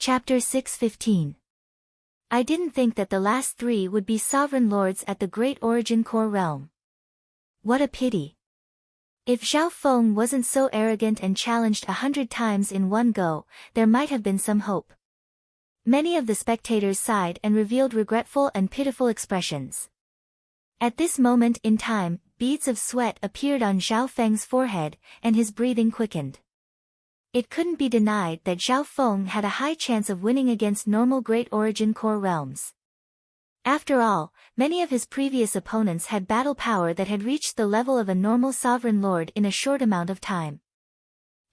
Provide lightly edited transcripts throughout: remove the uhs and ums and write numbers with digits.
Chapter 6:15. I didn't think that the last three would be sovereign lords at the Great Origin Core realm. What a pity. If Zhao Feng wasn't so arrogant and challenged 100 times in one go, there might have been some hope. Many of the spectators sighed and revealed regretful and pitiful expressions. At this moment in time, beads of sweat appeared on Zhao Feng's forehead, and his breathing quickened. It couldn't be denied that Zhao Feng had a high chance of winning against normal Great Origin Core realms. After all, many of his previous opponents had battle power that had reached the level of a normal sovereign lord in a short amount of time.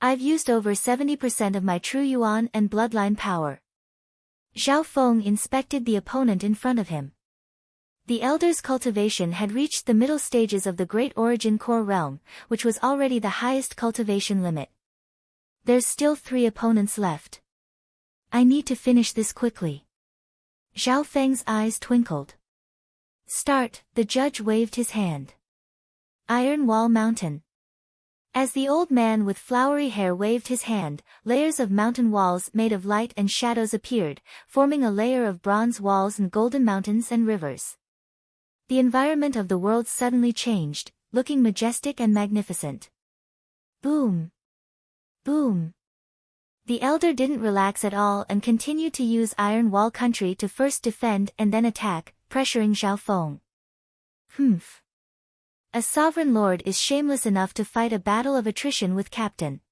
I've used over 70% of my true yuan and bloodline power. Zhao Feng inspected the opponent in front of him. The elder's cultivation had reached the middle stages of the Great Origin Core realm, which was already the highest cultivation limit. There's still 3 opponents left. I need to finish this quickly. Zhao Feng's eyes twinkled. Start, the judge waved his hand. Iron Wall Mountain. As the old man with flowery hair waved his hand, layers of mountain walls made of light and shadows appeared, forming a layer of bronze walls and golden mountains and rivers. The environment of the world suddenly changed, looking majestic and magnificent. Boom! Boom! The elder didn't relax at all and continued to use Iron Wall Country to first defend and then attack, pressuring Zhao Feng. Humph! A sovereign lord is shameless enough to fight a battle of attrition with captain.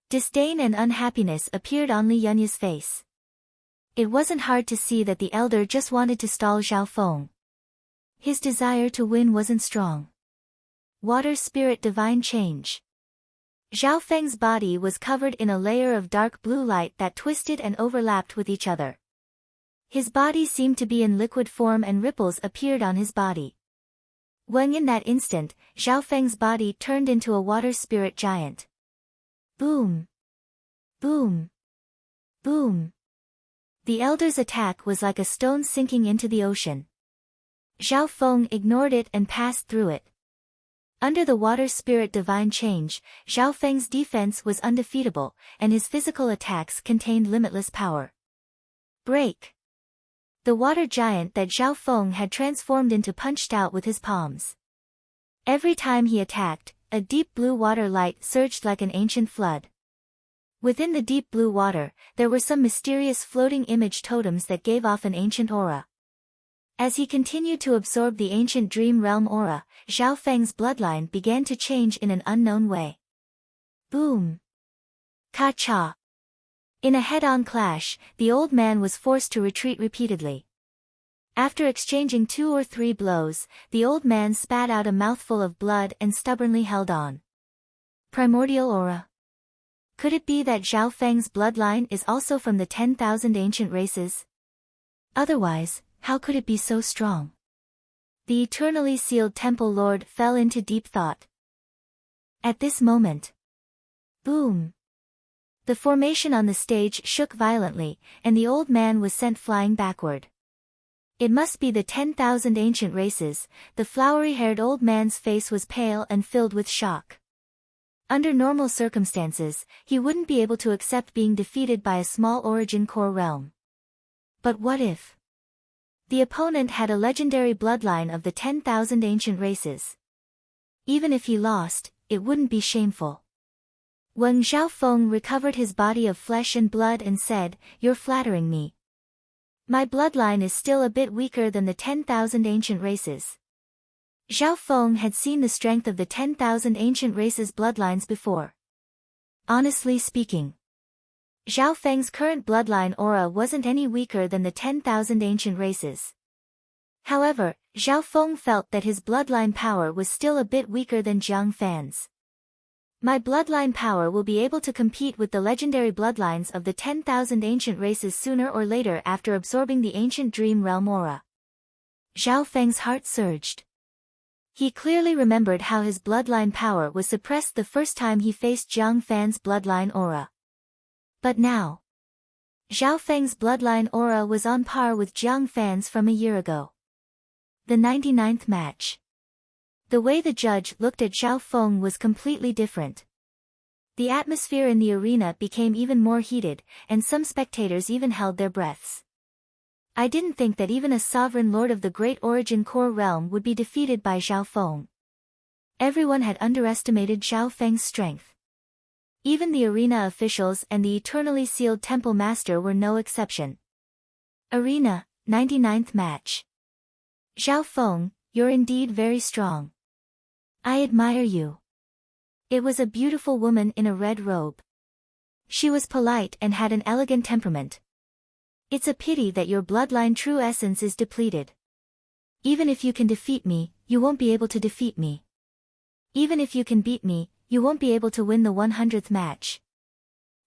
Disdain and unhappiness appeared on Li Yunya's face. It wasn't hard to see that the elder just wanted to stall Zhao Feng. His desire to win wasn't strong. Water Spirit Divine Change. Zhao Feng's body was covered in a layer of dark blue light that twisted and overlapped with each other. His body seemed to be in liquid form and ripples appeared on his body. When in that instant, Zhao Feng's body turned into a water spirit giant. Boom! Boom! Boom! The elder's attack was like a stone sinking into the ocean. Zhao Feng ignored it and passed through it. Under the Water Spirit Divine Change, Zhao Feng's defense was undefeatable, and his physical attacks contained limitless power. Break! The water giant that Zhao Feng had transformed into punched out with his palms. Every time he attacked, a deep blue water light surged like an ancient flood. Within the deep blue water, there were some mysterious floating image totems that gave off an ancient aura. As he continued to absorb the ancient dream realm aura, Zhao Feng's bloodline began to change in an unknown way. Boom! Ka-cha! In a head-on clash, the old man was forced to retreat repeatedly. After exchanging 2 or 3 blows, the old man spat out a mouthful of blood and stubbornly held on. Primordial aura. Could it be that Zhao Feng's bloodline is also from the 10,000 ancient races? Otherwise, how could it be so strong? The eternally sealed temple lord fell into deep thought. At this moment. Boom! The formation on the stage shook violently, and the old man was sent flying backward. It must be the 10,000 ancient races. The flowery-haired old man's face was pale and filled with shock. Under normal circumstances, he wouldn't be able to accept being defeated by a small origin core realm. But what if? The opponent had a legendary bloodline of the 10,000 ancient races. Even if he lost, it wouldn't be shameful. When Zhao Feng recovered his body of flesh and blood and said, "You're flattering me. My bloodline is still a bit weaker than the 10,000 ancient races." Zhao Feng had seen the strength of the 10,000 ancient races' bloodlines before. Honestly speaking, Zhao Feng's current bloodline aura wasn't any weaker than the 10,000 ancient races. However, Zhao Feng felt that his bloodline power was still a bit weaker than Jiang Fan's. My bloodline power will be able to compete with the legendary bloodlines of the 10,000 ancient races sooner or later after absorbing the ancient dream realm aura. Zhao Feng's heart surged. He clearly remembered how his bloodline power was suppressed the first time he faced Jiang Fan's bloodline aura. But now, Zhao Feng's bloodline aura was on par with Jiang Fan's from a year ago. The 99th match. The way the judge looked at Zhao Feng was completely different. The atmosphere in the arena became even more heated, and some spectators even held their breaths. I didn't think that even a sovereign lord of the Great Origin Core realm would be defeated by Zhao Feng. Everyone had underestimated Zhao Feng's strength. Even the arena officials and the eternally sealed temple master were no exception. Arena, 99th match. Zhao Feng, you're indeed very strong. I admire you. It was a beautiful woman in a red robe. She was polite and had an elegant temperament. It's a pity that your bloodline true essence is depleted. Even if you can defeat me, you won't be able to defeat me. Even if you can beat me, you won't be able to win the 100th match.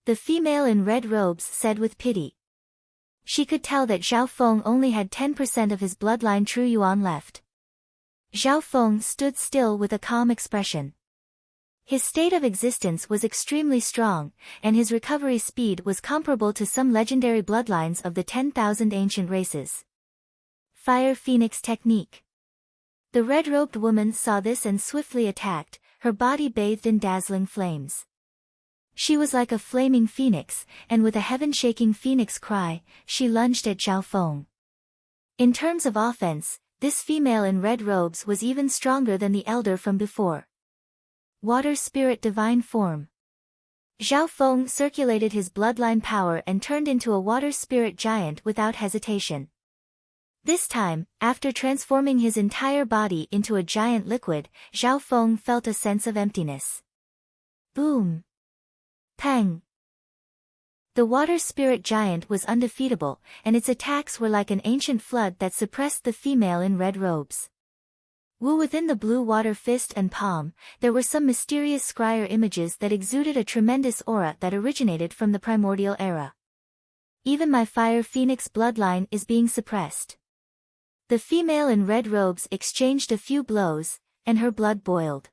The female in red robes said with pity. She could tell that Zhao Feng only had 10% of his bloodline true yuan left. Zhao Feng stood still with a calm expression. His state of existence was extremely strong, and his recovery speed was comparable to some legendary bloodlines of the 10,000 ancient races. Fire Phoenix Technique. The red-robed woman saw this and swiftly attacked, her body bathed in dazzling flames. She was like a flaming phoenix, and with a heaven-shaking phoenix cry, she lunged at Zhao Feng. In terms of offense, this female in red robes was even stronger than the elder from before. Water Spirit Divine Form. Zhao Feng circulated his bloodline power and turned into a water spirit giant without hesitation. This time, after transforming his entire body into a giant liquid, Zhao Feng felt a sense of emptiness. Boom! Pang! The water spirit giant was undefeatable, and its attacks were like an ancient flood that suppressed the female in red robes. Within the blue water fist and palm, there were some mysterious scryer images that exuded a tremendous aura that originated from the primordial era. Even my fire phoenix bloodline is being suppressed. The female in red robes exchanged a few blows, and her blood boiled.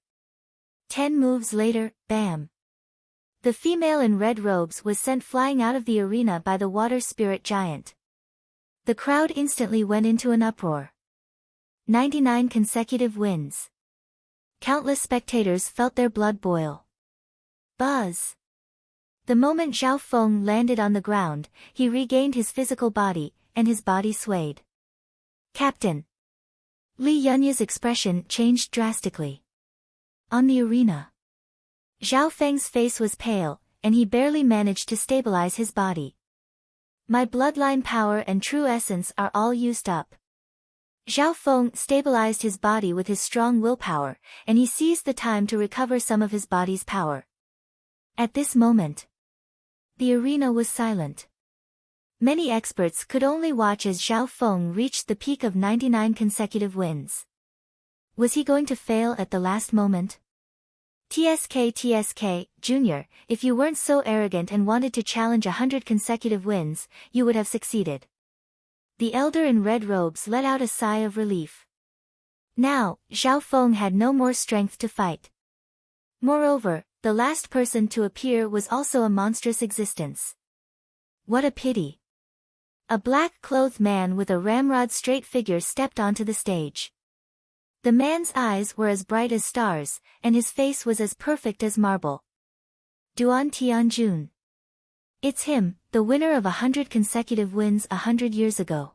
10 moves later, bam! The female in red robes was sent flying out of the arena by the water spirit giant. The crowd instantly went into an uproar. 99 consecutive wins. Countless spectators felt their blood boil. Buzz! The moment Zhao Feng landed on the ground, he regained his physical body, and his body swayed. Captain! Li Yunya's expression changed drastically. On the arena, Zhao Feng's face was pale, and he barely managed to stabilize his body. My bloodline power and true essence are all used up. Zhao Feng stabilized his body with his strong willpower, and he seized the time to recover some of his body's power. At this moment, the arena was silent. Many experts could only watch as Zhao Feng reached the peak of 99 consecutive wins. Was he going to fail at the last moment? TSK, Junior, if you weren't so arrogant and wanted to challenge 100 consecutive wins, you would have succeeded. The elder in red robes let out a sigh of relief. Now, Zhao Feng had no more strength to fight. Moreover, the last person to appear was also a monstrous existence. What a pity. A black-clothed man with a ramrod-straight figure stepped onto the stage. The man's eyes were as bright as stars, and his face was as perfect as marble. Duan Tianjun. It's him, the winner of 100 consecutive wins 100 years ago.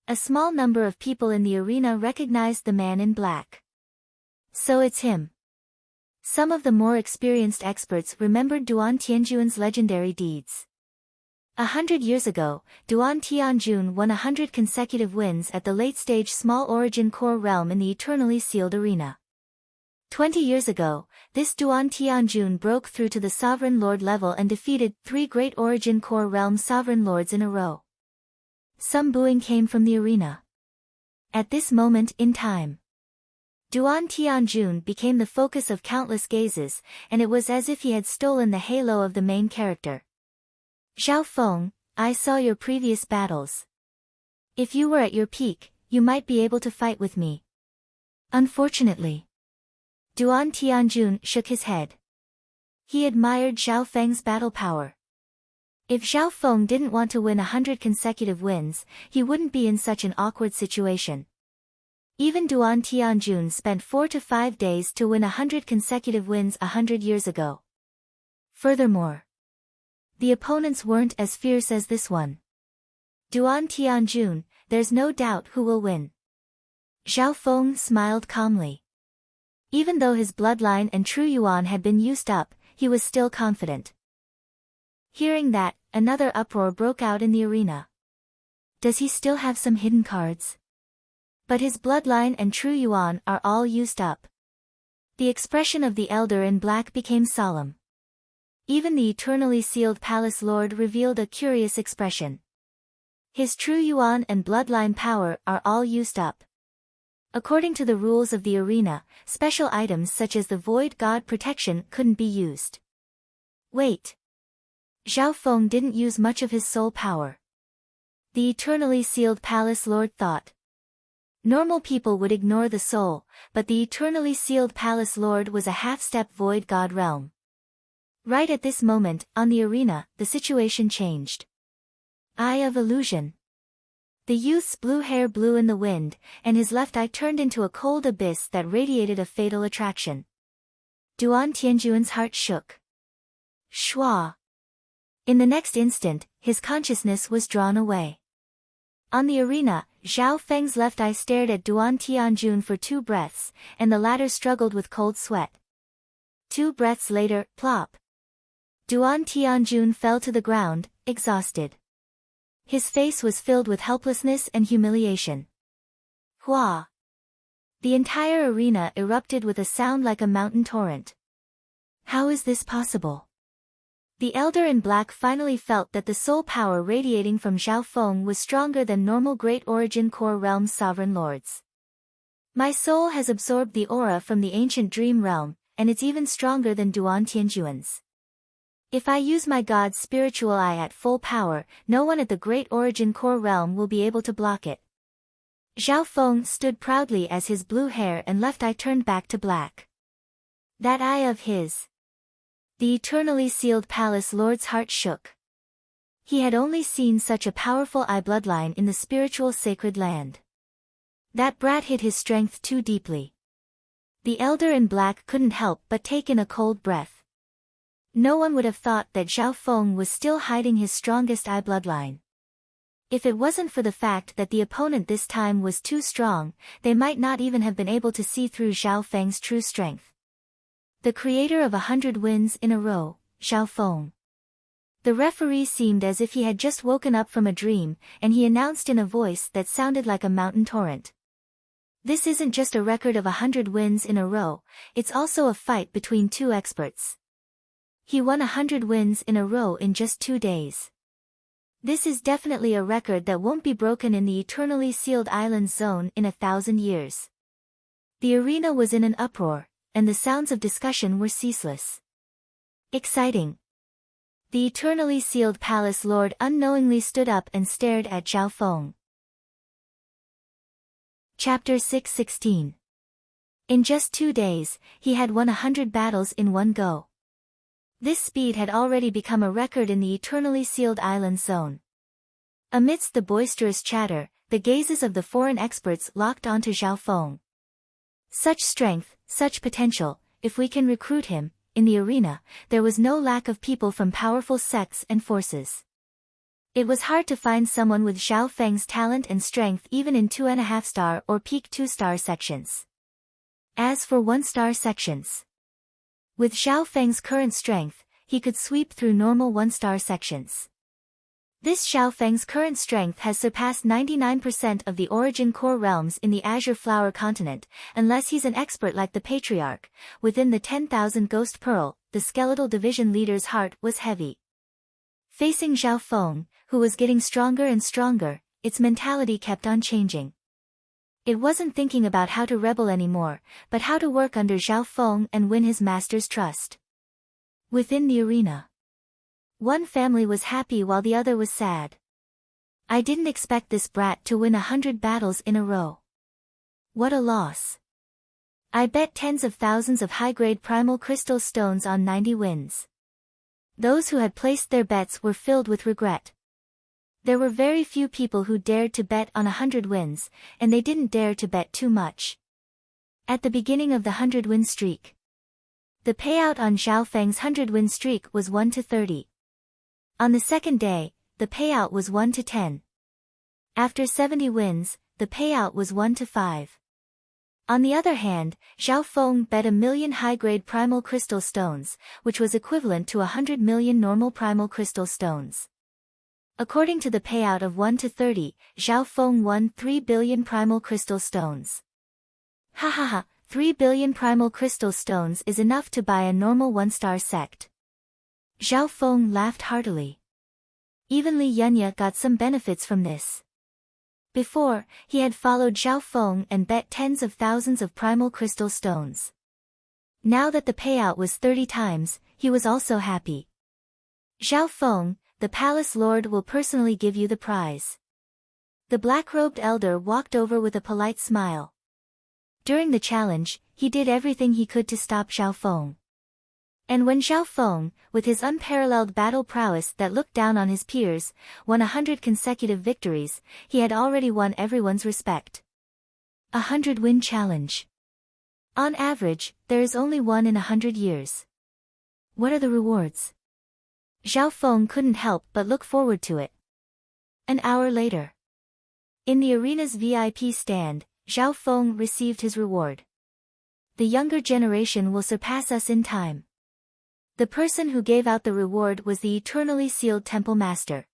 A small number of people in the arena recognized the man in black. So it's him. Some of the more experienced experts remembered Duan Tianjun's legendary deeds. 100 years ago, Duan Tianjun won 100 consecutive wins at the late-stage small origin core realm in the eternally sealed arena. 20 years ago, this Duan Tianjun broke through to the Sovereign Lord level and defeated 3 Great Origin Core Realm Sovereign Lords in a row. Some booing came from the arena. At this moment in time, Duan Tianjun became the focus of countless gazes, and it was as if he had stolen the halo of the main character. Zhao Feng, I saw your previous battles. If you were at your peak, you might be able to fight with me. Unfortunately, Duan Tianjun shook his head. He admired Zhao Feng's battle power. If Zhao Feng didn't want to win 100 consecutive wins, he wouldn't be in such an awkward situation. Even Duan Tianjun spent 4 to 5 days to win 100 consecutive wins 100 years ago. Furthermore, the opponents weren't as fierce as this one. Duan Tianjun, there's no doubt who will win. Zhao Feng smiled calmly. Even though his bloodline and true yuan had been used up, he was still confident. Hearing that, another uproar broke out in the arena. Does he still have some hidden cards? But his bloodline and true yuan are all used up. The expression of the elder in black became solemn. Even the eternally sealed palace lord revealed a curious expression. His true yuan and bloodline power are all used up. According to the rules of the arena, special items such as the Void God protection couldn't be used. Wait. Zhao Feng didn't use much of his soul power. The eternally sealed palace lord thought. Normal people would ignore the soul, but the eternally sealed palace lord was a half-step Void God realm. Right at this moment, on the arena, the situation changed. Eye of illusion. The youth's blue hair blew in the wind, and his left eye turned into a cold abyss that radiated a fatal attraction. Duan Tianjun's heart shook. Shua. In the next instant, his consciousness was drawn away. On the arena, Zhao Feng's left eye stared at Duan Tianjun for 2 breaths, and the latter struggled with cold sweat. 2 breaths later, plop. Duan Tianjun fell to the ground, exhausted. His face was filled with helplessness and humiliation. Hua! The entire arena erupted with a sound like a mountain torrent. How is this possible? The elder in black finally felt that the soul power radiating from Zhao Feng was stronger than normal Great Origin Core Realm's sovereign lords. My soul has absorbed the aura from the ancient dream realm, and it's even stronger than Duan Tianjun's. If I use my god's spiritual eye at full power, no one at the Great Origin Core Realm will be able to block it. Zhao Feng stood proudly as his blue hair and left eye turned back to black. That eye of his. The eternally sealed palace lord's heart shook. He had only seen such a powerful eye bloodline in the spiritual sacred land. That brat hid his strength too deeply. The elder in black couldn't help but take in a cold breath. No one would have thought that Zhao Feng was still hiding his strongest eye bloodline. If it wasn't for the fact that the opponent this time was too strong, they might not even have been able to see through Zhao Feng's true strength. The creator of 100 wins in a row, Zhao Feng. The referee seemed as if he had just woken up from a dream, and he announced in a voice that sounded like a mountain torrent. This isn't just a record of 100 wins in a row, it's also a fight between 2 experts. He won 100 wins in a row in just 2 days. This is definitely a record that won't be broken in the eternally sealed islands zone in 1,000 years. The arena was in an uproar, and the sounds of discussion were ceaseless. Exciting. The eternally sealed palace lord unknowingly stood up and stared at Zhao Feng. Chapter 6:16. In just 2 days, he had won 100 battles in one go. This speed had already become a record in the eternally sealed island zone. Amidst the boisterous chatter, the gazes of the foreign experts locked onto Zhao Feng. Such strength, such potential, if we can recruit him. In the arena, there was no lack of people from powerful sects and forces. It was hard to find someone with Zhao Feng's talent and strength even in 2.5-star or peak 2-star sections. As for 1-star sections, with Zhao Feng's current strength, he could sweep through normal 1-star sections. This Zhao Feng's current strength has surpassed 99% of the origin core realms in the Azure Flower continent, unless he's an expert like the Patriarch. Within the 10,000 Ghost Pearl, the skeletal division leader's heart was heavy. Facing Zhao Feng, who was getting stronger and stronger, its mentality kept on changing. It wasn't thinking about how to rebel anymore, but how to work under Zhao Feng and win his master's trust. Within the arena, one family was happy while the other was sad. I didn't expect this brat to win 100 battles in a row. What a loss. I bet tens of thousands of high-grade primal crystal stones on 90 wins. Those who had placed their bets were filled with regret. There were very few people who dared to bet on 100 wins, and they didn't dare to bet too much. At the beginning of the 100-win streak, The payout on Zhao Feng's 100-win streak was 1-30. On the second day, the payout was 1-10. After 70 wins, the payout was 1-5. On the other hand, Zhao Feng bet 1,000,000 high-grade primal crystal stones, which was equivalent to 100 million normal primal crystal stones. According to the payout of 1-30, Zhao Feng won 3 billion primal crystal stones. Ha ha ha, 3 billion primal crystal stones is enough to buy a normal 1-star sect. Zhao Feng laughed heartily. Even Li Yunya got some benefits from this. Before, he had followed Zhao Feng and bet tens of thousands of primal crystal stones. Now that the payout was 30 times, he was also happy. Zhao Feng, the palace lord will personally give you the prize. The black-robed elder walked over with a polite smile. During the challenge, he did everything he could to stop Zhao Feng. And when Zhao Feng, with his unparalleled battle prowess that looked down on his peers, won 100 consecutive victories, he had already won everyone's respect. 100-win challenge. On average, there is only one in 100 years. What are the rewards? Zhao Feng couldn't help but look forward to it. An hour later. In the arena's VIP stand, Zhao Feng received his reward. The younger generation will surpass us in time. The person who gave out the reward was the eternally sealed temple master.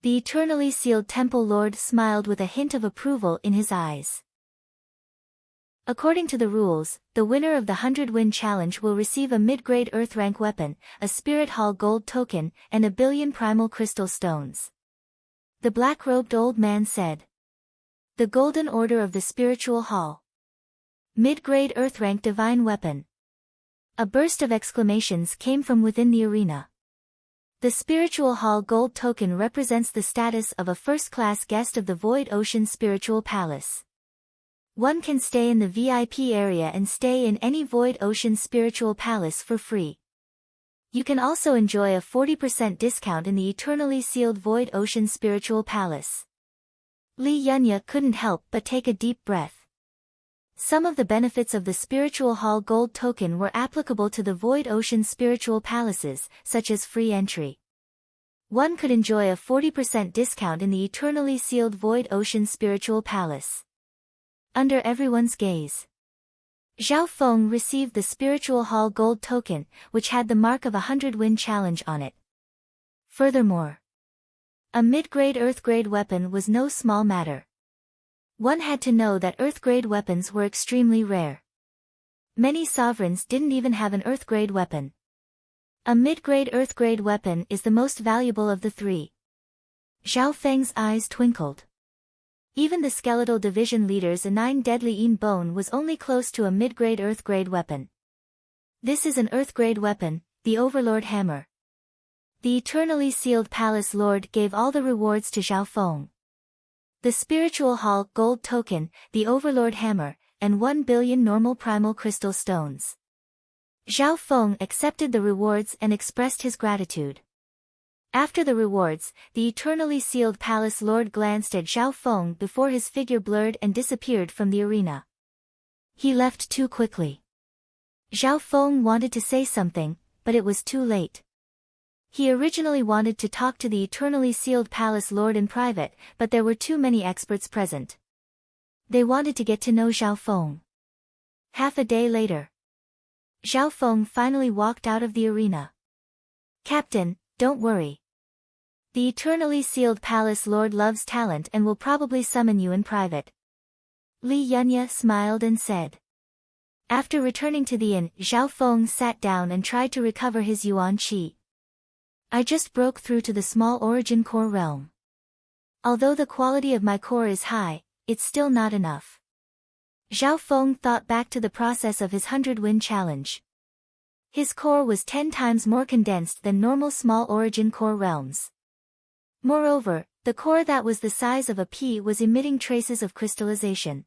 The eternally sealed temple lord smiled with a hint of approval in his eyes. According to the rules, the winner of the 100-win challenge will receive a mid-grade Earth rank weapon, a Spirit Hall gold token, and 1 billion primal crystal stones. The black-robed old man said. The Golden Order of the Spiritual Hall. Mid-grade Earth rank divine weapon. A burst of exclamations came from within the arena. The Spiritual Hall gold token represents the status of a first-class guest of the Void Ocean Spiritual Palace. One can stay in the VIP area and stay in any Void Ocean Spiritual Palace for free. You can also enjoy a 40% discount in the eternally sealed Void Ocean Spiritual Palace. Li Yunya couldn't help but take a deep breath. Some of the benefits of the Spiritual Hall gold token were applicable to the Void Ocean Spiritual Palaces, such as free entry. One could enjoy a 40% discount in the eternally sealed Void Ocean Spiritual Palace. Under everyone's gaze, Zhao Feng received the Spiritual Hall gold token, which had the mark of a 100-win challenge on it. Furthermore, a mid-grade Earth-grade weapon was no small matter. One had to know that Earth-grade weapons were extremely rare. Many sovereigns didn't even have an Earth-grade weapon. A mid-grade Earth-grade weapon is the most valuable of the three. Zhao Feng's eyes twinkled. Even the skeletal division leader's 9 deadly Yin bone was only close to a mid-grade Earth-grade weapon. This is an Earth-grade weapon, the Overlord Hammer. The eternally sealed Palace Lord gave all the rewards to Zhao Feng. The Spiritual Hall gold token, the Overlord Hammer, and 1 billion normal primal crystal stones. Zhao Feng accepted the rewards and expressed his gratitude. After the rewards, the eternally sealed Palace Lord glanced at Zhao Feng before his figure blurred and disappeared from the arena. He left too quickly. Zhao Feng wanted to say something, but it was too late. He originally wanted to talk to the eternally sealed Palace Lord in private, but there were too many experts present. They wanted to get to know Zhao Feng. Half a day later, Zhao Feng finally walked out of the arena. Captain, don't worry. The eternally sealed Palace Lord loves talent and will probably summon you in private. Li Yunya smiled and said. After returning to the inn, Zhao Feng sat down and tried to recover his Yuan Qi. I just broke through to the small origin core realm. Although the quality of my core is high, it's still not enough. Zhao Feng thought back to the process of his 100-win challenge. His core was 10 times more condensed than normal small origin core realms. Moreover, the core that was the size of a pea was emitting traces of crystallization.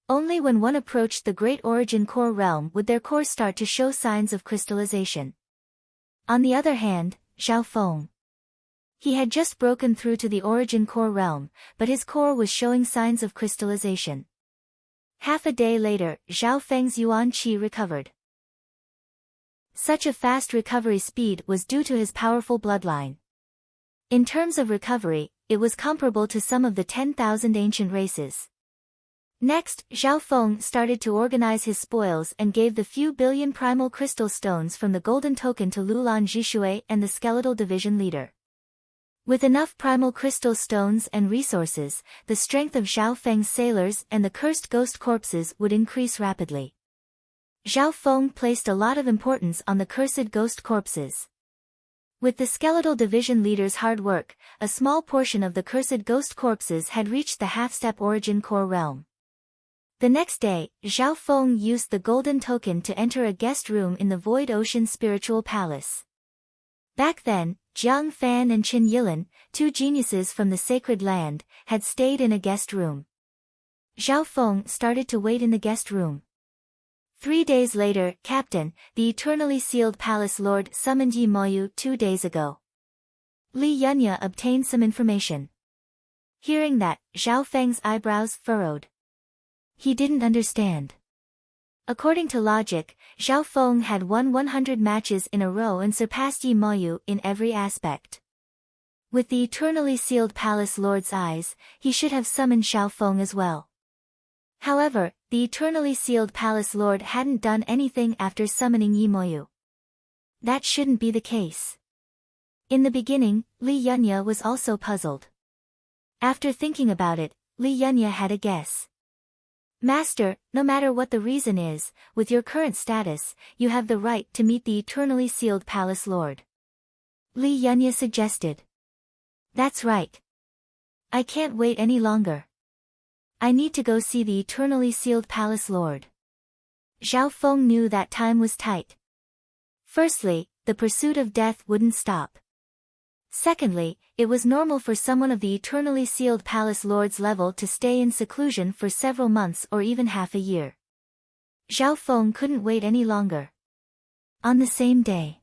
Only when one approached the great origin core realm would their core start to show signs of crystallization. On the other hand, Zhao Feng. He had just broken through to the origin core realm, but his core was showing signs of crystallization. Half a day later, Zhao Feng's Yuan Qi recovered. Such a fast recovery speed was due to his powerful bloodline. In terms of recovery, it was comparable to some of the 10,000 ancient races. Next, Zhao Feng started to organize his spoils and gave the few billion primal crystal stones from the golden token to Lulan Zhishui and the skeletal division leader. With enough primal crystal stones and resources, the strength of Zhao Feng's sailors and the cursed ghost corpses would increase rapidly. Zhao Feng placed a lot of importance on the cursed ghost corpses. With the skeletal division leader's hard work, a small portion of the cursed ghost corpses had reached the half-step origin core realm. The next day, Zhao Feng used the golden token to enter a guest room in the Void Ocean Spiritual Palace. Back then, Jiang Fan and Qin Yilin, two geniuses from the sacred land, had stayed in a guest room. Zhao Feng started to wait in the guest room. 3 days later, Captain, the eternally sealed palace lord summoned Yi Moyu 2 days ago. Li Yunya obtained some information. Hearing that, Zhao Feng's eyebrows furrowed. He didn't understand. According to logic, Zhao Feng had won 100 matches in a row and surpassed Yi Moyu in every aspect. With the eternally sealed palace lord's eyes, he should have summoned Zhao Feng as well. However, the eternally sealed palace lord hadn't done anything after summoning Yi Moyu. That shouldn't be the case. In the beginning, Li Yunya was also puzzled. After thinking about it, Li Yunya had a guess. Master, no matter what the reason is, with your current status, you have the right to meet the eternally sealed palace lord. Li Yunya suggested. That's right. I can't wait any longer. I need to go see the eternally sealed palace lord. Zhao Feng knew that time was tight. Firstly, the pursuit of death wouldn't stop. Secondly, it was normal for someone of the eternally sealed palace lord's level to stay in seclusion for several months or even half a year. Zhao Feng couldn't wait any longer. On the same day,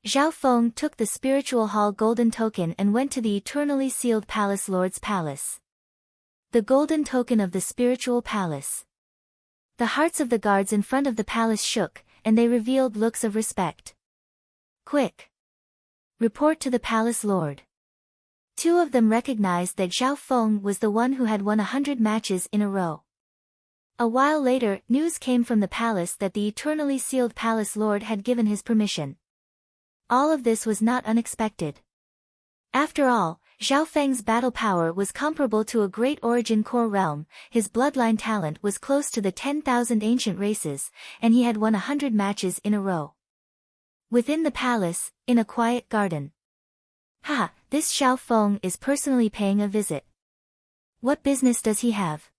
Zhao Feng took the spiritual hall golden token and went to the eternally sealed palace lord's palace. The golden token of the spiritual palace. The hearts of the guards in front of the palace shook, and they revealed looks of respect. Quick! Report to the palace lord. 2 of them recognized that Zhao Feng was the one who had won 100 matches in a row. A while later, news came from the palace that the eternally sealed palace lord had given his permission. All of this was not unexpected. After all, Zhao Feng's battle power was comparable to a great origin core realm, his bloodline talent was close to the 10,000 ancient races, and he had won 100 matches in a row. Within the palace, in a quiet garden. Ha, this Zhao Feng is personally paying a visit. What business does he have?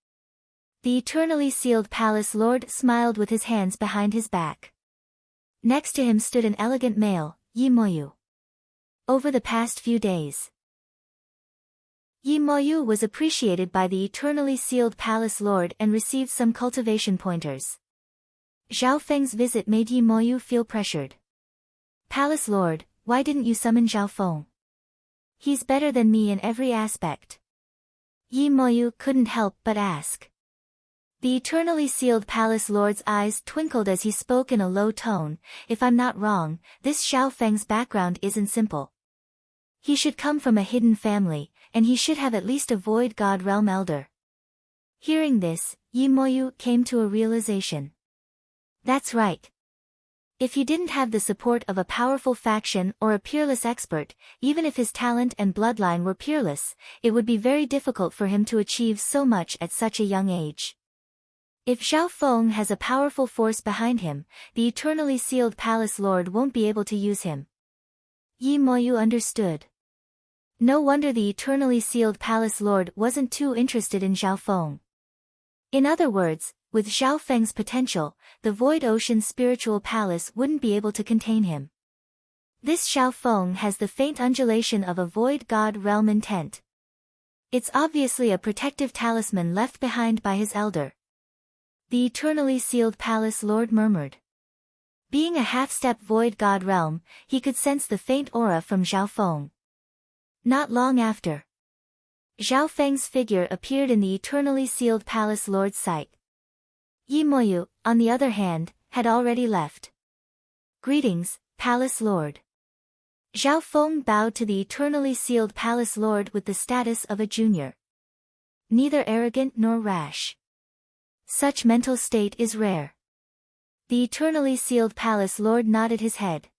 The eternally sealed palace lord smiled with his hands behind his back. Next to him stood an elegant male, Yi Moyu. Over the past few days, Yi Moyu was appreciated by the eternally sealed palace lord and received some cultivation pointers. Zhao Feng's visit made Yi Moyu feel pressured. Palace lord, why didn't you summon Zhao Feng? He's better than me in every aspect. Yi Moyu couldn't help but ask. The eternally sealed palace lord's eyes twinkled as he spoke in a low tone. If I'm not wrong, this Zhao Feng's background isn't simple. He should come from a hidden family, and he should have at least a void god realm elder. Hearing this, Yi Moyu came to a realization. That's right. If he didn't have the support of a powerful faction or a peerless expert, even if his talent and bloodline were peerless, it would be very difficult for him to achieve so much at such a young age. If Zhao Feng has a powerful force behind him, the eternally sealed palace lord won't be able to use him. Yi Moyu understood. No wonder the eternally sealed palace lord wasn't too interested in Zhao Feng. In other words, with Zhao Feng's potential, the Void Ocean Spiritual Palace wouldn't be able to contain him. This Zhao Feng has the faint undulation of a void god realm intent. It's obviously a protective talisman left behind by his elder. The eternally sealed palace lord murmured. Being a half-step void god realm, he could sense the faint aura from Zhao Feng. Not long after, Zhao Feng's figure appeared in the eternally sealed palace lord's sight. Yi Moyu, on the other hand, had already left. Greetings, Palace Lord. Zhao Feng bowed to the eternally sealed Palace Lord with the status of a junior. Neither arrogant nor rash. Such mental state is rare. The eternally sealed Palace Lord nodded his head.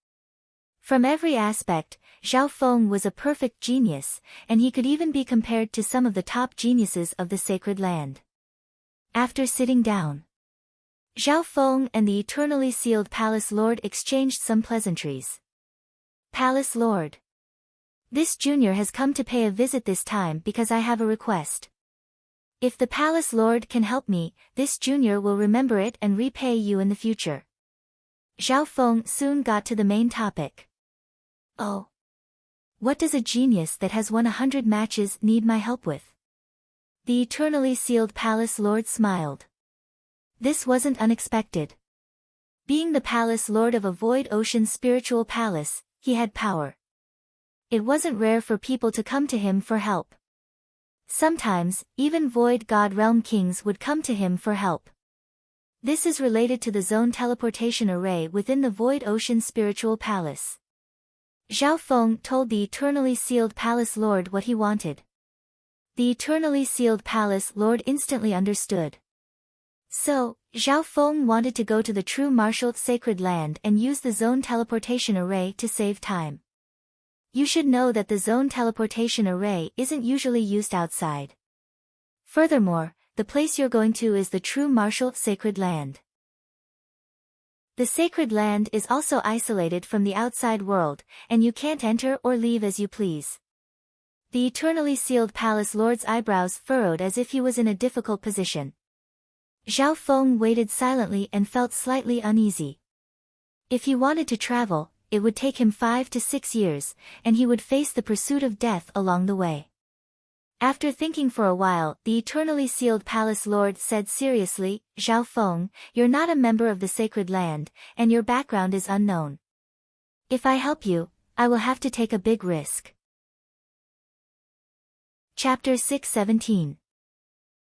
From every aspect, Zhao Feng was a perfect genius, and he could even be compared to some of the top geniuses of the sacred land. After sitting down, Zhao Feng and the eternally sealed Palace Lord exchanged some pleasantries. Palace Lord. This junior has come to pay a visit this time because I have a request. If the Palace Lord can help me, this junior will remember it and repay you in the future. Zhao Feng soon got to the main topic. Oh. What does a genius that has won 100 matches need my help with? The eternally sealed Palace Lord smiled. This wasn't unexpected. Being the Palace Lord of a Void Ocean spiritual palace, he had power. It wasn't rare for people to come to him for help. Sometimes, even Void God Realm Kings would come to him for help. This is related to the zone teleportation array within the Void Ocean spiritual palace. Zhao Feng told the eternally sealed Palace Lord what he wanted. The eternally sealed Palace Lord instantly understood. So, Zhao Feng wanted to go to the true martial sacred land and use the zone teleportation array to save time. You should know that the zone teleportation array isn't usually used outside. Furthermore, the place you're going to is the true martial sacred land. The sacred land is also isolated from the outside world, and you can't enter or leave as you please. The eternally sealed Palace Lord's eyebrows furrowed as if he was in a difficult position. Zhao Feng waited silently and felt slightly uneasy. If he wanted to travel, it would take him 5 to 6 years, and he would face the pursuit of death along the way. After thinking for a while, the eternally sealed Palace Lord said seriously, Zhao Feng, you're not a member of the sacred land, and your background is unknown. If I help you, I will have to take a big risk. Chapter 617.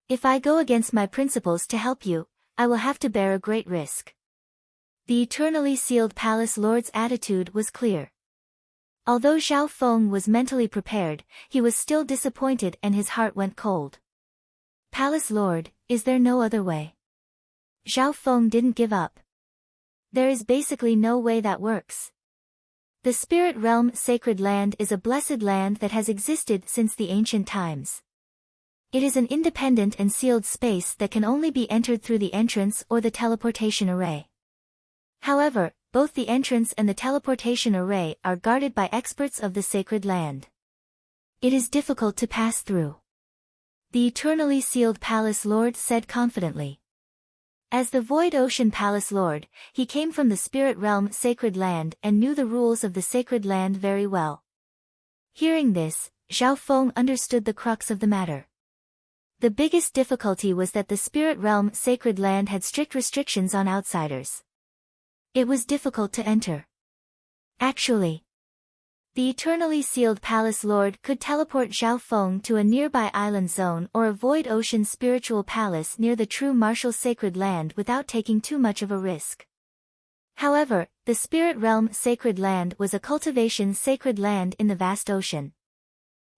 If I go against my principles to help you, I will have to bear a great risk. The eternally sealed Palace Lord's attitude was clear. Although Zhao Feng was mentally prepared, he was still disappointed and his heart went cold. Palace Lord, is there no other way? Zhao Feng didn't give up. There is basically no way that works. The Spirit Realm Sacred Land is a blessed land that has existed since the ancient times. It is an independent and sealed space that can only be entered through the entrance or the teleportation array. However, both the entrance and the teleportation array are guarded by experts of the sacred land. It is difficult to pass through. The eternally sealed Palace Lord said confidently. As the Void Ocean Palace Lord, he came from the Spirit Realm Sacred Land and knew the rules of the sacred land very well. Hearing this, Zhao Feng understood the crux of the matter. The biggest difficulty was that the Spirit Realm Sacred Land had strict restrictions on outsiders. It was difficult to enter. Actually, the eternally sealed Palace Lord could teleport Zhao Feng to a nearby island zone or a Void Ocean spiritual palace near the true martial sacred land without taking too much of a risk. However, the Spirit Realm Sacred Land was a cultivation sacred land in the vast ocean.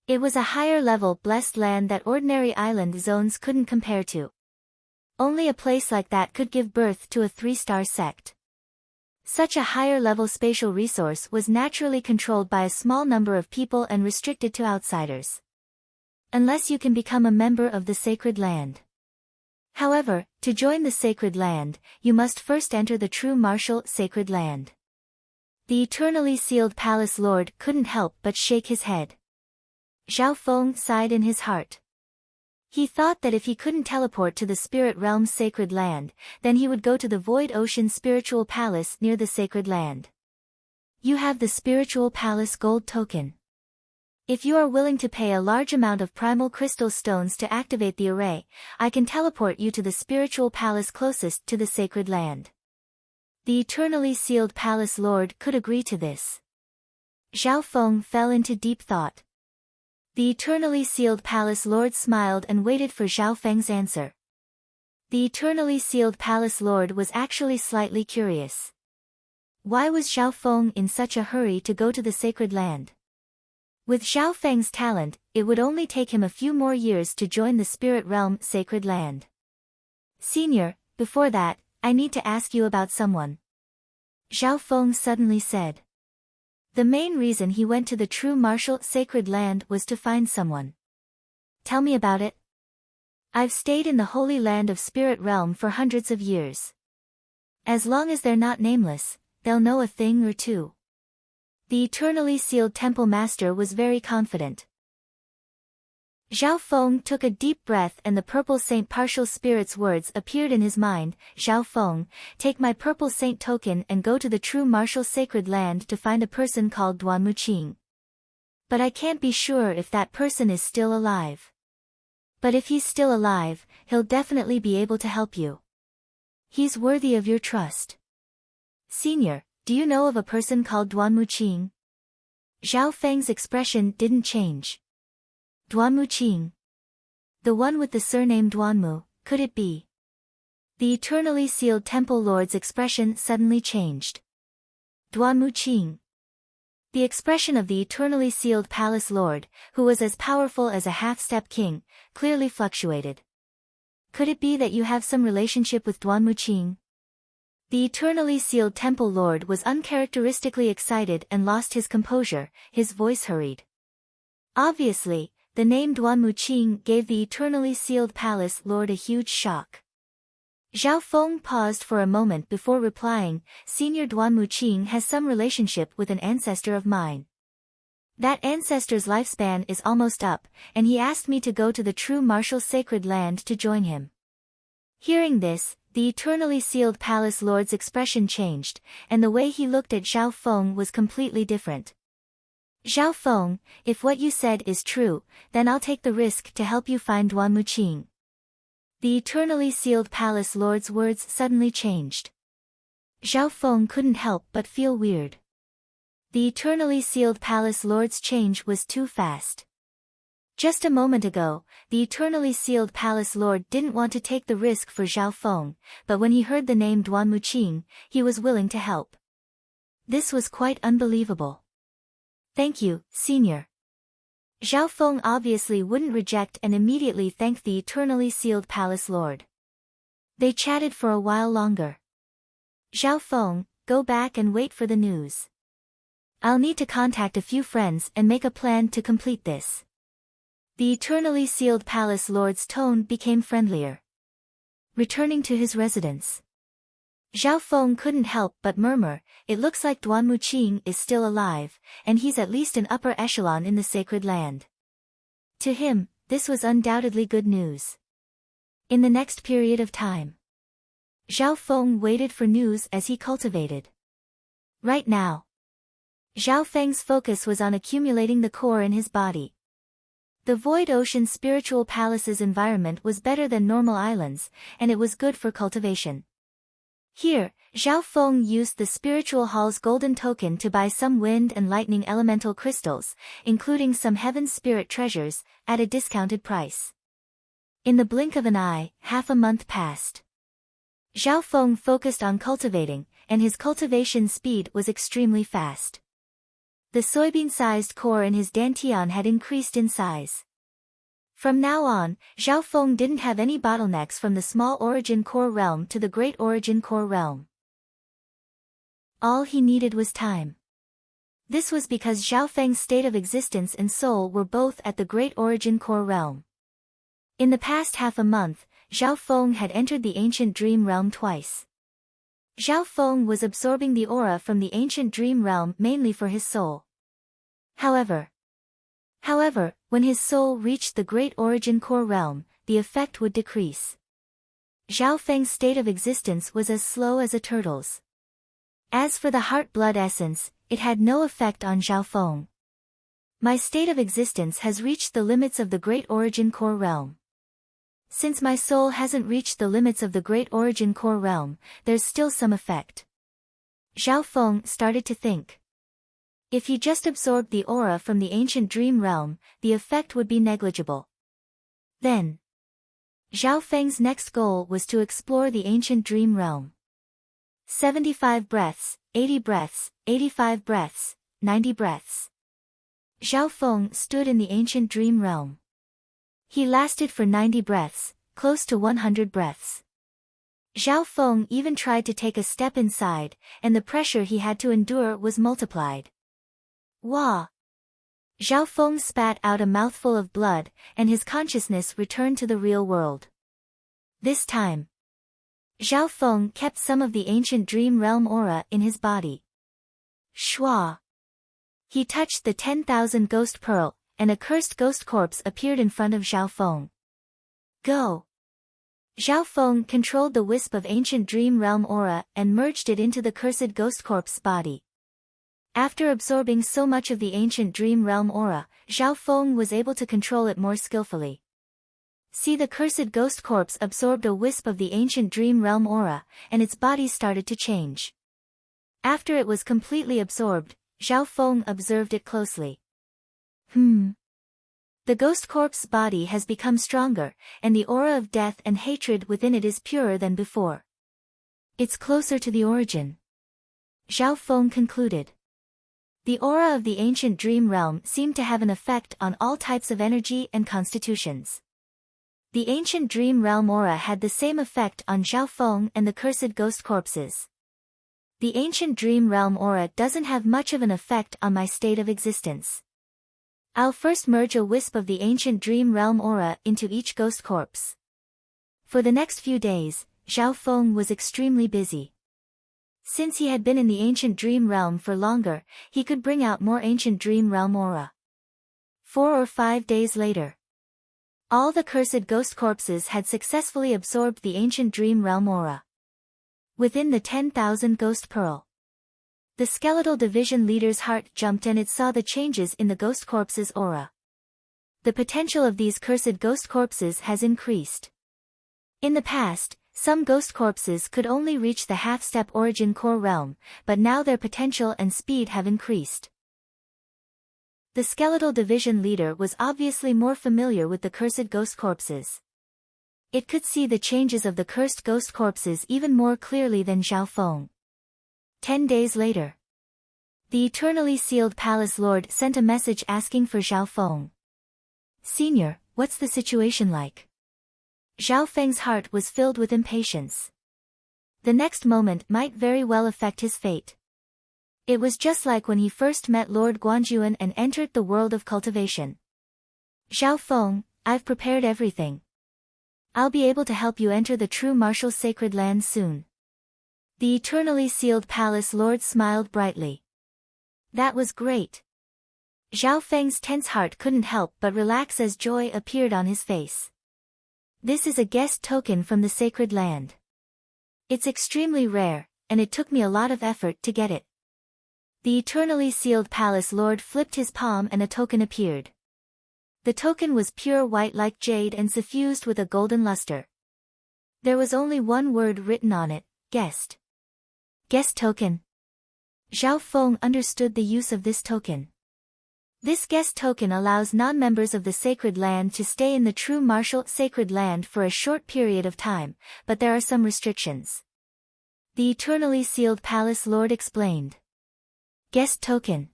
It was a higher-level blessed land that ordinary island zones couldn't compare to. Only a place like that could give birth to a 3-star sect. Such a higher-level spatial resource was naturally controlled by a small number of people and restricted to outsiders. Unless you can become a member of the sacred land. However, to join the sacred land, you must first enter the true martial sacred land. The eternally sealed Palace Lord couldn't help but shake his head. Zhao Feng sighed in his heart. He thought that if he couldn't teleport to the Spirit Realm Sacred Land, then he would go to the Void Ocean Spiritual Palace near the Sacred Land. You have the Spiritual Palace Gold Token. If you are willing to pay a large amount of primal crystal stones to activate the array, I can teleport you to the Spiritual Palace closest to the Sacred Land. The eternally sealed Palace Lord could agree to this. Zhao Feng fell into deep thought. The eternally sealed Palace Lord smiled and waited for Zhao Feng's answer. The eternally sealed Palace Lord was actually slightly curious. Why was Xiao Feng in such a hurry to go to the sacred land? With Xiao Feng's talent, it would only take him a few more years to join the spirit realm sacred land. Senior, before that, I need to ask you about someone. Xiao Feng suddenly said. The main reason he went to the true martial sacred land was to find someone. Tell me about it. I've stayed in the holy land of spirit realm for hundreds of years. As long as they're not nameless, they'll know a thing or two. The eternally sealed temple master was very confident. Xiao Feng took a deep breath and the purple saint partial spirit's words appeared in his mind. Xiao Feng, take my purple saint token and go to the true martial sacred land to find a person called Duan Muqing. But I can't be sure if that person is still alive. But if he's still alive, he'll definitely be able to help you. He's worthy of your trust. Senior, do you know of a person called Duan Muqing? Xiao Feng's expression didn't change. Duan Muqing. The one with the surname Duanmu, could it be? The eternally sealed temple lord's expression suddenly changed. Duan Muqing. The expression of the eternally sealed palace lord, who was as powerful as a half-step king, clearly fluctuated. Could it be that you have some relationship with Duan Muqing? The eternally sealed temple lord was uncharacteristically excited and lost his composure, his voice hurried. Obviously, the name Duan Muqing gave the eternally sealed palace lord a huge shock. Xiao Feng paused for a moment before replying, Senior Duan Muqing has some relationship with an ancestor of mine. That ancestor's lifespan is almost up, and he asked me to go to the true martial sacred land to join him. Hearing this, the eternally sealed palace lord's expression changed, and the way he looked at Xiao Feng was completely different. Xiao Feng, if what you said is true, then I'll take the risk to help you find Duan Muqing. The eternally sealed palace lord's words suddenly changed. Xiao Feng couldn't help but feel weird. The eternally sealed palace lord's change was too fast. Just a moment ago, the eternally sealed palace lord didn't want to take the risk for Xiao Feng, but when he heard the name Duan Muqing, he was willing to help. This was quite unbelievable. Thank you, Senior. Xiao Feng obviously wouldn't reject and immediately thanked the eternally sealed palace lord. They chatted for a while longer. Xiao Feng, go back and wait for the news. I'll need to contact a few friends and make a plan to complete this. The eternally sealed palace lord's tone became friendlier. Returning to his residence, Xiao Feng couldn't help but murmur, it looks like Duan Muqing is still alive, and he's at least an upper echelon in the sacred land. To him, this was undoubtedly good news. In the next period of time, Xiao Feng waited for news as he cultivated. Right now, Xiao Feng's focus was on accumulating the core in his body. The Void Ocean Spiritual Palace's environment was better than normal islands, and it was good for cultivation. Here, Xiao Feng used the Spiritual Hall's golden token to buy some wind and lightning elemental crystals, including some heaven spirit treasures, at a discounted price. In the blink of an eye, half a month passed. Xiao Feng focused on cultivating, and his cultivation speed was extremely fast. The soybean-sized core in his dantian had increased in size. From now on, Xiao Feng didn't have any bottlenecks from the small origin core realm to the great origin core realm. All he needed was time. This was because Xiao Feng's state of existence and soul were both at the great origin core realm. In the past half a month, Xiao Feng had entered the ancient dream realm twice. Xiao Feng was absorbing the aura from the ancient dream realm mainly for his soul. However, when his soul reached the great origin core realm, the effect would decrease. Xiao Feng's state of existence was as slow as a turtle's. As for the heart-blood essence, it had no effect on Xiao Feng. My state of existence has reached the limits of the great origin core realm. Since my soul hasn't reached the limits of the great origin core realm, there's still some effect. Xiao Feng started to think. If he just absorbed the aura from the ancient dream realm, the effect would be negligible. Then, Xiao Feng's next goal was to explore the ancient dream realm. 75 breaths, 80 breaths, 85 breaths, 90 breaths. Zhao Feng stood in the ancient dream realm. He lasted for 90 breaths, close to 100 breaths. Zhao Feng even tried to take a step inside, and the pressure he had to endure was multiplied. Wah! Zhao Feng spat out a mouthful of blood, and his consciousness returned to the real world. This time, Zhao Feng kept some of the ancient dream realm aura in his body. Shwa! He touched the 10,000 ghost pearl, and a cursed ghost corpse appeared in front of Zhao Feng. Go! Zhao Feng controlled the wisp of ancient dream realm aura and merged it into the cursed ghost corpse's body. After absorbing so much of the ancient dream realm aura, Zhao Feng was able to control it more skillfully. See, the cursed ghost corpse absorbed a wisp of the ancient dream realm aura, and its body started to change. After it was completely absorbed, Zhao Feng observed it closely. The ghost corpse's body has become stronger, and the aura of death and hatred within it is purer than before. It's closer to the origin. Zhao Feng concluded. The aura of the ancient dream realm seemed to have an effect on all types of energy and constitutions. The ancient dream realm aura had the same effect on Zhao Feng and the cursed ghost corpses. The ancient dream realm aura doesn't have much of an effect on my state of existence. I'll first merge a wisp of the ancient dream realm aura into each ghost corpse. For the next few days, Zhao Feng was extremely busy. Since he had been in the ancient dream realm for longer, he could bring out more ancient dream realm aura. 4 or 5 days later, all the cursed ghost corpses had successfully absorbed the ancient dream realm aura. Within the 10,000 ghost pearl, the skeletal division leader's heart jumped and it saw the changes in the ghost corpse's aura. The potential of these cursed ghost corpses has increased. In the past, some ghost corpses could only reach the half-step origin core realm, but now their potential and speed have increased. The skeletal division leader was obviously more familiar with the cursed ghost corpses. It could see the changes of the cursed ghost corpses even more clearly than Zhao Feng. 10 days later, the eternally sealed palace lord sent a message asking for Zhao Feng. Senior, what's the situation like? Zhao Feng's heart was filled with impatience. The next moment might very well affect his fate. It was just like when he first met Lord Guanjuan and entered the world of cultivation. Zhao Feng, I've prepared everything. I'll be able to help you enter the true martial sacred land soon. The eternally sealed palace lord smiled brightly. That was great. Zhao Feng's tense heart couldn't help but relax as joy appeared on his face. This is a guest token from the sacred land. It's extremely rare, and it took me a lot of effort to get it. The eternally sealed palace lord flipped his palm and a token appeared. The token was pure white like jade and suffused with a golden luster. There was only one word written on it, guest. Guest token. Zhao Feng understood the use of this token. This guest token allows non-members of the sacred land to stay in the true martial sacred land for a short period of time, but there are some restrictions. The eternally sealed palace lord explained. Guest token.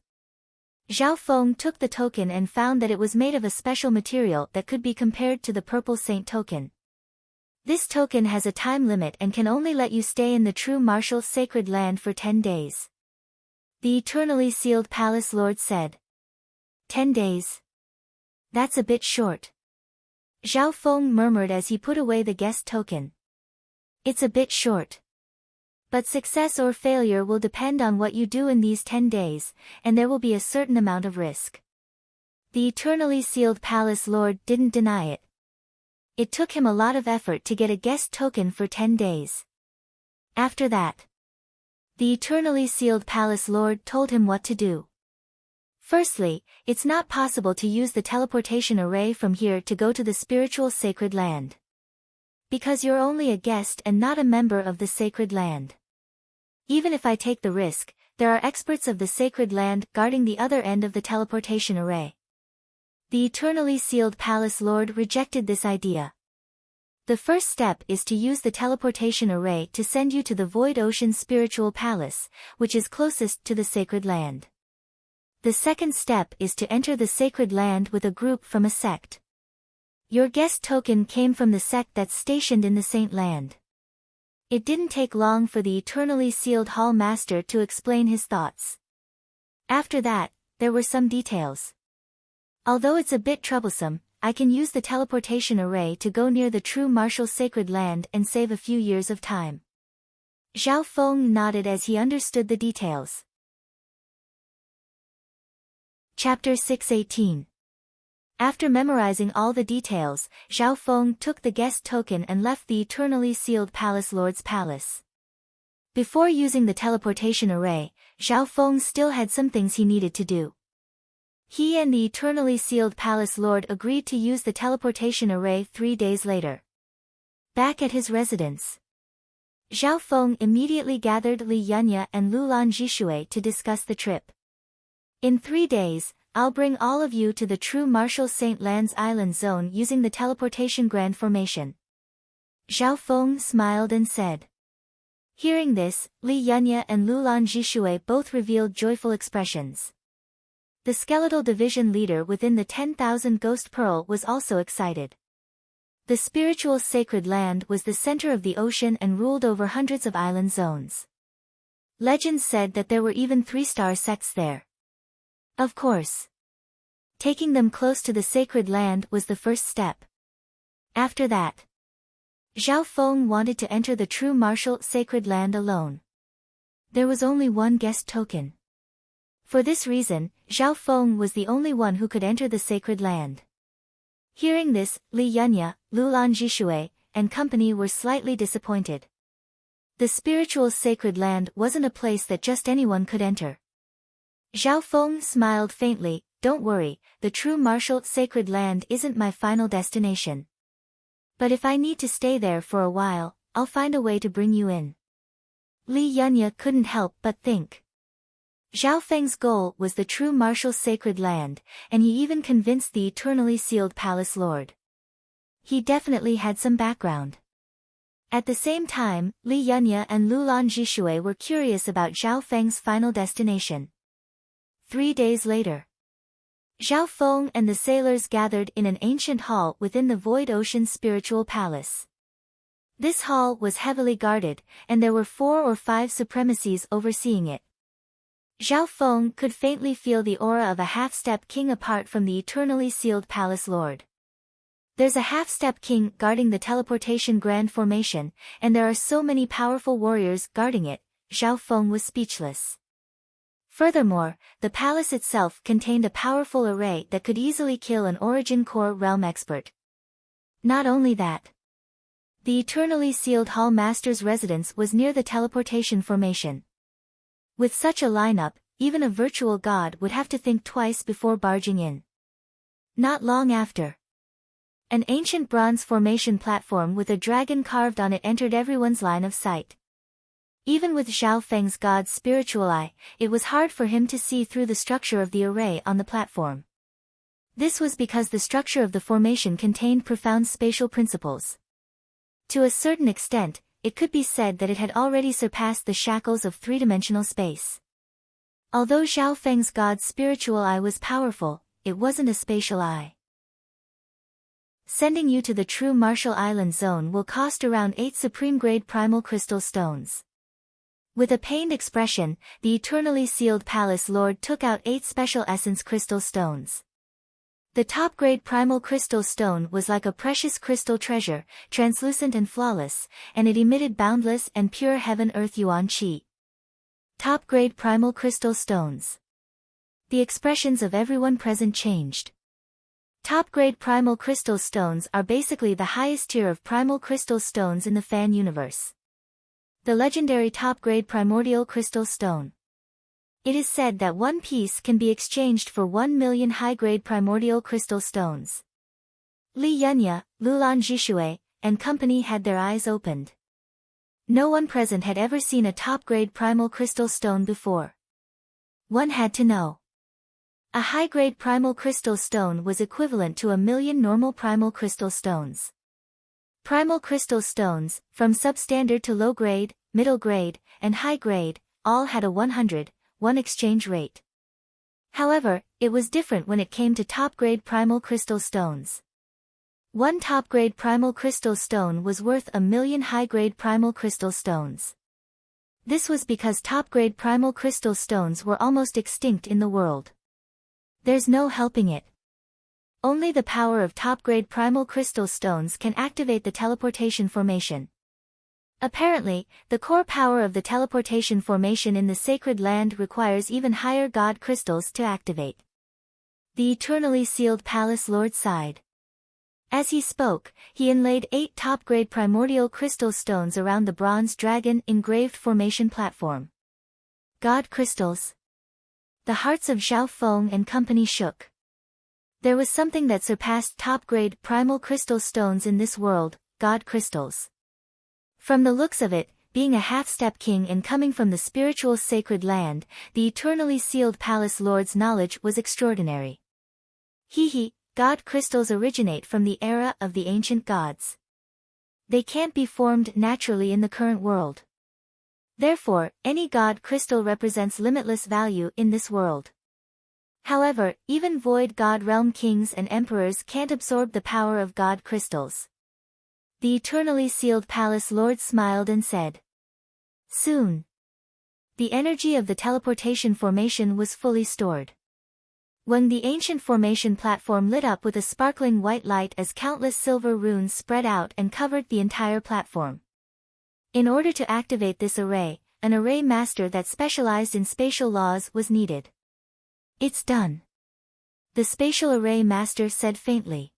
Zhao Feng took the token and found that it was made of a special material that could be compared to the purple saint token. This token has a time limit and can only let you stay in the true martial sacred land for 10 days. The eternally sealed palace lord said. 10 days. That's a bit short. Zhao Feng murmured as he put away the guest token. It's a bit short. But success or failure will depend on what you do in these 10 days, and there will be a certain amount of risk. The eternally sealed palace lord didn't deny it. It took him a lot of effort to get a guest token for 10 days. After that, the eternally sealed palace lord told him what to do. Firstly, it's not possible to use the teleportation array from here to go to the spiritual sacred land. Because you're only a guest and not a member of the sacred land. Even if I take the risk, there are experts of the sacred land guarding the other end of the teleportation array. The eternally sealed palace lord rejected this idea. The first step is to use the teleportation array to send you to the Void Ocean Spiritual Palace, which is closest to the Sacred Land. The second step is to enter the Sacred Land with a group from a sect. Your guest token came from the sect that's stationed in the Saint Land. It didn't take long for the eternally sealed Hall Master to explain his thoughts. After that, there were some details. Although it's a bit troublesome, I can use the teleportation array to go near the true martial Sacred Land and save a few years of time. Zhao Feng nodded as he understood the details. Chapter 618. After memorizing all the details, Zhao Feng took the guest token and left the eternally sealed Palace Lord's palace. Before using the teleportation array, Zhao Feng still had some things he needed to do. He and the eternally sealed Palace Lord agreed to use the teleportation array 3 days later. Back at his residence, Zhao Feng immediately gathered Li Yunya and Lulan Jishui to discuss the trip. In 3 days, I'll bring all of you to the true martial Saint Land's island zone using the teleportation grand formation. Zhao Feng smiled and said. Hearing this, Li Yunya and Lulan Jishui both revealed joyful expressions. The skeletal division leader within the 10,000 Ghost Pearl was also excited. The spiritual Sacred Land was the center of the ocean and ruled over hundreds of island zones. Legends said that there were even 3-star sects there. Of course, taking them close to the Sacred Land was the first step. After that, Zhao Feng wanted to enter the true martial Sacred Land alone. There was only one guest token. For this reason, Zhao Feng was the only one who could enter the Sacred Land. Hearing this, Li Yunya, Lulan Jishui, and company were slightly disappointed. The spiritual Sacred Land wasn't a place that just anyone could enter. Zhao Feng smiled faintly. Don't worry, the true martial Sacred Land isn't my final destination. But if I need to stay there for a while, I'll find a way to bring you in. Li Yunya couldn't help but think. Zhao Feng's goal was the true martial Sacred Land, and he even convinced the eternally sealed Palace Lord. He definitely had some background. At the same time, Li Yunya and Lulan Jishui were curious about Zhao Feng's final destination. 3 days later, Zhao Feng and the sailors gathered in an ancient hall within the Void Ocean Spiritual Palace. This hall was heavily guarded, and there were 4 or 5 supremacies overseeing it. Zhao Feng could faintly feel the aura of a half-step king apart from the eternally sealed Palace Lord. There's a half-step king guarding the teleportation grand formation, and there are so many powerful warriors guarding it. Zhao Feng was speechless. Furthermore, the palace itself contained a powerful array that could easily kill an Origin Core realm expert. Not only that, the eternally sealed Hall Master's residence was near the teleportation formation. With such a lineup, even a virtual god would have to think twice before barging in. Not long after, an ancient bronze formation platform with a dragon carved on it entered everyone's line of sight. Even with Zhao Feng's god's spiritual eye, it was hard for him to see through the structure of the array on the platform. This was because the structure of the formation contained profound spatial principles. To a certain extent, it could be said that it had already surpassed the shackles of three-dimensional space. Although Zhao Feng's god's spiritual eye was powerful, it wasn't a spatial eye. Sending you to the true Martial Island zone will cost around 8 supreme-grade primal crystal stones. With a pained expression, the eternally sealed Palace Lord took out 8 special essence crystal stones. The top-grade primal crystal stone was like a precious crystal treasure, translucent and flawless, and it emitted boundless and pure heaven-earth yuan qi. Top-grade primal crystal stones. The expressions of everyone present changed. Top-grade primal crystal stones are basically the highest tier of primal crystal stones in the fan universe. The legendary top-grade primordial crystal stone. It is said that one piece can be exchanged for 1 million high-grade primordial crystal stones. Li Yunya, Lulan Jishui, and company had their eyes opened. No one present had ever seen a top-grade primal crystal stone before. One had to know. A high-grade primal crystal stone was equivalent to 1 million normal primal crystal stones. Primal crystal stones, from substandard to low grade, middle grade, and high grade, all had a 100:1 exchange rate. However, it was different when it came to top-grade primal crystal stones. One top-grade primal crystal stone was worth 1,000,000 high-grade primal crystal stones. This was because top-grade primal crystal stones were almost extinct in the world. There's no helping it. Only the power of top-grade primal crystal stones can activate the teleportation formation. Apparently, the core power of the teleportation formation in the sacred land requires even higher god crystals to activate. The eternally sealed palace lord sighed. As he spoke, he inlaid 8 top-grade primordial crystal stones around the bronze dragon engraved formation platform. God crystals. The hearts of Zhao Feng and company shook. There was something that surpassed top-grade primal crystal stones in this world, god crystals. From the looks of it, being a half-step king and coming from the spiritual sacred land, the eternally sealed palace lord's knowledge was extraordinary. God crystals originate from the era of the ancient gods. They can't be formed naturally in the current world. Therefore, any god crystal represents limitless value in this world. However, even void god realm kings and emperors can't absorb the power of god crystals. The eternally sealed palace lord smiled and said, "Soon." The energy of the teleportation formation was fully stored. When the ancient formation platform lit up with a sparkling white light as countless silver runes spread out and covered the entire platform. In order to activate this array, an array master that specialized in spatial laws was needed. "It's done," the spatial array master said faintly.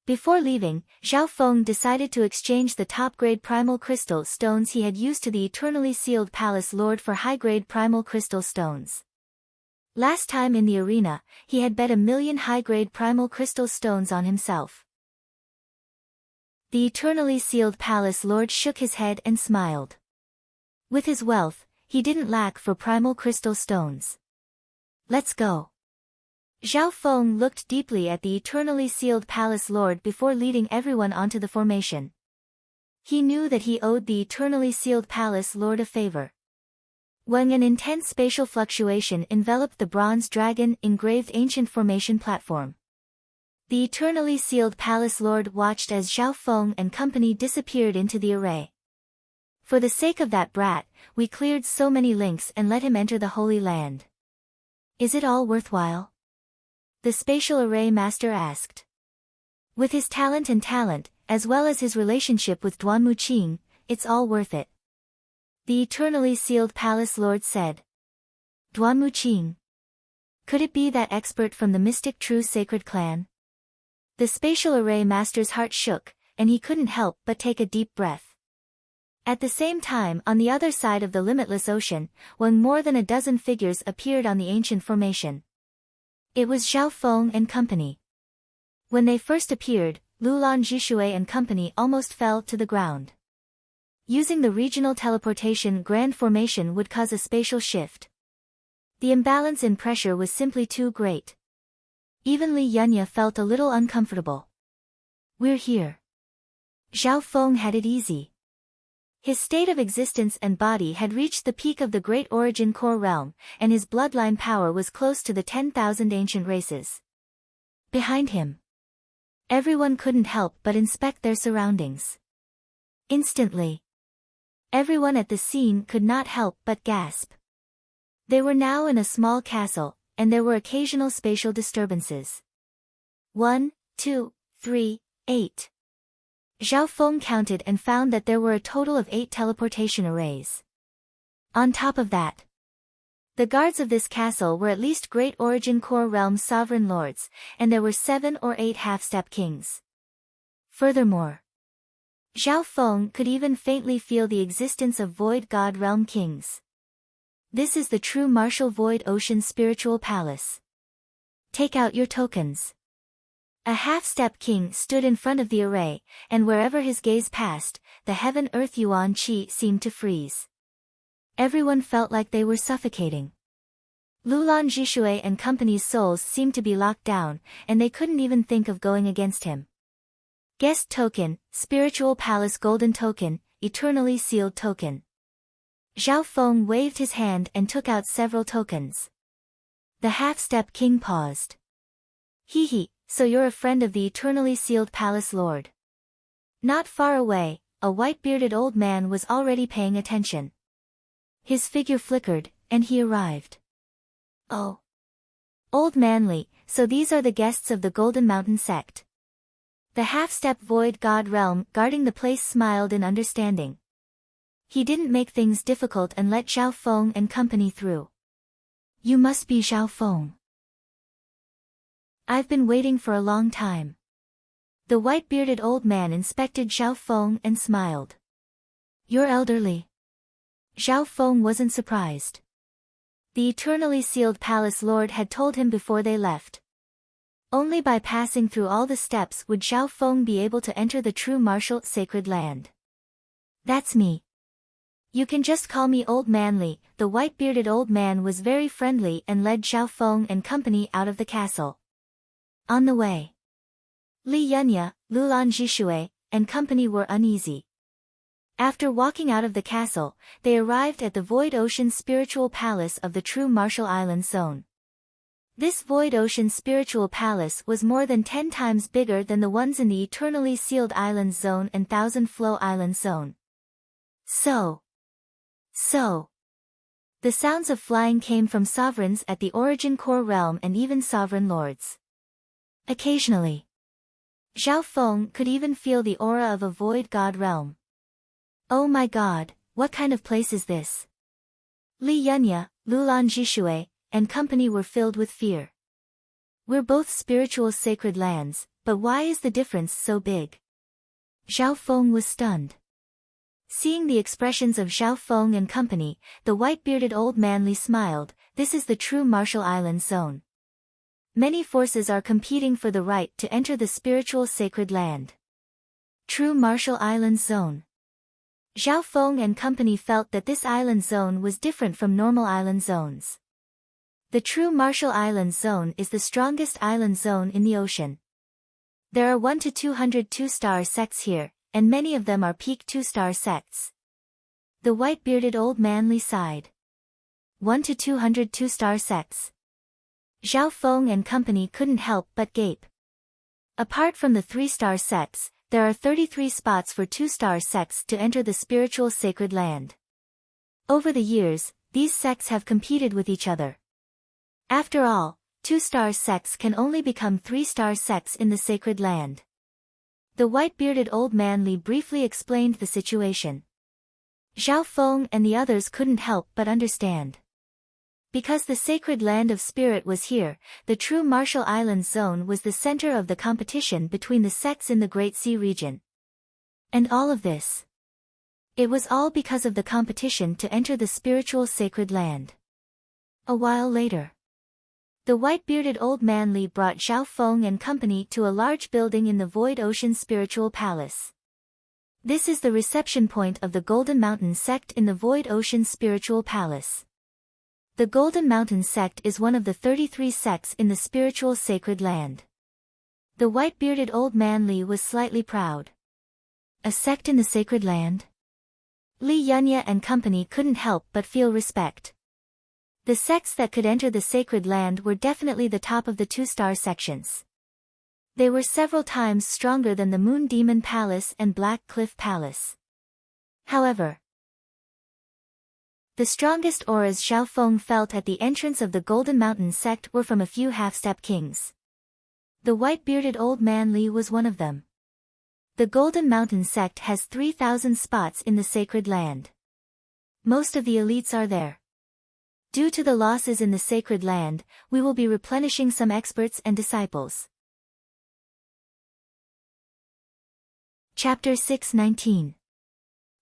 Before leaving, Zhao Feng decided to exchange the top-grade primal crystal stones he had used to the eternally sealed palace lord for high-grade primal crystal stones. Last time in the arena, he had bet 1,000,000 high-grade primal crystal stones on himself. The eternally sealed palace lord shook his head and smiled. With his wealth, he didn't lack for primal crystal stones. "Let's go." Zhao Feng looked deeply at the eternally sealed palace lord before leading everyone onto the formation. He knew that he owed the eternally sealed palace lord a favor. When an intense spatial fluctuation enveloped the bronze dragon engraved ancient formation platform. The eternally sealed palace lord watched as Zhao Feng and company disappeared into the array. "For the sake of that brat, we cleared so many links and let him enter the Holy Land. Is it all worthwhile?" the spatial array master asked. With his talent, as well as his relationship with Duanmu Qing, it's all worth it. The eternally sealed palace lord said. Duanmu Qing. Could it be that expert from the mystic true sacred clan? The spatial array master's heart shook, and he couldn't help but take a deep breath. At the same time, on the other side of the limitless ocean, when more than a dozen figures appeared on the ancient formation. It was Zhao Feng and company. When they first appeared, Lulan Zhishui and company almost fell to the ground. Using the regional teleportation grand formation would cause a spatial shift. The imbalance in pressure was simply too great. Even Li Yunya felt a little uncomfortable. "We're here." Zhao Feng had it easy. His state of existence and body had reached the peak of the Great Origin Core realm, and his bloodline power was close to the 10,000 ancient races. Behind him, everyone couldn't help but inspect their surroundings. Instantly, everyone at the scene could not help but gasp. They were now in a small castle, and there were occasional spatial disturbances. 1, 2, 3, 8. Zhao Feng counted and found that there were a total of 8 teleportation arrays. On top of that, the guards of this castle were at least Great Origin Core realm sovereign lords, and there were 7 or 8 half-step kings. Furthermore, Zhao Feng could even faintly feel the existence of void god realm kings. This is the true martial void ocean spiritual palace. Take out your tokens. A half-step king stood in front of the array, and wherever his gaze passed, the heaven-earth yuan qi seemed to freeze. Everyone felt like they were suffocating. Lulan Zhishui and company's souls seemed to be locked down, and they couldn't even think of going against him. Guest token, spiritual palace golden token, eternally sealed token. Zhao Feng waved his hand and took out several tokens. The half-step king paused. Hee hee, so you're a friend of the eternally sealed palace lord. Not far away, a white-bearded old man was already paying attention. His figure flickered, and he arrived. Oh. Old Manly, so these are the guests of the Golden Mountain sect. The half-step void god realm guarding the place smiled in understanding. He didn't make things difficult and let Zhao Feng and company through. You must be Zhao Feng. I've been waiting for a long time. The white-bearded old man inspected Zhao Feng and smiled. You're elderly. Zhao Feng wasn't surprised. The eternally sealed palace lord had told him before they left. Only by passing through all the steps would Zhao Feng be able to enter the true martial sacred land. That's me. You can just call me Old Manly. The white-bearded old man was very friendly and led Zhao Feng and company out of the castle. On the way, Li Yunya, Lulan Jishui, and company were uneasy. After walking out of the castle, they arrived at the Void Ocean Spiritual Palace of the True Martial Island Zone. This Void Ocean Spiritual Palace was more than 10 times bigger than the ones in the Eternally Sealed Island Zone and Thousand Flow Island Zone. So. The sounds of flying came from sovereigns at the Origin Core realm and even sovereign lords. Occasionally, Zhao Feng could even feel the aura of a void god realm. Oh my god, what kind of place is this? Li Yunya, Lulan Jishui, and company were filled with fear. We're both spiritual sacred lands, but why is the difference so big? Zhao Feng was stunned. Seeing the expressions of Zhao Feng and company, the white-bearded old manly smiled. This is the true martial island zone. Many forces are competing for the right to enter the spiritual sacred land. True martial island zone. Zhao Feng and company felt that this island zone was different from normal island zones. The true martial island zone is the strongest island zone in the ocean. There are 1 to 200 2-star sects here, and many of them are peak 2-star sects. The white-bearded old manly sighed. 1 to 200 2-star sects. Zhao Feng and company couldn't help but gape. Apart from the 3-star sects, there are 33 spots for 2-star sects to enter the spiritual sacred land. Over the years, these sects have competed with each other. After all, 2-star sects can only become 3-star sects in the sacred land. The white-bearded old manly briefly explained the situation. Zhao Feng and the others couldn't help but understand. Because the sacred land of spirit was here, the true martial island zone was the center of the competition between the sects in the Great Sea region. And all of this. It was all because of the competition to enter the spiritual sacred land. A while later, the white-bearded old manly brought Zhao Feng and company to a large building in the Void Ocean Spiritual Palace. This is the reception point of the Golden Mountain sect in the Void Ocean Spiritual Palace. The Golden Mountain sect is one of the 33 sects in the spiritual sacred land. The white-bearded old manly was slightly proud. A sect in the sacred land? Li Yunya and company couldn't help but feel respect. The sects that could enter the sacred land were definitely the top of the 2-star sections. They were several times stronger than the Moon Demon Palace and Black Cliff Palace. However, the strongest auras Zhao Feng felt at the entrance of the Golden Mountain sect were from a few half-step kings. The white-bearded old manly was one of them. The Golden Mountain sect has 3,000 spots in the sacred land. Most of the elites are there. Due to the losses in the sacred land, we will be replenishing some experts and disciples. Chapter 619.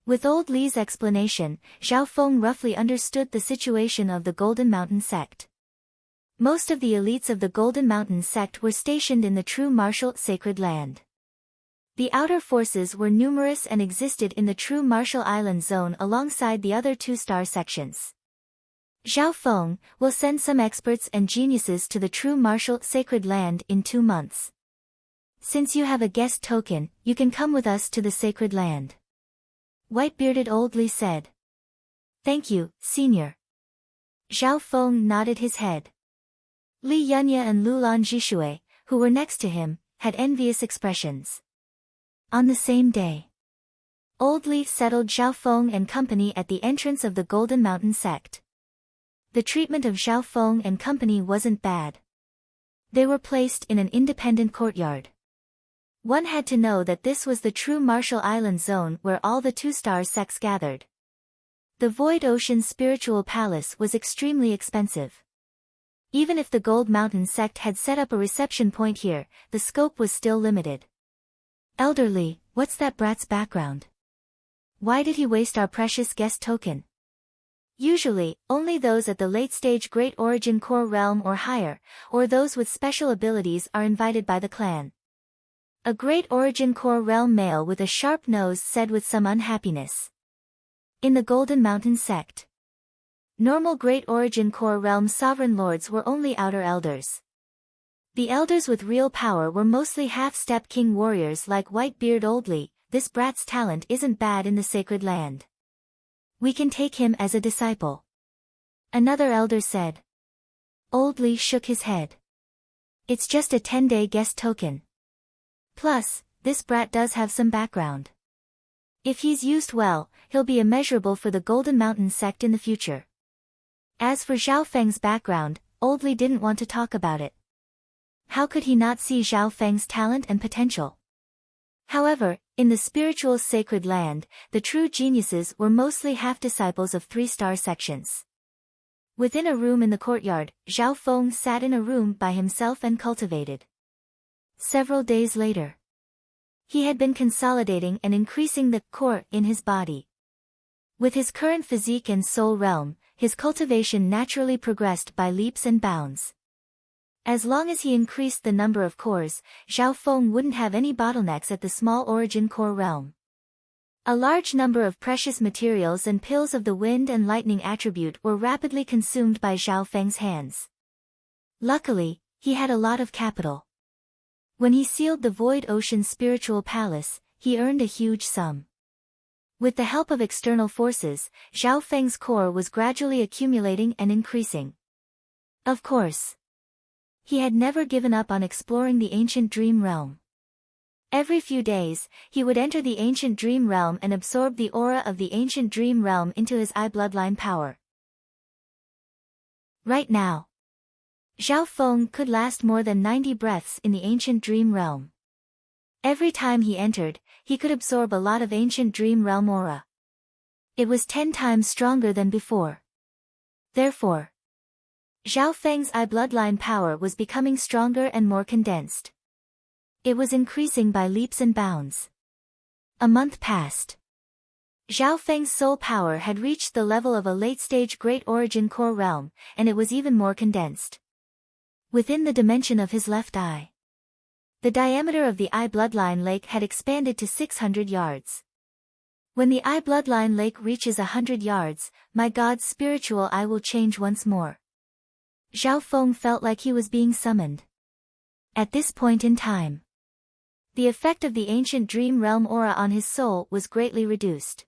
With old Li's explanation, Zhao Feng roughly understood the situation of the Golden Mountain sect. Most of the elites of the Golden Mountain sect were stationed in the true martial sacred land. The outer forces were numerous and existed in the true martial island zone alongside the other 2-star sections. Zhao Feng will send some experts and geniuses to the true martial sacred land in 2 months. Since you have a guest token, you can come with us to the sacred land. White-bearded old Li said. Thank you, senior. Zhao Feng nodded his head. Li Yunya and Lulan Jishui, who were next to him, had envious expressions. On the same day, Old Li settled Zhao Feng and company at the entrance of the Golden Mountain sect. The treatment of Zhao Feng and company wasn't bad. They were placed in an independent courtyard. One had to know that this was the true Martial Island zone where all the two-star sects gathered. The Void Ocean Spiritual Palace was extremely expensive. Even if the Gold Mountain sect had set up a reception point here, the scope was still limited. Elderly, what's that brat's background? Why did he waste our precious guest token? Usually, only those at the late-stage Great Origin Core realm or higher, or those with special abilities are invited by the clan. A Great Origin Core realm male with a sharp nose said with some unhappiness. In the Golden Mountain sect, normal Great Origin Core realm sovereign lords were only outer elders. The elders with real power were mostly half-step king warriors like White-beard Old Li. This brat's talent isn't bad in the sacred land. We can take him as a disciple. Another elder said. Old Li shook his head. It's just a 10-day guest token. Plus, this brat does have some background. If he's used well, he'll be immeasurable for the Golden Mountain sect in the future. As for Zhao Feng's background, Old Li didn't want to talk about it. How could he not see Zhao Feng's talent and potential? However, in the spiritual sacred land, the true geniuses were mostly half-disciples of three-star sections. Within a room in the courtyard, Zhao Feng sat in a room by himself and cultivated. Several days later, he had been consolidating and increasing the core in his body. With his current physique and soul realm, his cultivation naturally progressed by leaps and bounds. As long as he increased the number of cores, Zhao Feng wouldn't have any bottlenecks at the small origin core realm. A large number of precious materials and pills of the wind and lightning attribute were rapidly consumed by Zhao Feng's hands. Luckily, he had a lot of capital. When he sealed the Void Ocean Spiritual Palace, he earned a huge sum. With the help of external forces, Zhao Feng's core was gradually accumulating and increasing. Of course, he had never given up on exploring the ancient dream realm. Every few days, he would enter the ancient dream realm and absorb the aura of the ancient dream realm into his eye bloodline power. Right now, Zhao Feng could last more than 90 breaths in the ancient dream realm. Every time he entered, he could absorb a lot of ancient dream realm aura. It was 10 times stronger than before. Therefore, Zhao Feng's eye bloodline power was becoming stronger and more condensed. It was increasing by leaps and bounds. A month passed. Zhao Feng's soul power had reached the level of a late-stage Great Origin Core realm, and it was even more condensed. Within the dimension of his left eye, the diameter of the eye bloodline lake had expanded to 600 yards. When the eye bloodline lake reaches 100 yards, my God's spiritual eye will change once more. Zhao Feng felt like he was being summoned. At this point in time, the effect of the ancient dream realm aura on his soul was greatly reduced.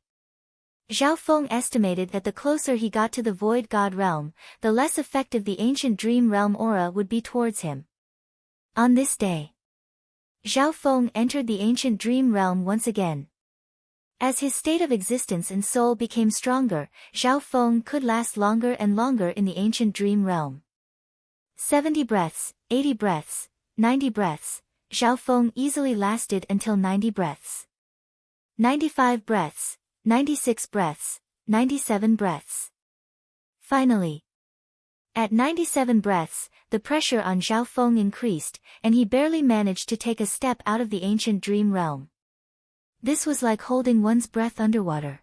Zhao Feng estimated that the closer he got to the Void God realm, the less effective the ancient dream realm aura would be towards him. On this day, Zhao Feng entered the ancient dream realm once again. As his state of existence and soul became stronger, Zhao Feng could last longer and longer in the ancient dream realm. 70 breaths, 80 breaths, 90 breaths, Zhao Feng easily lasted until 90 breaths. 95 breaths, 96 breaths, 97 breaths. Finally, at 97 breaths, the pressure on Zhao Feng increased, and he barely managed to take a step out of the ancient dream realm. This was like holding one's breath underwater.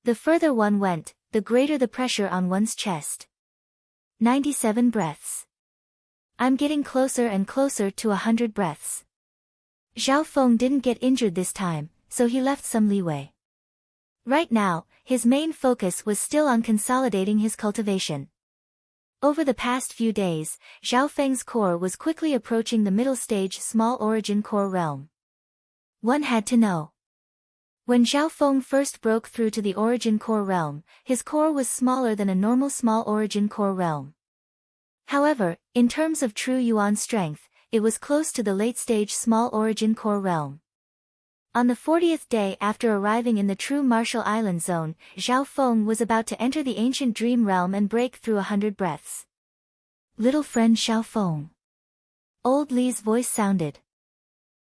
The further one went, the greater the pressure on one's chest. 97 breaths. I'm getting closer and closer to 100 breaths. Zhao Feng didn't get injured this time, so he left some leeway. Right now, his main focus was still on consolidating his cultivation. Over the past few days, Zhao Feng's core was quickly approaching the middle stage small origin core realm. One had to know. When Zhao Feng first broke through to the origin core realm, his core was smaller than a normal small origin core realm. However, in terms of true yuan strength, it was close to the late-stage small origin core realm. On the 40th day after arriving in the true Martial Island zone, Zhao Feng was about to enter the ancient dream realm and break through 100 breaths. Little friend Zhao Feng. Old Li's voice sounded.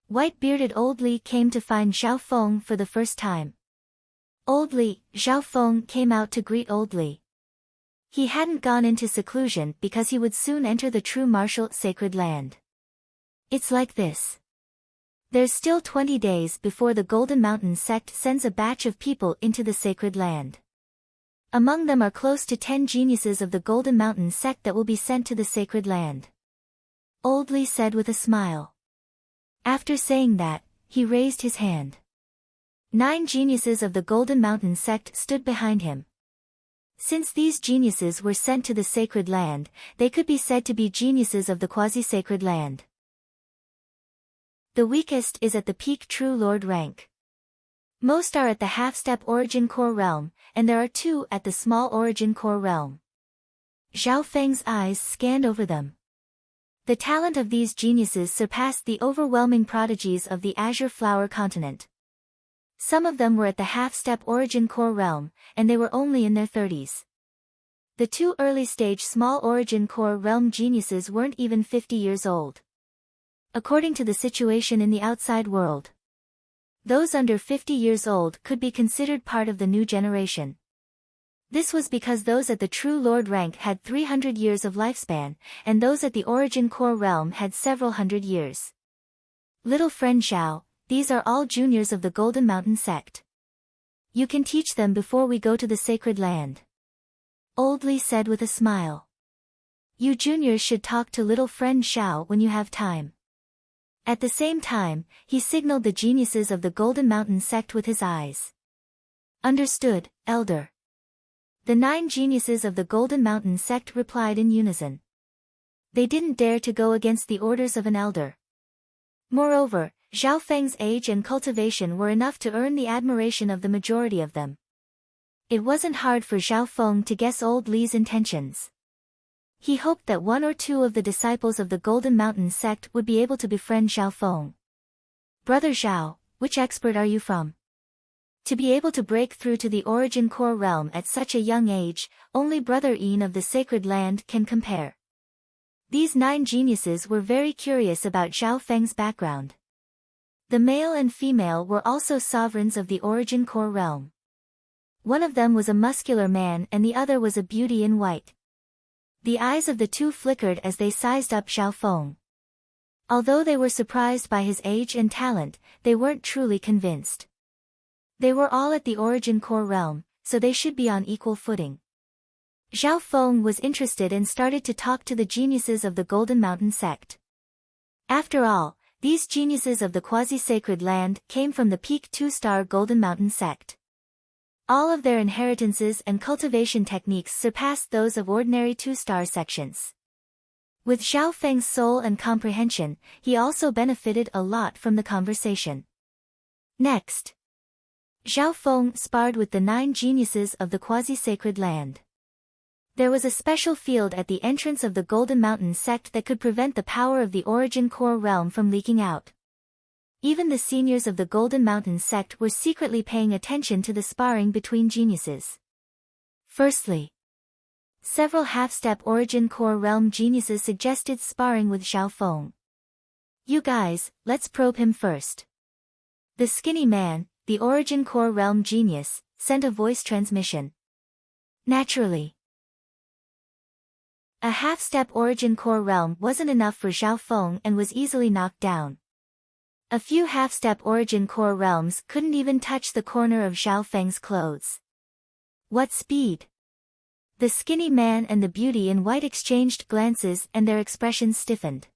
White-bearded Old Li came to find Zhao Feng for the first time. Old Li, Zhao Feng came out to greet Old Li. He hadn't gone into seclusion because he would soon enter the true martial sacred land. It's like this. There's still 20 days before the Golden Mountain sect sends a batch of people into the sacred land. Among them are close to 10 geniuses of the Golden Mountain sect that will be sent to the sacred land. Old Li said with a smile. After saying that, he raised his hand. 9 geniuses of the Golden Mountain sect stood behind him. Since these geniuses were sent to the sacred land, they could be said to be geniuses of the quasi-sacred land. The weakest is at the peak True Lord rank. Most are at the half-step Origin Core realm, and there are 2 at the small Origin Core realm. Zhao Feng's eyes scanned over them. The talent of these geniuses surpassed the overwhelming prodigies of the Azure Flower continent. Some of them were at the half-step Origin Core realm, and they were only in their 30s. The 2 early-stage small Origin Core realm geniuses weren't even 50 years old. According to the situation in the outside world, those under 50 years old could be considered part of the new generation. This was because those at the True Lord rank had 300 years of lifespan, and those at the Origin Core realm had several hundred years. Little friend Xiao, these are all juniors of the Golden Mountain sect. You can teach them before we go to the sacred land. Old Li said with a smile. You juniors should talk to little friend Xiao when you have time. At the same time, he signaled the geniuses of the Golden Mountain sect with his eyes. Understood, Elder. The 9 geniuses of the Golden Mountain sect replied in unison. They didn't dare to go against the orders of an elder. Moreover, Zhao Feng's age and cultivation were enough to earn the admiration of the majority of them. It wasn't hard for Zhao Feng to guess Old Li's intentions. He hoped that 1 or 2 of the disciples of the Golden Mountain sect would be able to befriend Zhao Feng. Brother Zhao, which expert are you from? To be able to break through to the Origin Core realm at such a young age, only Brother Yin of the Sacred Land can compare. These 9 geniuses were very curious about Zhao Feng's background. The male and female were also sovereigns of the Origin Core realm. One of them was a muscular man and the other was a beauty in white. The eyes of the 2 flickered as they sized up Zhao Feng. Although they were surprised by his age and talent, they weren't truly convinced. They were all at the Origin Core realm, so they should be on equal footing. Zhao Feng was interested and started to talk to the geniuses of the Golden Mountain sect. After all, these geniuses of the quasi-sacred land came from the peak 2-star Golden Mountain sect. All of their inheritances and cultivation techniques surpassed those of ordinary 2-star sections. With Zhao Feng's soul and comprehension, he also benefited a lot from the conversation. Next, Zhao Feng sparred with the 9 geniuses of the quasi-sacred land. There was a special field at the entrance of the Golden Mountain sect that could prevent the power of the Origin Core realm from leaking out. Even the seniors of the Golden Mountain sect were secretly paying attention to the sparring between geniuses. Firstly, several half-step Origin Core realm geniuses suggested sparring with Zhao Feng. You guys, let's probe him first. The skinny man, the Origin Core realm genius, sent a voice transmission. Naturally, a half-step Origin Core realm wasn't enough for Zhao Feng and was easily knocked down. A few half-step Origin Core realms couldn't even touch the corner of Zhao Feng's clothes. What speed! The skinny man and the beauty in white exchanged glances and their expressions stiffened.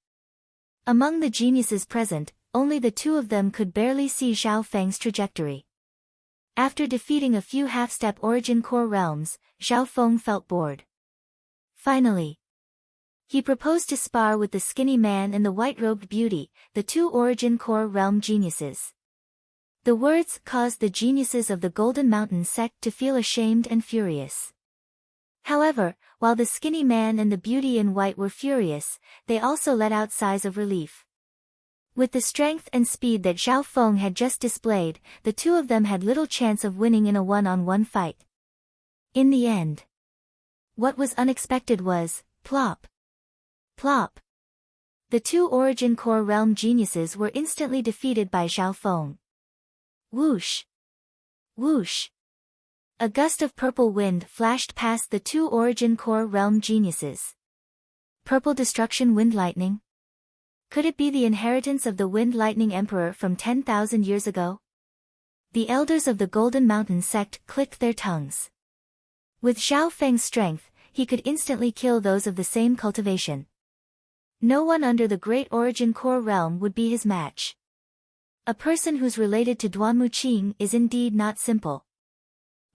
Among the geniuses present, only the 2 of them could barely see Zhao Feng's trajectory. After defeating a few half-step Origin Core realms, Zhao Feng felt bored. Finally, He proposed to spar with the skinny man and the white-robed beauty, the two Origin Core realm geniuses. The words caused the geniuses of the Golden Mountain sect to feel ashamed and furious. However, while the skinny man and the beauty in white were furious, they also let out sighs of relief. With the strength and speed that Zhao Feng had just displayed, the two of them had little chance of winning in a one-on-one fight. In the end, what was unexpected was, plop. Plop. The two Origin Core realm geniuses were instantly defeated by Zhao Feng. Whoosh. Whoosh. A gust of purple wind flashed past the two Origin Core realm geniuses. Purple destruction wind lightning? Could it be the inheritance of the Wind Lightning Emperor from 10,000 years ago? The elders of the Golden Mountain sect clicked their tongues. With Zhao Feng's strength, he could instantly kill those of the same cultivation. No one under the Great Origin Core realm would be his match. A person who's related to Duanmu Qing is indeed not simple.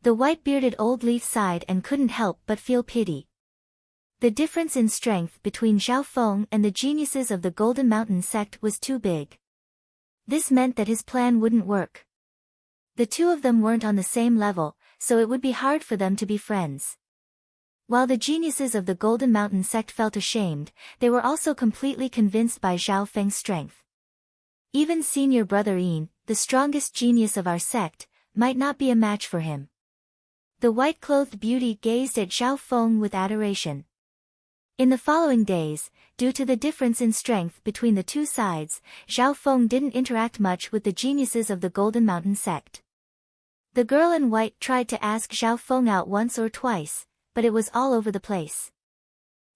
The white-bearded old leaf sighed and couldn't help but feel pity. The difference in strength between Zhao Feng and the geniuses of the Golden Mountain sect was too big. This meant that his plan wouldn't work. The two of them weren't on the same level, so it would be hard for them to be friends. While the geniuses of the Golden Mountain sect felt ashamed, they were also completely convinced by Zhao Feng's strength. Even senior brother Yin, the strongest genius of our sect, might not be a match for him. The white-clothed beauty gazed at Zhao Feng with adoration. In the following days, due to the difference in strength between the two sides, Zhao Feng didn't interact much with the geniuses of the Golden Mountain sect. The girl in white tried to ask Zhao Feng out once or twice, but it was all over the place.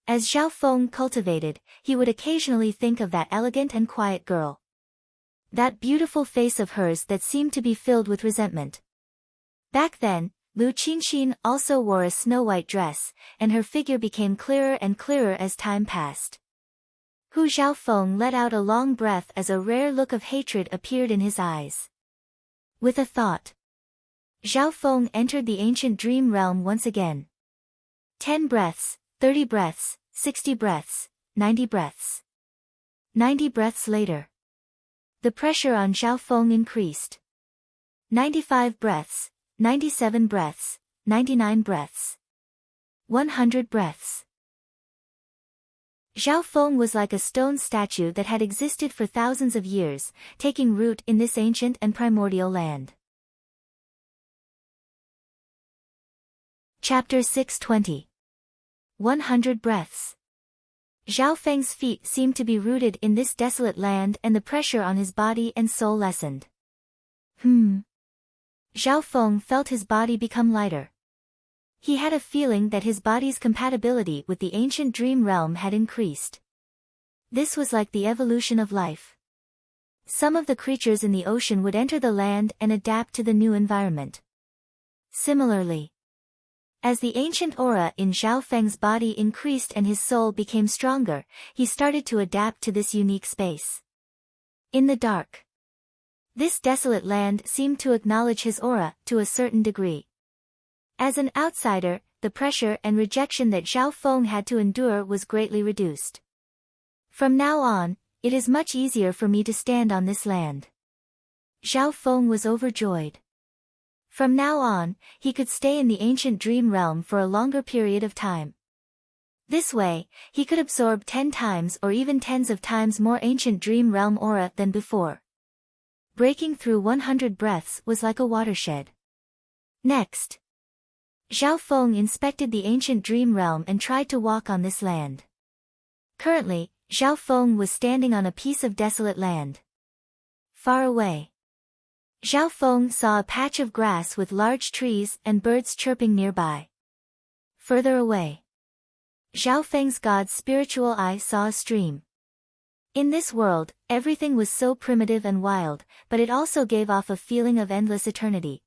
As Zhao Feng cultivated, he would occasionally think of that elegant and quiet girl. That beautiful face of hers that seemed to be filled with resentment. Back then, Lu Qinxin also wore a snow-white dress, and her figure became clearer and clearer as time passed. Hu Zhaofeng let out a long breath as a rare look of hatred appeared in his eyes. With a thought, Zhaofeng entered the ancient dream realm once again. 10 breaths, 30 breaths, 60 breaths, 90 breaths. 90 breaths later, the pressure on Zhaofeng increased. 95 breaths, 97 breaths, 99 breaths. 100 breaths. Zhao Feng was like a stone statue that had existed for thousands of years, taking root in this ancient and primordial land. Chapter 620. 100 breaths. Zhao Feng's feet seemed to be rooted in this desolate land and the pressure on his body and soul lessened. Zhao Feng felt his body become lighter. He had a feeling that his body's compatibility with the ancient dream realm had increased. This was like the evolution of life. Some of the creatures in the ocean would enter the land and adapt to the new environment. Similarly, as the ancient aura in Zhao Feng's body increased and his soul became stronger, he started to adapt to this unique space. In the dark, this desolate land seemed to acknowledge his aura to a certain degree. As an outsider, the pressure and rejection that Zhao Feng had to endure was greatly reduced. From now on, it is much easier for me to stand on this land. Zhao Feng was overjoyed. From now on, he could stay in the ancient dream realm for a longer period of time. This way, he could absorb 10 times or even tens of times more ancient dream realm aura than before. Breaking through 100 breaths was like a watershed. Next, Zhao Feng inspected the ancient dream realm and tried to walk on this land. Currently, Zhao Feng was standing on a piece of desolate land. Far away, Zhao Feng saw a patch of grass with large trees and birds chirping nearby. Further away, Zhao Feng's god's spiritual eye saw a stream. In this world, everything was so primitive and wild, but it also gave off a feeling of endless eternity.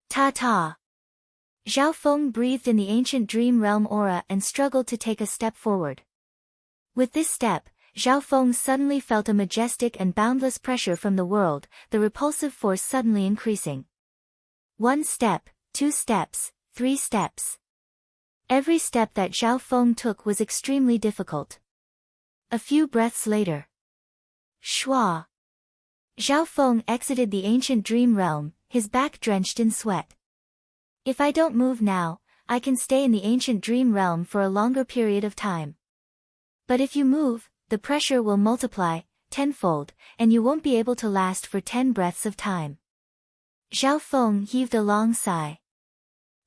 Ta-ta! Zhao Feng breathed in the ancient dream realm aura and struggled to take a step forward. With this step, Zhao Feng suddenly felt a majestic and boundless pressure from the world, the repulsive force suddenly increasing. 1 step, 2 steps, 3 steps. Every step that Zhao Feng took was extremely difficult. A few breaths later. Shua. Zhao Feng exited the ancient dream realm, his back drenched in sweat. If I don't move now, I can stay in the ancient dream realm for a longer period of time. But if you move, the pressure will multiply, tenfold, and you won't be able to last for 10 breaths of time. Zhao Feng heaved a long sigh.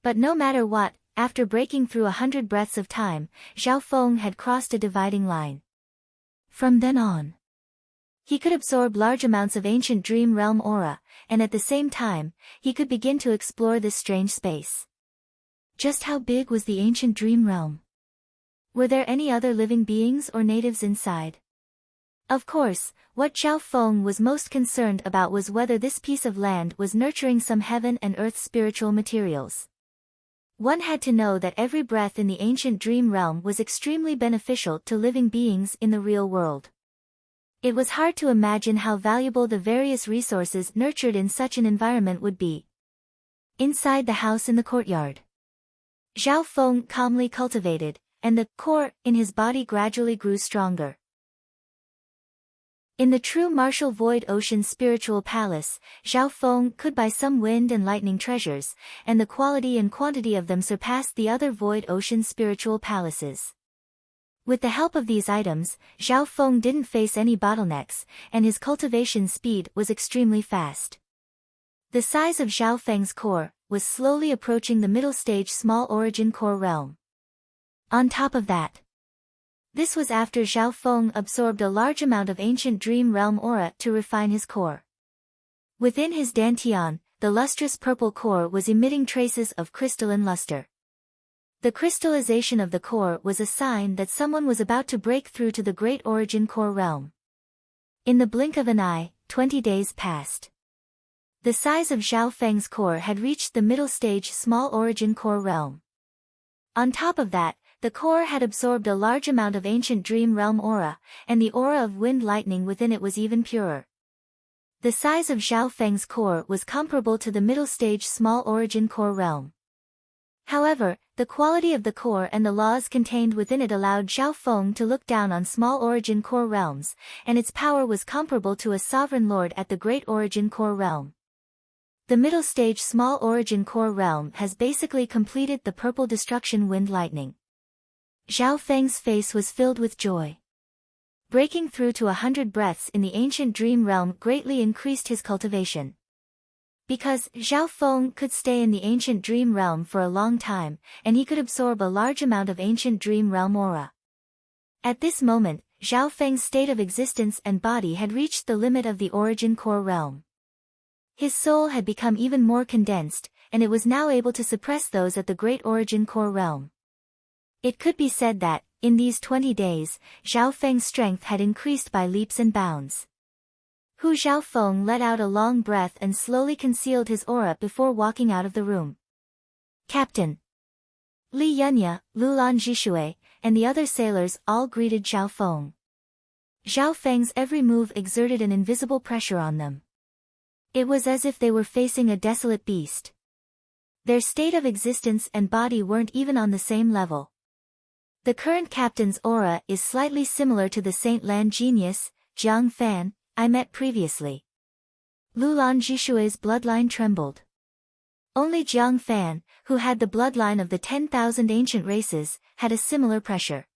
But no matter what, after breaking through 100 breaths of time, Zhao Feng had crossed a dividing line. From then on, he could absorb large amounts of ancient dream realm aura, and at the same time, he could begin to explore this strange space. Just how big was the ancient dream realm? Were there any other living beings or natives inside? Of course, what Zhao Feng was most concerned about was whether this piece of land was nurturing some heaven and earth spiritual materials. One had to know that every breath in the ancient dream realm was extremely beneficial to living beings in the real world. It was hard to imagine how valuable the various resources nurtured in such an environment would be. Inside the house in the courtyard, Zhao Feng calmly cultivated, and the core in his body gradually grew stronger. In the true martial void ocean spiritual palace, Zhao Feng could buy some wind and lightning treasures, and the quality and quantity of them surpassed the other void ocean spiritual palaces. With the help of these items, Zhao Feng didn't face any bottlenecks, and his cultivation speed was extremely fast. The size of Zhao Feng's core was slowly approaching the middle stage small origin core realm. On top of that, this was after Zhao Feng absorbed a large amount of ancient dream realm aura to refine his core. Within his dantian, the lustrous purple core was emitting traces of crystalline luster. The crystallization of the core was a sign that someone was about to break through to the great origin core realm. In the blink of an eye, 20 days passed. The size of Zhao Feng's core had reached the middle stage small origin core realm. On top of that, the core had absorbed a large amount of ancient dream realm aura, and the aura of wind lightning within it was even purer. The size of Zhao Feng's core was comparable to the middle stage small origin core realm. However, the quality of the core and the laws contained within it allowed Zhao Feng to look down on small origin core realms, and its power was comparable to a sovereign lord at the great origin core realm. The middle stage small origin core realm has basically completed the purple destruction wind lightning. Zhao Feng's face was filled with joy. Breaking through to 100 breaths in the ancient dream realm greatly increased his cultivation. Because Zhao Feng could stay in the ancient dream realm for a long time, and he could absorb a large amount of ancient dream realm aura. At this moment, Zhao Feng's state of existence and body had reached the limit of the origin core realm. His soul had become even more condensed, and it was now able to suppress those at the great origin core realm. It could be said that, in these 20 days, Zhao Feng's strength had increased by leaps and bounds. Hu Zhaofeng let out a long breath and slowly concealed his aura before walking out of the room. Captain Li Yunya, Lulan Jishui, and the other sailors all greeted Zhao Feng. Zhao Feng's every move exerted an invisible pressure on them. It was as if they were facing a desolate beast. Their state of existence and body weren't even on the same level. The current captain's aura is slightly similar to the Saint Lan genius, Jiang Fan, I met previously. Lulan Jishui's bloodline trembled. Only Jiang Fan, who had the bloodline of the 10,000 ancient races, had a similar pressure.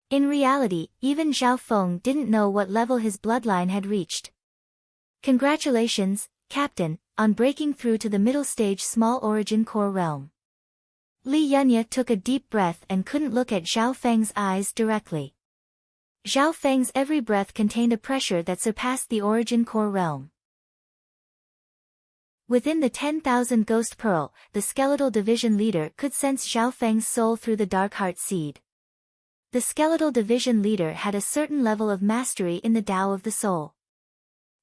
In reality, even Zhao Feng didn't know what level his bloodline had reached. Congratulations, Captain, on breaking through to the middle stage small origin core realm. Li Yunya took a deep breath and couldn't look at Zhao Feng's eyes directly. Zhao Feng's every breath contained a pressure that surpassed the origin core realm. Within the 10,000 Ghost Pearl, the skeletal division leader could sense Zhao Feng's soul through the dark heart seed. The skeletal division leader had a certain level of mastery in the Tao of the soul.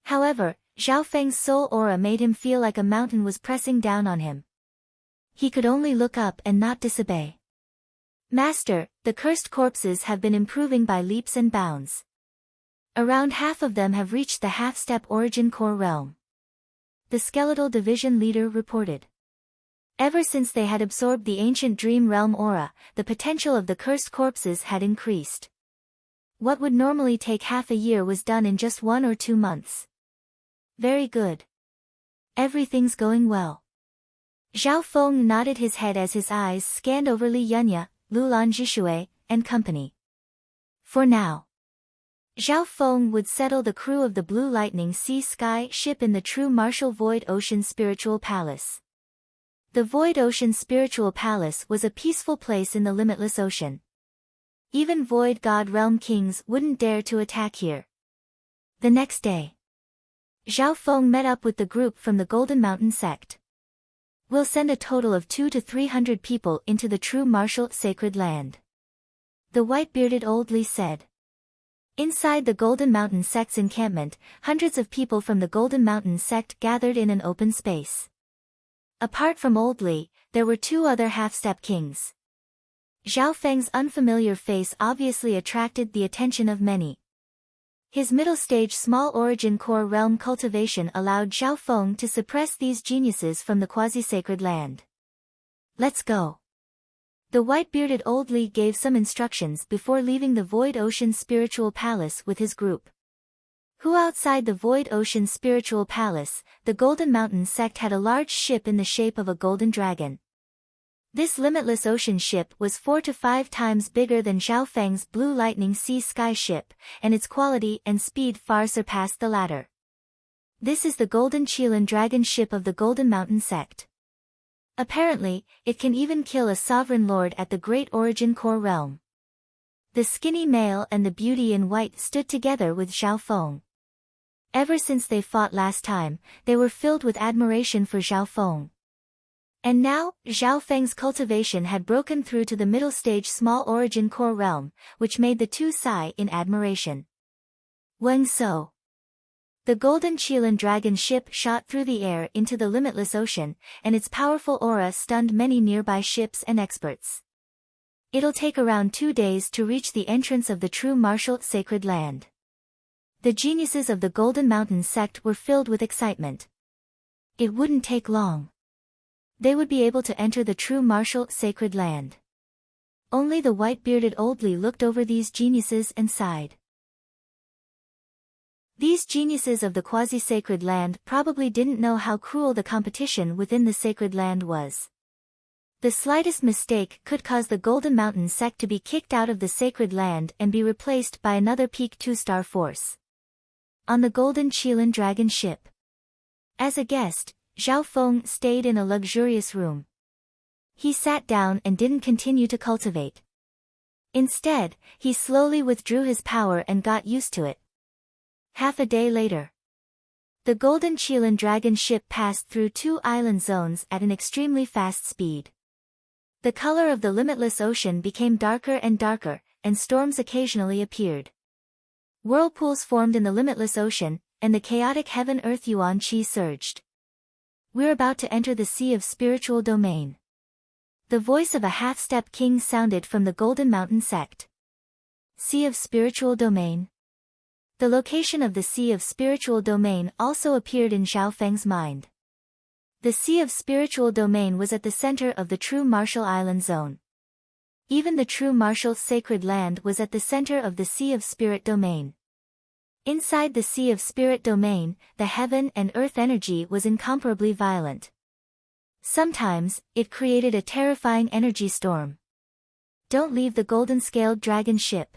However, Zhao Feng's soul aura made him feel like a mountain was pressing down on him. He could only look up and not disobey. Master, the cursed corpses have been improving by leaps and bounds. Around half of them have reached the half-step origin core realm. The skeletal division leader reported. Ever since they had absorbed the ancient dream realm aura, the potential of the cursed corpses had increased. What would normally take half a year was done in just 1 or 2 months. Very good. Everything's going well. Zhao Feng nodded his head as his eyes scanned over Li Yunya, Lulan Zhishui, and company. For now, Zhao Feng would settle the crew of the Blue Lightning Sea Sky ship in the true Martial Void Ocean Spiritual Palace. The Void Ocean Spiritual Palace was a peaceful place in the limitless ocean. Even Void God Realm kings wouldn't dare to attack here. The next day, Zhao Feng met up with the group from the Golden Mountain sect. We'll send a total of 200 to 300 people into the true martial sacred land, the white-bearded old Li said. Inside the Golden Mountain sect's encampment, hundreds of people from the Golden Mountain sect gathered in an open space. Apart from old Li, there were 2 other half-step kings. Zhao Feng's unfamiliar face obviously attracted the attention of many. His middle-stage small origin core realm cultivation allowed Zhao Feng to suppress these geniuses from the quasi-sacred land. Let's go. The white-bearded old Li gave some instructions before leaving the Void Ocean Spiritual Palace with his group. Who outside the Void Ocean Spiritual Palace, the Golden Mountain sect had a large ship in the shape of a golden dragon. This limitless ocean ship was 4 to 5 times bigger than Zhao Feng's Blue Lightning Sea Sky ship, and its quality and speed far surpassed the latter. This is the Golden Qilin Dragon ship of the Golden Mountain sect. Apparently, it can even kill a sovereign lord at the Great Origin Core realm. The skinny male and the beauty in white stood together with Zhao Feng. Ever since they fought last time, they were filled with admiration for Zhao Feng. And now, Zhao Feng's cultivation had broken through to the middle stage small origin core realm, which made the 2 sigh in admiration. Weng So. The Golden Qilin Dragon ship shot through the air into the limitless ocean, and its powerful aura stunned many nearby ships and experts. It'll take around 2 days to reach the entrance of the true martial sacred land. The geniuses of the Golden Mountain sect were filled with excitement. It wouldn't take long. They would be able to enter the true martial sacred land. Only the white-bearded old Li looked over these geniuses and sighed. These geniuses of the quasi-sacred land probably didn't know how cruel the competition within the sacred land was. The slightest mistake could cause the Golden Mountain sect to be kicked out of the sacred land and be replaced by another peak 2-star force. On the Golden Qilin Dragon ship, as a guest, Zhao Feng stayed in a luxurious room. He sat down and didn't continue to cultivate. Instead, he slowly withdrew his power and got used to it. Half a day later, the Golden Qilin Dragon ship passed through 2 island zones at an extremely fast speed. The color of the limitless ocean became darker and darker, and storms occasionally appeared. Whirlpools formed in the limitless ocean, and the chaotic heaven-earth yuan qi surged. We're about to enter the Sea of Spiritual Domain. The voice of a half-step king sounded from the Golden Mountain sect. Sea of Spiritual Domain. The location of the Sea of Spiritual Domain also appeared in Zhao Feng's mind. The Sea of Spiritual Domain was at the center of the true martial island zone. Even the true martial sacred land was at the center of the Sea of Spirit Domain. Inside the Sea of Spirit Domain, the heaven and earth energy was incomparably violent. Sometimes, it created a terrifying energy storm. Don't leave the golden-scaled dragon ship.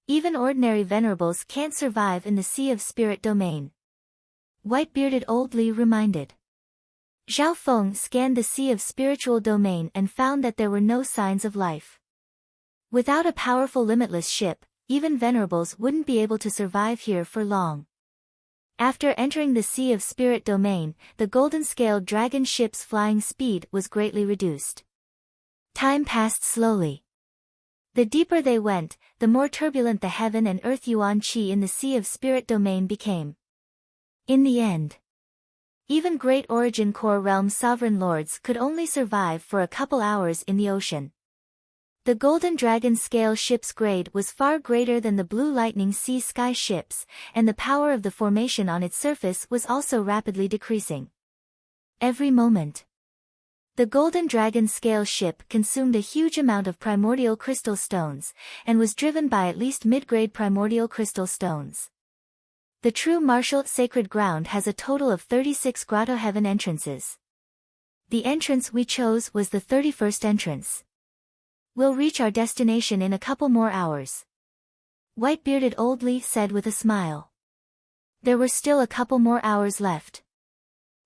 Even ordinary venerables can't survive in the Sea of Spirit Domain. White-bearded old Li reminded. Zhao Feng scanned the Sea of Spiritual Domain and found that there were no signs of life. Without a powerful limitless ship, even venerables wouldn't be able to survive here for long. After entering the Sea of Spirit Domain, the golden-scaled dragon ship's flying speed was greatly reduced. Time passed slowly. The deeper they went, the more turbulent the heaven and earth yuan qi in the Sea of Spirit Domain became. In the end, even Great Origin Core Realm sovereign lords could only survive for a couple hours in the ocean. The Golden Dragon scale ship's grade was far greater than the Blue Lightning Sea Sky ships, and the power of the formation on its surface was also rapidly decreasing. Every moment, The Golden Dragon scale ship consumed a huge amount of primordial crystal stones, and was driven by at least mid-grade primordial crystal stones. The true martial sacred ground has a total of 36 grotto heaven entrances. The entrance we chose was the 31st entrance. We'll reach our destination in a couple more hours. White-bearded Old Lee said with a smile. There were still a couple more hours left.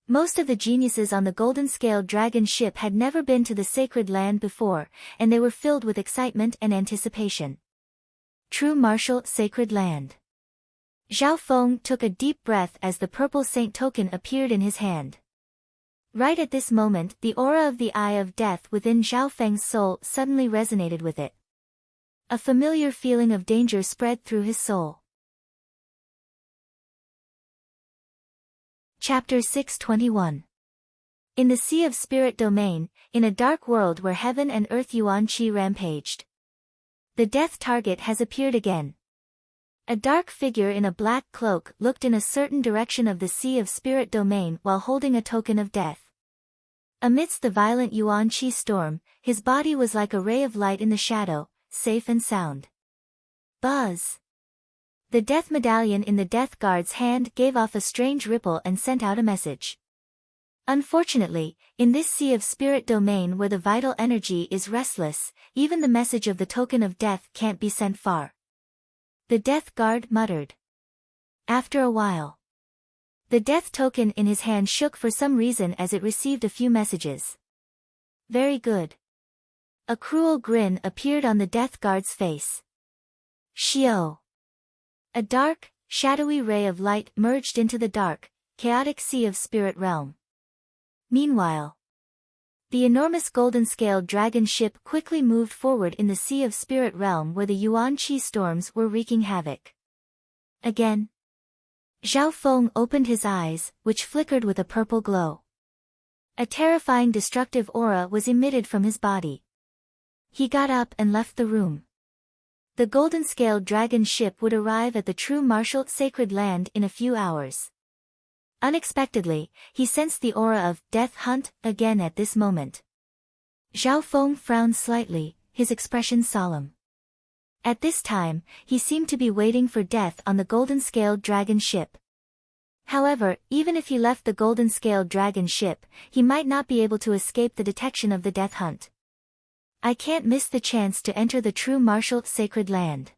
Most of the geniuses on the golden-scaled dragon ship had never been to the sacred land before, and they were filled with excitement and anticipation. True martial sacred land. Zhao Feng took a deep breath as the purple saint token appeared in his hand. Right at this moment, the aura of the Eye of Death within Zhao Feng's soul suddenly resonated with it. A familiar feeling of danger spread through his soul. Chapter 621. In the Sea of Spirit Domain, in a dark world where heaven and earth Yuan Qi rampaged. The death target has appeared again. A dark figure in a black cloak looked in a certain direction of the Sea of Spirit Domain while holding a token of death. Amidst the violent Yuan Qi storm, his body was like a ray of light in the shadow, safe and sound. Buzz! The death medallion in the death guard's hand gave off a strange ripple and sent out a message. Unfortunately, in this Sea of Spirit Domain where the vital energy is restless, even the message of the token of death can't be sent far. The death guard muttered. After a while, the death token in his hand shook for some reason as it received a few messages. Very good. A cruel grin appeared on the death guard's face. Xiao. A dark, shadowy ray of light merged into the dark, chaotic Sea of Spirit Realm. Meanwhile, the enormous golden-scaled dragon ship quickly moved forward in the Sea of Spirit Realm where the Yuan Qi storms were wreaking havoc. Again. Zhao Feng opened his eyes, which flickered with a purple glow. A terrifying destructive aura was emitted from his body. He got up and left the room. The golden-scaled dragon ship would arrive at the true martial sacred land in a few hours. Unexpectedly, he sensed the aura of death hunt again at this moment. Zhao Feng frowned slightly, his expression solemn. At this time, he seemed to be waiting for death on the golden-scaled dragon ship. However, even if he left the golden-scaled dragon ship, he might not be able to escape the detection of the death hunt. I can't miss the chance to enter the true martial sacred land.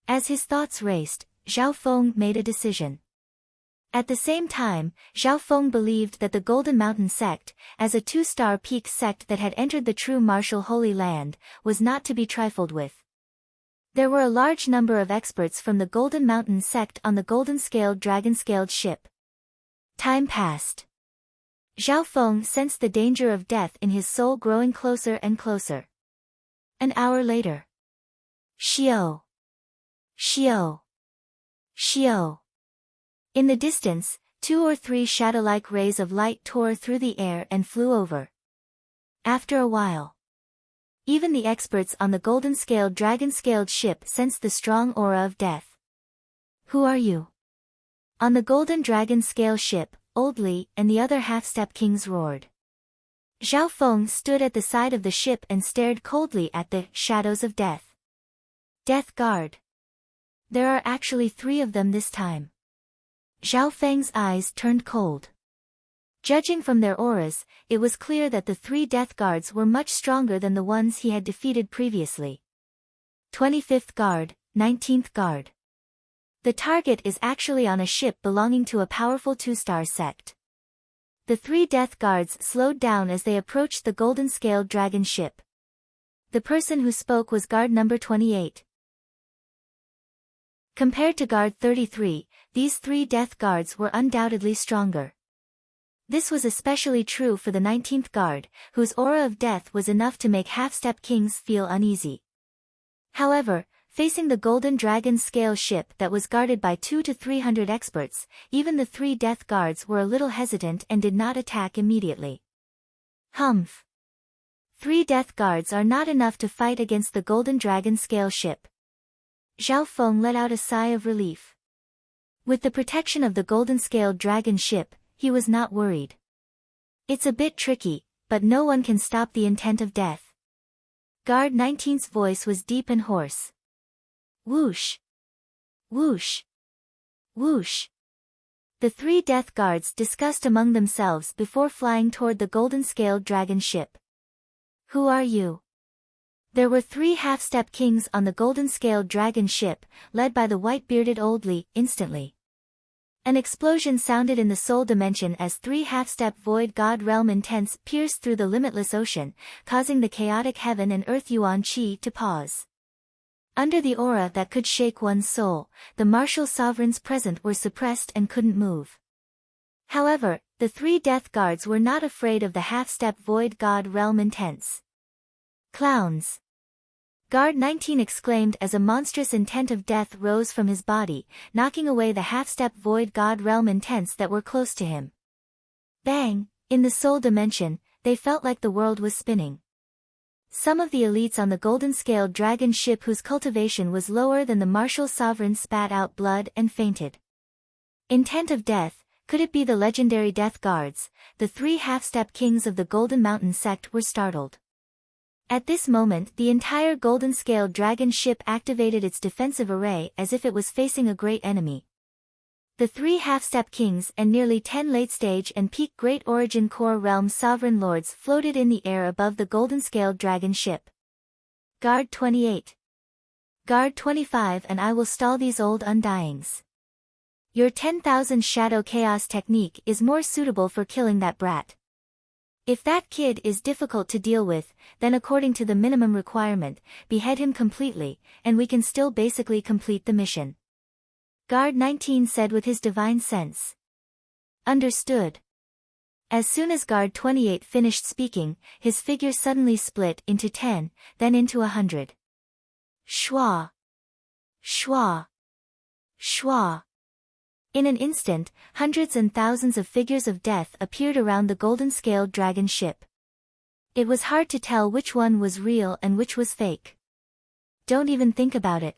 As his thoughts raced, Zhao Feng made a decision. At the same time, Zhao Feng believed that the Golden Mountain sect, as a two-star peak sect that had entered the true martial Holy Land, was not to be trifled with. There were a large number of experts from the Golden Mountain sect on the golden-scaled dragon-scaled ship. Time passed. Zhao Feng sensed the danger of death in his soul growing closer and closer. An hour later. Xiao! Xiao! Xiao! In the distance, 2 or 3 shadow-like rays of light tore through the air and flew over. After a while, even the experts on the golden-scaled dragon-scaled ship sensed the strong aura of death. Who are you? On the golden dragon-scale ship, Old Li and the other half-step kings roared. Zhao Feng stood at the side of the ship and stared coldly at the shadows of death. Death Guard. There are actually 3 of them this time. Zhao Feng's eyes turned cold. Judging from their auras, it was clear that the 3 death guards were much stronger than the ones he had defeated previously. 25th Guard, 19th Guard. The target is actually on a ship belonging to a powerful 2-star sect. The 3 death guards slowed down as they approached the golden-scaled dragon ship. The person who spoke was guard number 28. Compared to guard 33, these 3 death guards were undoubtedly stronger. This was especially true for the 19th guard, whose aura of death was enough to make half-step kings feel uneasy. However, facing the golden dragon scale ship that was guarded by 200 to 300 experts, even the 3 death guards were a little hesitant and did not attack immediately. Humph. 3 death guards are not enough to fight against the golden dragon scale ship. Zhao Feng let out a sigh of relief. With the protection of the golden-scaled dragon ship, he was not worried. It's a bit tricky, but no one can stop the intent of death. Guard 19's voice was deep and hoarse. Whoosh! Whoosh! Whoosh! The three death guards discussed among themselves before flying toward the golden-scaled dragon ship. Who are you? There were three half-step kings on the golden-scaled dragon ship, led by the white-bearded Oldly, instantly. An explosion sounded in the soul dimension as three half-step void god realm intents pierced through the limitless ocean, causing the chaotic heaven and earth yuan qi to pause. Under the aura that could shake one's soul, the martial sovereigns present were suppressed and couldn't move. However, the three death guards were not afraid of the half-step void god realm intents. Clowns! Guard 19 exclaimed as a monstrous intent of death rose from his body, knocking away the half-step void god realm intents that were close to him. Bang! In the soul dimension, they felt like the world was spinning. Some of the elites on the golden-scaled dragon ship whose cultivation was lower than the martial sovereign spat out blood and fainted. Intent of death, could it be the legendary death guards? The three half-step kings of the Golden Mountain sect were startled. At this moment the entire golden-scaled dragon ship activated its defensive array as if it was facing a great enemy. The three half-step kings and nearly 10 late-stage and peak Great Origin Core Realm sovereign lords floated in the air above the golden-scaled dragon ship. Guard 28. Guard 25 and I will stall these old undyings. Your 10,000 shadow chaos technique is more suitable for killing that brat. If that kid is difficult to deal with, then according to the minimum requirement, behead him completely, and we can still basically complete the mission. Guard 19 said with his divine sense. Understood. As soon as Guard 28 finished speaking, his figure suddenly split into 10, then into 100. Schwa! Schwa! Schwa! In an instant, hundreds and thousands of figures of death appeared around the golden-scaled dragon ship. It was hard to tell which one was real and which was fake. Don't even think about it.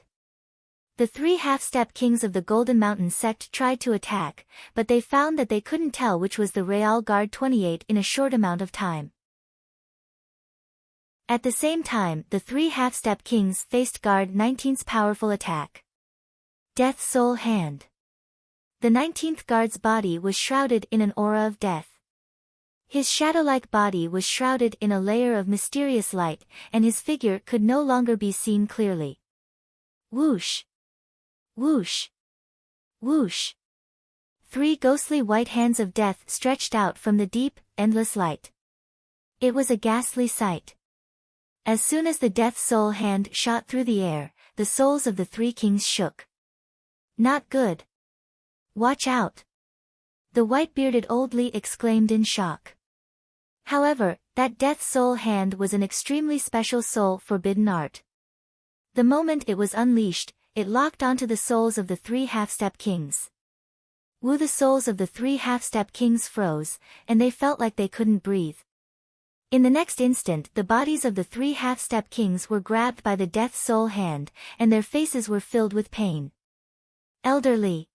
The three half-step kings of the Golden Mountain sect tried to attack, but they found that they couldn't tell which was the Real Guard 28 in a short amount of time. At the same time, the three half-step kings faced Guard 19's powerful attack. Death Soul Hand. The 19th guard's body was shrouded in an aura of death. His shadow-like body was shrouded in a layer of mysterious light, and his figure could no longer be seen clearly. Whoosh! Whoosh! Whoosh! Three ghostly white hands of death stretched out from the deep, endless light. It was a ghastly sight. As soon as the death soul hand shot through the air, the souls of the three kings shook. Not good. Watch out! The white-bearded Oldly exclaimed in shock. However, that death soul hand was an extremely special soul forbidden art. The moment it was unleashed, it locked onto the souls of the three half-step kings. The souls of the three half-step kings froze, and they felt like they couldn't breathe. In the next instant the bodies of the three half-step kings were grabbed by the death soul hand, and their faces were filled with pain. Elderly!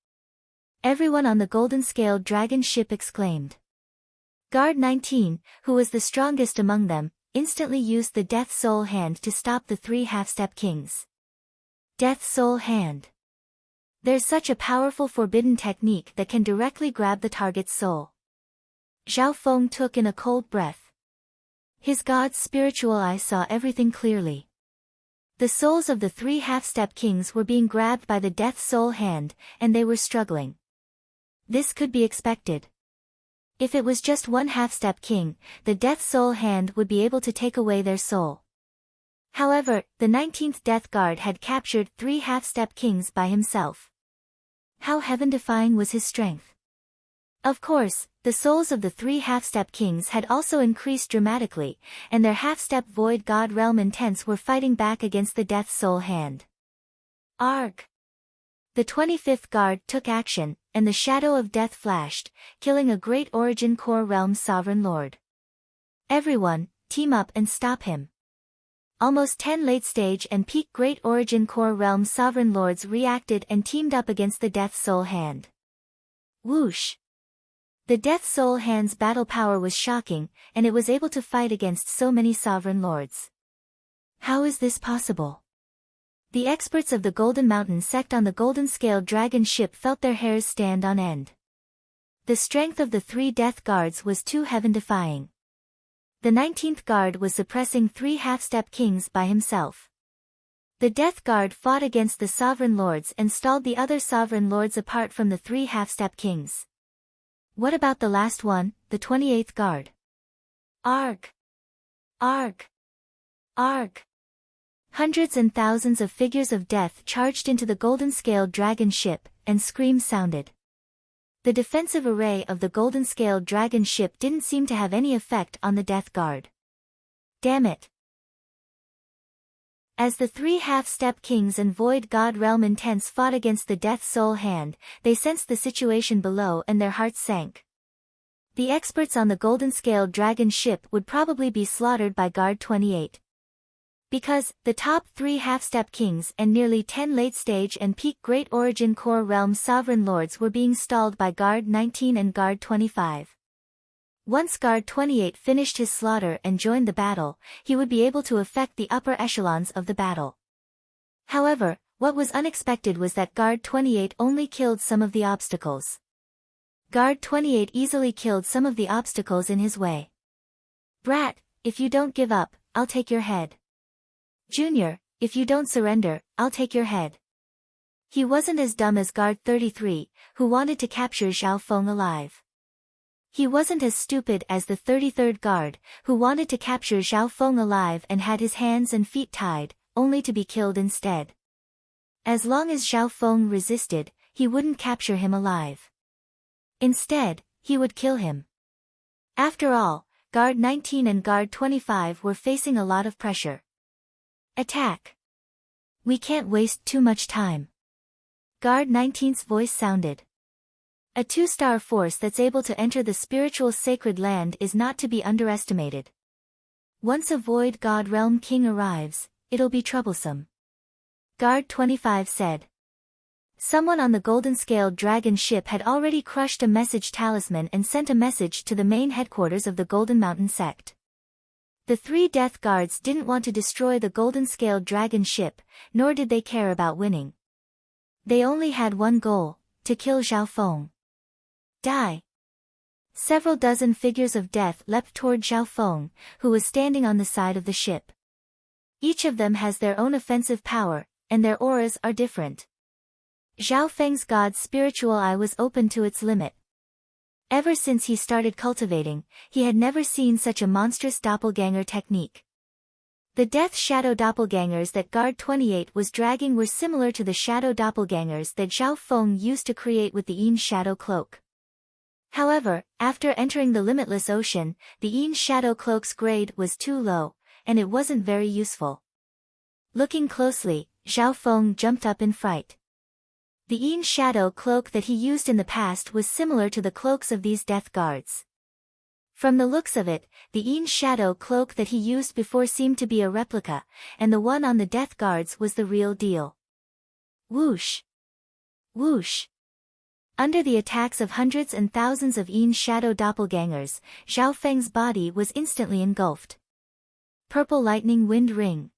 Everyone on the golden-scaled dragon ship exclaimed. Guard 19, who was the strongest among them, instantly used the death soul hand to stop the three half-step kings. Death Soul Hand. There's such a powerful forbidden technique that can directly grab the target's soul. Zhao Feng took in a cold breath. His god's spiritual eye saw everything clearly. The souls of the three half-step kings were being grabbed by the death soul hand, and they were struggling. This could be expected. If it was just one half-step king, the death soul hand would be able to take away their soul. However, the 19th Death Guard had captured three half-step kings by himself. How heaven-defying was his strength! Of course, the souls of the three half-step kings had also increased dramatically, and their half-step void god realm intents were fighting back against the death soul hand. Arg! The 25th Guard took action, and the shadow of death flashed, killing a Great Origin Core Realm sovereign lord. Everyone, team up and stop him. Almost 10 late-stage and peak Great Origin Core Realm sovereign lords reacted and teamed up against the death soul hand. Whoosh! The Death Soul Hand's battle power was shocking, and it was able to fight against so many sovereign lords. How is this possible? The experts of the Golden Mountain sect on the golden-scaled dragon ship felt their hairs stand on end. The strength of the 3 death guards was too heaven-defying. The 19th guard was suppressing 3 half-step kings by himself. The Death Guard fought against the sovereign lords and stalled the other sovereign lords apart from the 3 half-step kings. What about the last one, the 28th guard? Arg! Arg! Arg! Hundreds and thousands of figures of death charged into the golden-scaled dragon ship, and screams sounded. The defensive array of the golden-scaled dragon ship didn't seem to have any effect on the Death Guard. Damn it! As the 3 half-step kings and Void God Realm Intense fought against the Death Soul Hand, they sensed the situation below and their hearts sank. The experts on the golden-scaled dragon ship would probably be slaughtered by Guard 28. Because, the top 3 half-step kings and nearly 10 late-stage and peak Great Origin Core Realm sovereign lords were being stalled by Guard 19 and Guard 25. Once Guard 28 finished his slaughter and joined the battle, he would be able to affect the upper echelons of the battle. However, what was unexpected was that Guard 28 only killed some of the obstacles. Guard 28 easily killed some of the obstacles in his way. Brat, if you don't give up, I'll take your head. Junior, if you don't surrender, I'll take your head. He wasn't as dumb as Guard 33, who wanted to capture Zhao Feng alive. He wasn't as stupid as the 33rd guard, who wanted to capture Zhao Feng alive and had his hands and feet tied, only to be killed instead. As long as Zhao Feng resisted, he wouldn't capture him alive. Instead, he would kill him. After all, Guard 19 and Guard 25 were facing a lot of pressure. Attack! We can't waste too much time. Guard 19's voice sounded. A 2-star force that's able to enter the spiritual sacred land is not to be underestimated. Once a Void God Realm King arrives, it'll be troublesome. Guard 25 said. Someone on the golden-scaled dragon ship had already crushed a message talisman and sent a message to the main headquarters of the Golden Mountain sect. The 3 death guards didn't want to destroy the golden-scaled dragon ship, nor did they care about winning. They only had one goal, to kill Zhao Feng. Die! Several dozen figures of death leapt toward Zhao Feng, who was standing on the side of the ship. Each of them has their own offensive power, and their auras are different. Zhao Feng's god's spiritual eye was open to its limit. Ever since he started cultivating, he had never seen such a monstrous doppelganger technique. The death shadow doppelgangers that Guard 28 was dragging were similar to the shadow doppelgangers that Zhao Feng used to create with the Yin's shadow cloak. However, after entering the limitless ocean, the Yin's shadow cloak's grade was too low, and it wasn't very useful. Looking closely, Zhao Feng jumped up in fright. The Yin's shadow cloak that he used in the past was similar to the cloaks of these death guards. From the looks of it, the Yin's shadow cloak that he used before seemed to be a replica, and the one on the death guards was the real deal. Whoosh! Whoosh! Under the attacks of hundreds and thousands of Yin's shadow doppelgangers, Zhao Feng's body was instantly engulfed. Purple lightning wind ring.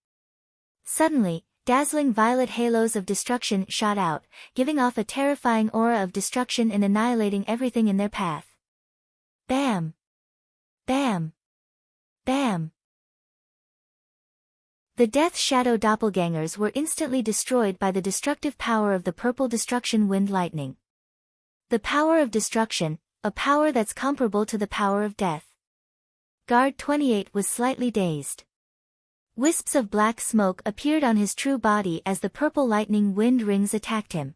Suddenly, dazzling violet halos of destruction shot out, giving off a terrifying aura of destruction and annihilating everything in their path. Bam! Bam! Bam! The death shadow doppelgangers were instantly destroyed by the destructive power of the purple destruction wind lightning. The power of destruction, a power that's comparable to the power of death. Guard 28 was slightly dazed. Wisps of black smoke appeared on his true body as the purple lightning wind rings attacked him.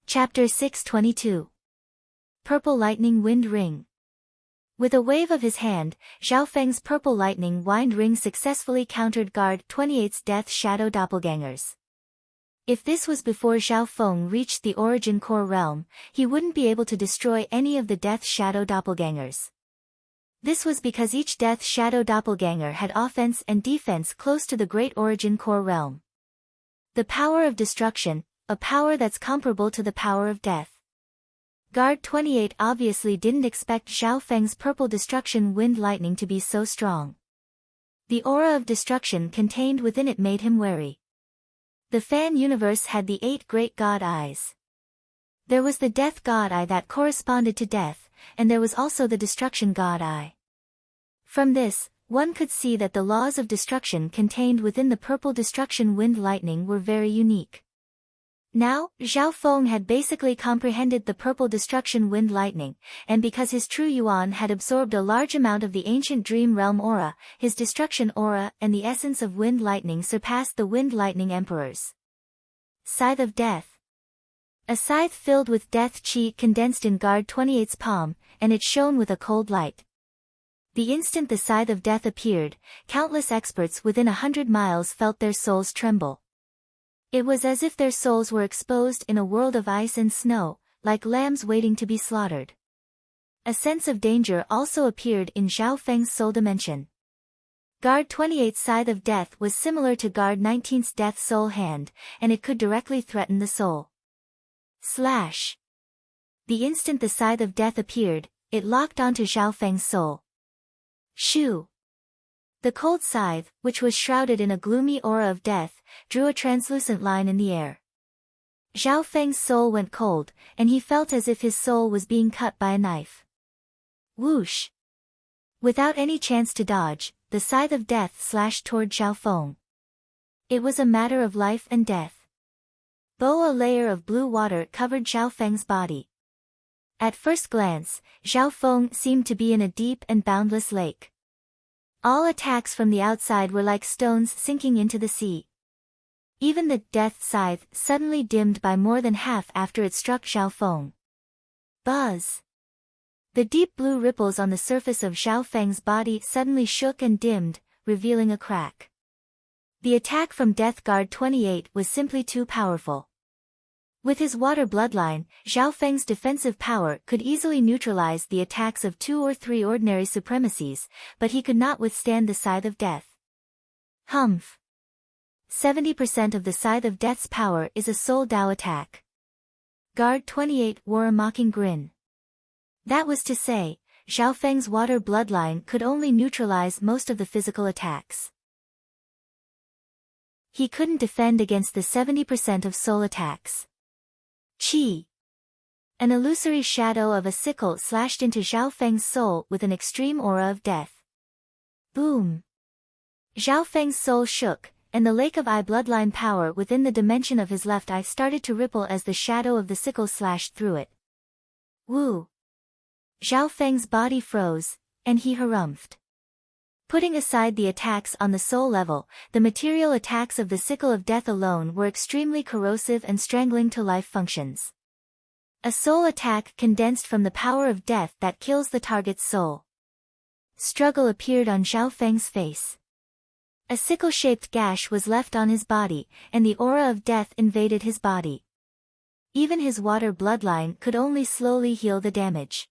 Chapter 622. Purple Lightning Wind Ring. With a wave of his hand, Zhao Feng's purple lightning wind ring successfully countered Guard 28's death shadow doppelgangers. If this was before Zhao Feng reached the origin core realm, he wouldn't be able to destroy any of the death shadow doppelgangers. This was because each death shadow doppelganger had offense and defense close to the great origin core realm. The power of destruction, a power that's comparable to the power of death. Guard 28 obviously didn't expect Zhao Feng's purple destruction wind lightning to be so strong. The aura of destruction contained within it made him wary. The fan universe had the 8 great god eyes. There was the death god eye that corresponded to death, and there was also the destruction god eye. From this, one could see that the laws of destruction contained within the purple destruction wind lightning were very unique. Now, Zhao Feng had basically comprehended the purple destruction wind lightning, and because his true yuan had absorbed a large amount of the ancient dream realm aura, his destruction aura and the essence of wind lightning surpassed the wind lightning emperors. Scythe of Death. A scythe filled with death chi condensed in Guard 28's palm, and it shone with a cold light. The instant the scythe of death appeared, countless experts within 100 miles felt their souls tremble. It was as if their souls were exposed in a world of ice and snow, like lambs waiting to be slaughtered. A sense of danger also appeared in Zhao Feng's soul dimension. Guard 28's Scythe of Death was similar to Guard 19's Death Soul Hand, and it could directly threaten the soul. Slash. The instant the Scythe of Death appeared, it locked onto Zhao Feng's soul. Shoo. The cold scythe, which was shrouded in a gloomy aura of death, drew a translucent line in the air. Zhao Feng's soul went cold, and he felt as if his soul was being cut by a knife. Whoosh! Without any chance to dodge, the scythe of death slashed toward Zhao Feng. It was a matter of life and death. Though a layer of blue water covered Zhao Feng's body. At first glance, Zhao Feng seemed to be in a deep and boundless lake. All attacks from the outside were like stones sinking into the sea. Even the death scythe suddenly dimmed by more than half after it struck Zhao Feng. Buzz! The deep blue ripples on the surface of Zhao Feng's body suddenly shook and dimmed, revealing a crack. The attack from Death Guard 28 was simply too powerful. With his water bloodline, Zhao Feng's defensive power could easily neutralize the attacks of 2 or 3 ordinary supremacies, but he could not withstand the Scythe of Death. Humph! 70% of the Scythe of Death's power is a Soul Dao attack. Guard 28 wore a mocking grin. That was to say, Zhao Feng's water bloodline could only neutralize most of the physical attacks. He couldn't defend against the 70% of soul attacks. Chi. An illusory shadow of a sickle slashed into Zhao Feng's soul with an extreme aura of death. Boom! Zhao Feng's soul shook, and the lake of eye bloodline power within the dimension of his left eye started to ripple as the shadow of the sickle slashed through it. Woo! Zhao Feng's body froze, and he harumphed. Putting aside the attacks on the soul level, the material attacks of the sickle of death alone were extremely corrosive and strangling to life functions. A soul attack condensed from the power of death that kills the target's soul. Struggle appeared on Zhao Feng's face. A sickle-shaped gash was left on his body, and the aura of death invaded his body. Even his water bloodline could only slowly heal the damage.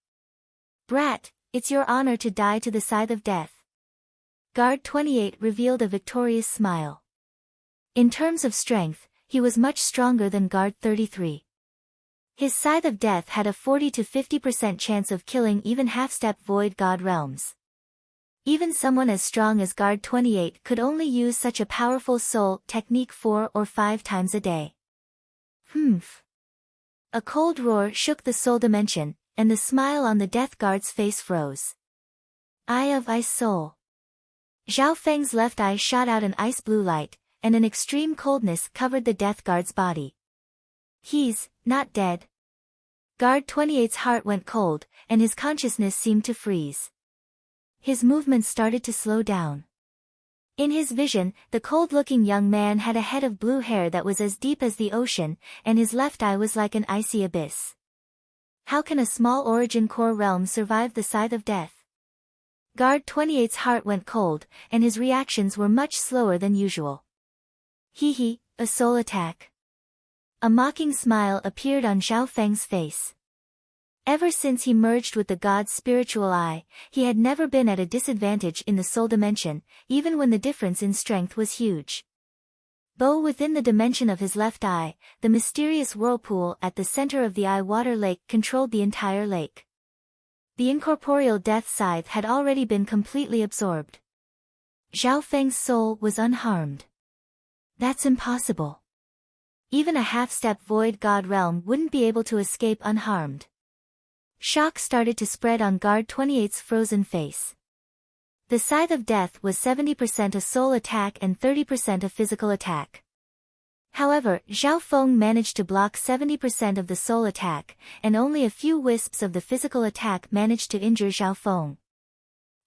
Brat, it's your honor to die to the Scythe of Death. Guard 28 revealed a victorious smile. In terms of strength, he was much stronger than Guard 33. His Scythe of Death had a 40 to 50% chance of killing even half-step void god realms. Even someone as strong as Guard 28 could only use such a powerful soul technique 4 or 5 times a day. Humph! A cold roar shook the soul dimension, and the smile on the Death Guard's face froze. Eye of Ice Soul. Zhao Feng's left eye shot out an ice blue light, and an extreme coldness covered the Death Guard's body. He's not dead. Guard 28's heart went cold, and his consciousness seemed to freeze. His movements started to slow down. In his vision, the cold-looking young man had a head of blue hair that was as deep as the ocean, and his left eye was like an icy abyss. How can a small origin core realm survive the Scythe of Death? Guard 28's heart went cold, and his reactions were much slower than usual. Hee, a soul attack. A mocking smile appeared on Zhao Feng's face. Ever since he merged with the god's spiritual eye, he had never been at a disadvantage in the soul dimension, even when the difference in strength was huge. Bow within the dimension of his left eye, the mysterious whirlpool at the center of the eye water lake controlled the entire lake. The incorporeal death scythe had already been completely absorbed. Zhao Feng's soul was unharmed. That's impossible. Even a half-step void god realm wouldn't be able to escape unharmed. Shock started to spread on Guard 28's frozen face. The Scythe of Death was 70% a soul attack and 30% a physical attack. However, Zhao Feng managed to block 70% of the soul attack, and only a few wisps of the physical attack managed to injure Zhao Feng.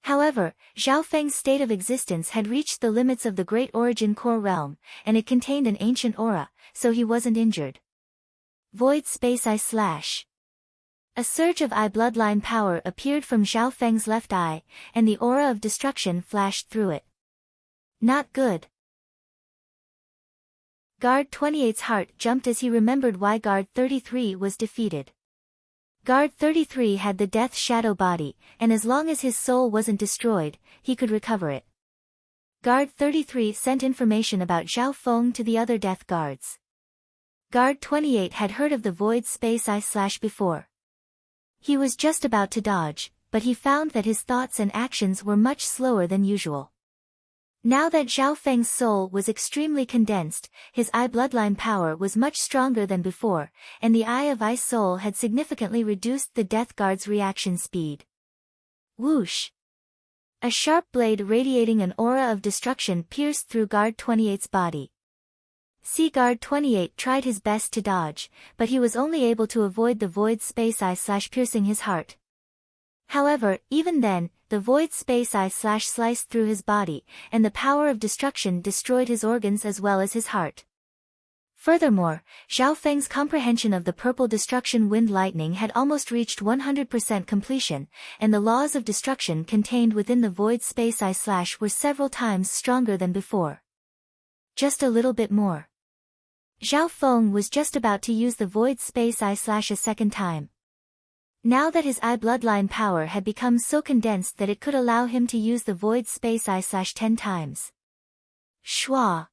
However, Zhao Feng's state of existence had reached the limits of the Great Origin Core Realm, and it contained an ancient aura, so he wasn't injured. Void Space Eye Slash. A surge of eye bloodline power appeared from Zhao Feng's left eye, and the aura of destruction flashed through it. Not good. Guard 28's heart jumped as he remembered why Guard 33 was defeated. Guard 33 had the death shadow body, and as long as his soul wasn't destroyed, he could recover it. Guard 33 sent information about Zhao Feng to the other death guards. Guard 28 had heard of the Void Space Eye Slash before. He was just about to dodge, but he found that his thoughts and actions were much slower than usual. Now that Zhao Feng's soul was extremely condensed, his eye bloodline power was much stronger than before, and the Eye of Ice Soul had significantly reduced the Death Guard's reaction speed. Whoosh! A sharp blade radiating an aura of destruction pierced through Guard 28's body. Guard 28 tried his best to dodge, but he was only able to avoid the Void Space Eye Slash piercing his heart. However, even then, the Void Space Eye Slash sliced through his body, and the power of destruction destroyed his organs as well as his heart. Furthermore, Zhao Feng's comprehension of the purple destruction wind lightning had almost reached 100% completion, and the laws of destruction contained within the Void Space Eye Slash were several times stronger than before. Just a little bit more. Zhao Feng was just about to use the Void Space Eye Slash a second time. Now that his eye bloodline power had become so condensed that it could allow him to use the Void Space Eye Slash 10 times. Shwa!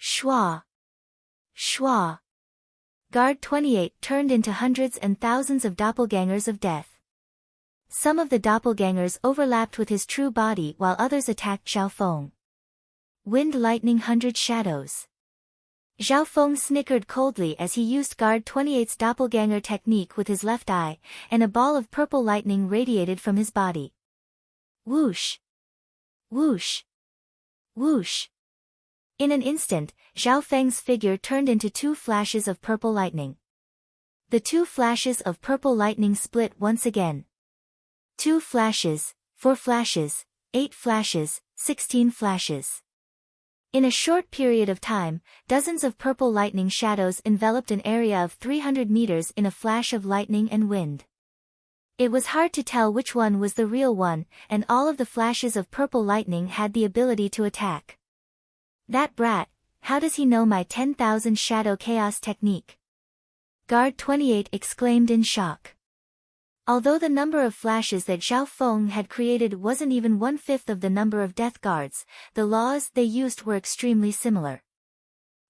Shwa! Shwa! Guard 28 turned into hundreds and thousands of doppelgangers of death. Some of the doppelgangers overlapped with his true body while others attacked Zhao Feng. Wind Lightning 100 Shadows. Zhao Feng snickered coldly as he used Guard 28's doppelganger technique with his left eye, and a ball of purple lightning radiated from his body. Whoosh! Whoosh! Whoosh! In an instant, Zhao Feng's figure turned into 2 flashes of purple lightning. The 2 flashes of purple lightning split once again. 2 flashes, 4 flashes, 8 flashes, 16 flashes. In a short period of time, dozens of purple lightning shadows enveloped an area of 300 meters in a flash of lightning and wind. It was hard to tell which one was the real one, and all of the flashes of purple lightning had the ability to attack. That brat, how does he know my 10,000 shadow chaos technique? Guard 28 exclaimed in shock. Although the number of flashes that Zhao Feng had created wasn't even 1/5 of the number of death guards, the laws they used were extremely similar.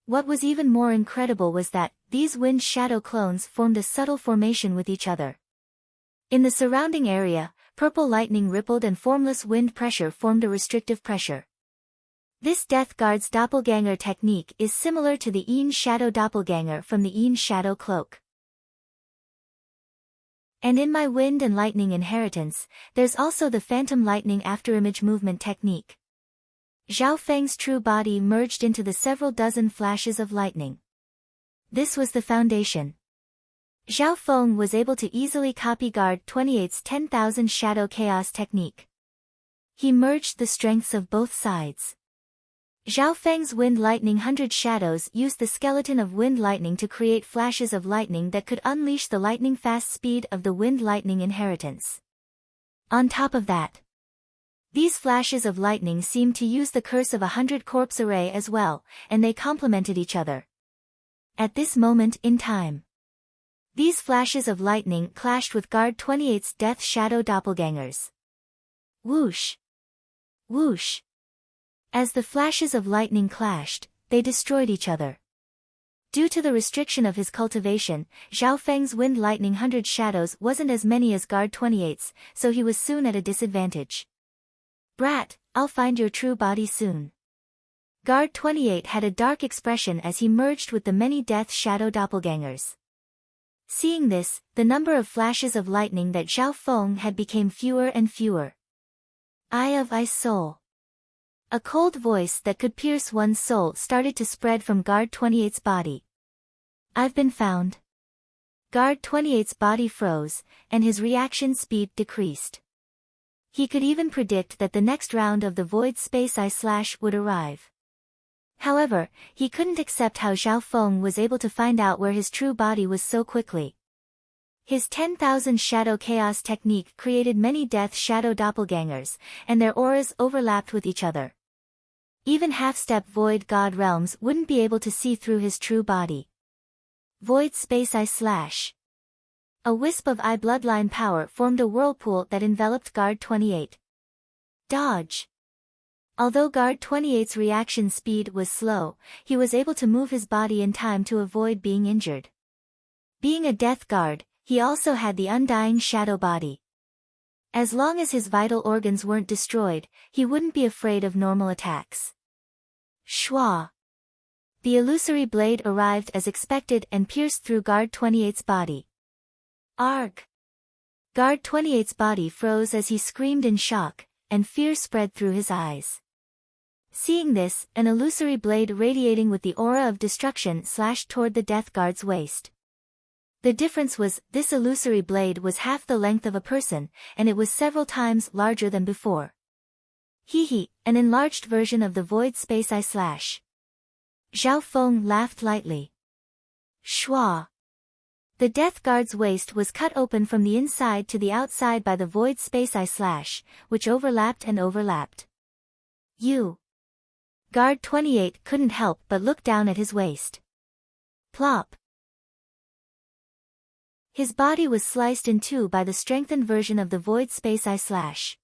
What was even more incredible was that, these wind shadow clones formed a subtle formation with each other. In the surrounding area, purple lightning rippled and formless wind pressure formed a restrictive pressure. This Death Guard's doppelganger technique is similar to the Yin Shadow doppelganger from the Yin Shadow cloak. And in my Wind and Lightning inheritance, there's also the Phantom Lightning Afterimage movement technique. Zhao Feng's true body merged into the several dozen flashes of lightning. This was the foundation. Zhao Feng was able to easily copy Guard 28's 10,000 Shadow Chaos technique. He merged the strengths of both sides. Zhao Feng's Wind Lightning 100 Shadows used the skeleton of Wind Lightning to create flashes of lightning that could unleash the lightning-fast speed of the Wind Lightning inheritance. On top of that, these flashes of lightning seemed to use the curse of 100 corpse array as well, and they complemented each other. At this moment in time, these flashes of lightning clashed with Guard 28's Death Shadow doppelgangers. Whoosh! Whoosh! As the flashes of lightning clashed, they destroyed each other. Due to the restriction of his cultivation, Zhao Feng's Wind Lightning 100 Shadows wasn't as many as Guard 28's, so he was soon at a disadvantage. Brat, I'll find your true body soon. Guard 28 had a dark expression as he merged with the many Death Shadow doppelgangers. Seeing this, the number of flashes of lightning that Zhao Feng had became fewer and fewer. Eye of Ice Soul. A cold voice that could pierce one's soul started to spread from Guard 28's body. I've been found. Guard 28's body froze, and his reaction speed decreased. He could even predict that the next round of the Void Space Ice Slash would arrive. However, he couldn't accept how Zhao Feng was able to find out where his true body was so quickly. His 10,000 Shadow Chaos technique created many Death Shadow doppelgangers, and their auras overlapped with each other. Even half-step Void God realms wouldn't be able to see through his true body. Void Space Ice Slash. A wisp of eye bloodline power formed a whirlpool that enveloped Guard 28. Dodge. Although Guard 28's reaction speed was slow, he was able to move his body in time to avoid being injured. Being a Death Guard, he also had the Undying Shadow Body. As long as his vital organs weren't destroyed, he wouldn't be afraid of normal attacks. Schwa. The illusory blade arrived as expected and pierced through Guard 28's body. Arg. Guard 28's body froze as he screamed in shock, and fear spread through his eyes. Seeing this, an illusory blade radiating with the aura of destruction slashed toward the Death Guard's waist. The difference was, this illusory blade was half the length of a person, and it was several times larger than before. Hee, an enlarged version of the Void Space Ice Slash. Zhao Feng laughed lightly. Schwa. The Death Guard's waist was cut open from the inside to the outside by the Void Space Ice Slash, which overlapped and overlapped. You. Guard 28 couldn't help but look down at his waist. Plop. His body was sliced in two by the strengthened version of the Void Space Ice Slash.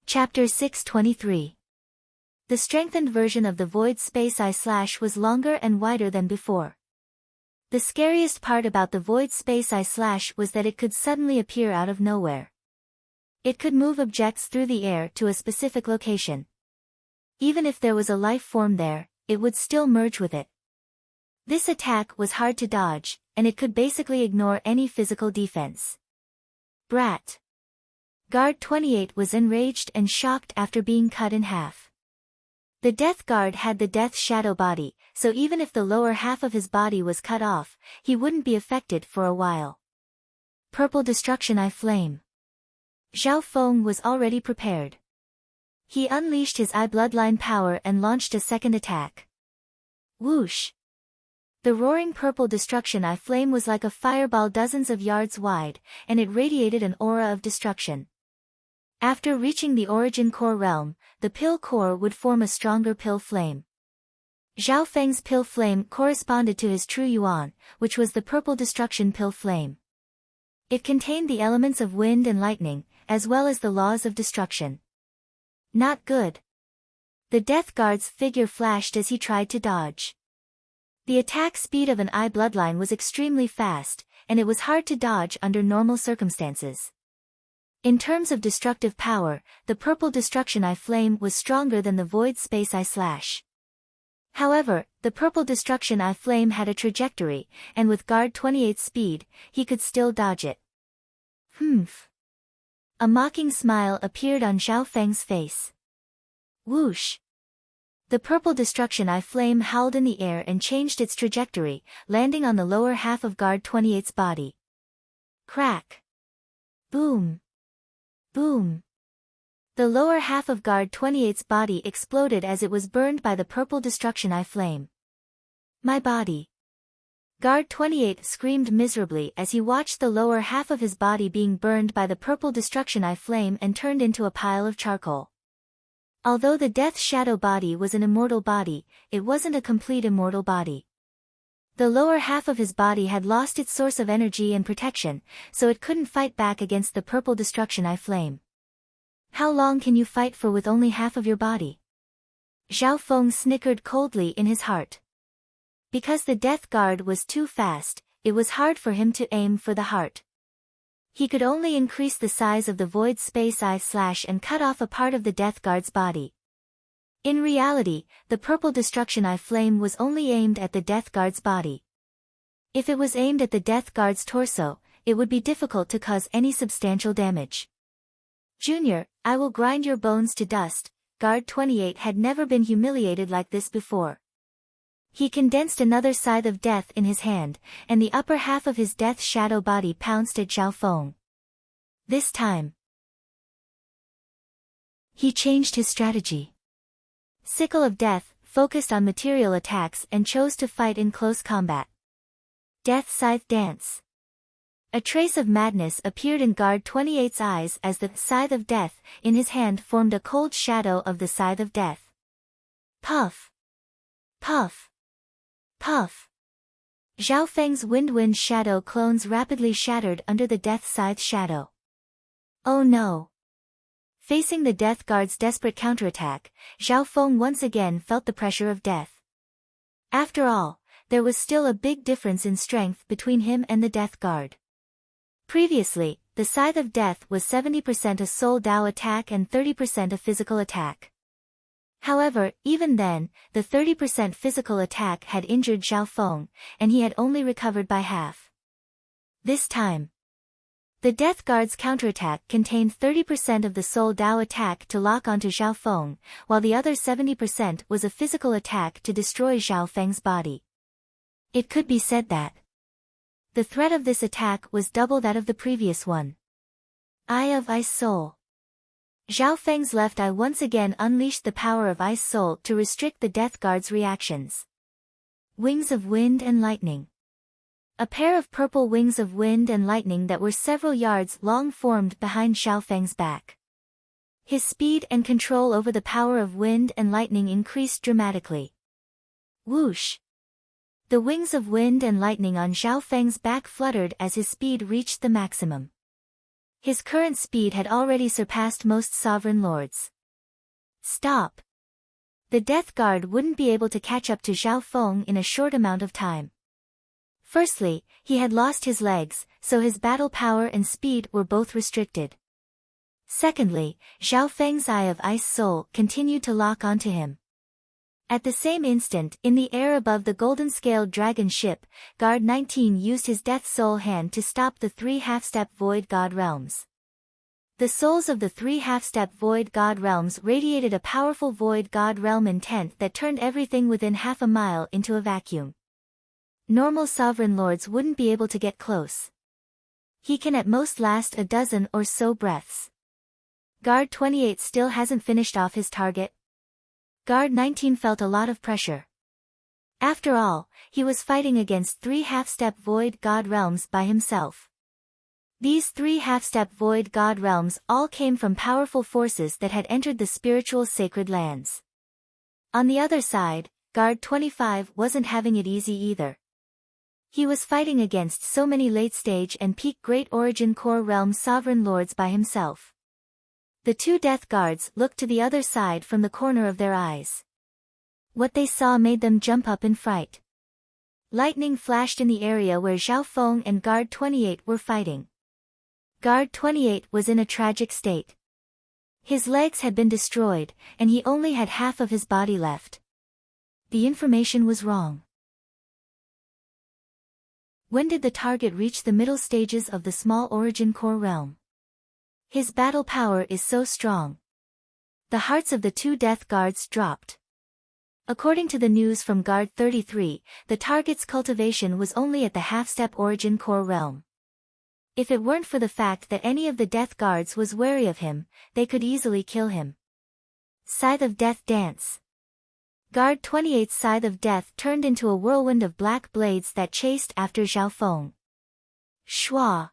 Chapter 623. The strengthened version of the Void Space Ice Slash was longer and wider than before. The scariest part about the Void Space Ice Slash was that it could suddenly appear out of nowhere. It could move objects through the air to a specific location. Even if there was a life form there, it would still merge with it. This attack was hard to dodge, and it could basically ignore any physical defense. Brat. Guard 28 was enraged and shocked after being cut in half. The Death Guard had the Death Shadow body, so even if the lower half of his body was cut off, he wouldn't be affected for a while. Purple Destruction Eye Flame. Zhao Feng was already prepared. He unleashed his eye bloodline power and launched a second attack. Whoosh! The roaring purple destruction eye flame was like a fireball dozens of yards wide, and it radiated an aura of destruction. After reaching the origin core realm, the pill core would form a stronger pill flame. Zhao Feng's pill flame corresponded to his true yuan, which was the purple destruction pill flame. It contained the elements of wind and lightning, as well as the laws of destruction. Not good. The Death Guard's figure flashed as he tried to dodge. The attack speed of an eye bloodline was extremely fast, and it was hard to dodge under normal circumstances. In terms of destructive power, the purple destruction eye flame was stronger than the Void Space Eye Slash. However, the purple destruction eye flame had a trajectory, and with Guard 28's speed, he could still dodge it. Humph. A mocking smile appeared on Zhao Feng's face. Whoosh. The purple destruction eye flame howled in the air and changed its trajectory, landing on the lower half of Guard 28's body. Crack. Boom. Boom. The lower half of Guard 28's body exploded as it was burned by the purple destruction eye flame. My body. Guard 28 screamed miserably as he watched the lower half of his body being burned by the purple destruction eye flame and turned into a pile of charcoal. Although the Death Shadow body was an immortal body, it wasn't a complete immortal body. The lower half of his body had lost its source of energy and protection, so it couldn't fight back against the purple destruction eye flame. How long can you fight for with only half of your body? Zhao Feng snickered coldly in his heart. Because the death guard was too fast, it was hard for him to aim for the heart. He could only increase the size of the void space eye slash and cut off a part of the death guard's body. In reality, the purple destruction eye flame was only aimed at the death guard's body. If it was aimed at the death guard's torso, it would be difficult to cause any substantial damage. Junior, I will grind your bones to dust. Guard 28 had never been humiliated like this before. He condensed another scythe of death in his hand, and the upper half of his death shadow body pounced at Zhao Feng. This time, he changed his strategy. Sickle of Death focused on material attacks and chose to fight in close combat. Death Scythe Dance. A trace of madness appeared in Guard 28's eyes as the Scythe of Death in his hand formed a cold shadow of the Scythe of Death. Puff! Puff! Puff! Zhao Feng's wind shadow clones rapidly shattered under the Death Scythe shadow. Oh no! Facing the Death Guard's desperate counterattack, Zhao Feng once again felt the pressure of death. After all, there was still a big difference in strength between him and the Death Guard. Previously, the Scythe of Death was 70% a Soul Dao attack and 30% a physical attack. However, even then, the 30% physical attack had injured Zhao Feng, and he had only recovered by half. This time, the Death Guard's counterattack contained 30% of the Soul Dao attack to lock onto Zhao Feng, while the other 70% was a physical attack to destroy Zhao Feng's body. It could be said that the threat of this attack was double that of the previous one. Eye of Ice Soul. Zhao Feng's left eye once again unleashed the power of Ice Soul to restrict the Death Guard's reactions. Wings of Wind and Lightning. A pair of purple wings of wind and lightning that were several yards long formed behind Zhao Feng's back. His speed and control over the power of wind and lightning increased dramatically. Whoosh! The wings of wind and lightning on Zhao Feng's back fluttered as his speed reached the maximum. His current speed had already surpassed most sovereign lords. Stop! The Death Guard wouldn't be able to catch up to Zhao Feng in a short amount of time. Firstly, he had lost his legs, so his battle power and speed were both restricted. Secondly, Zhao Feng's Eye of Ice Soul continued to lock onto him. At the same instant, in the air above the golden-scaled dragon ship, Guard 19 used his Death Soul hand to stop the 3 half-step Void God realms. The souls of the 3 half-step Void God realms radiated a powerful Void God realm intent that turned everything within half a mile into a vacuum. Normal sovereign lords wouldn't be able to get close. He can at most last a dozen or so breaths. Guard 28 still hasn't finished off his target. Guard 19 felt a lot of pressure. After all, he was fighting against 3 half-step Void God realms by himself. These 3 half-step Void God realms all came from powerful forces that had entered the spiritual sacred lands. On the other side, Guard 25 wasn't having it easy either. He was fighting against so many late-stage and peak Great Origin Core Realm sovereign lords by himself. The 2 Death Guards looked to the other side from the corner of their eyes. What they saw made them jump up in fright. Lightning flashed in the area where Zhao Feng and Guard 28 were fighting. Guard 28 was in a tragic state. His legs had been destroyed, and he only had half of his body left. The information was wrong. When did the target reach the middle stages of the small origin core realm? His battle power is so strong. The hearts of the 2 Death Guards dropped. According to the news from Guard 33, the target's cultivation was only at the half-step origin core realm. If it weren't for the fact that any of the Death Guards was wary of him, they could easily kill him. Scythe of Death Dance. Guard 28's Scythe of Death turned into a whirlwind of black blades that chased after Zhao Feng. Shua!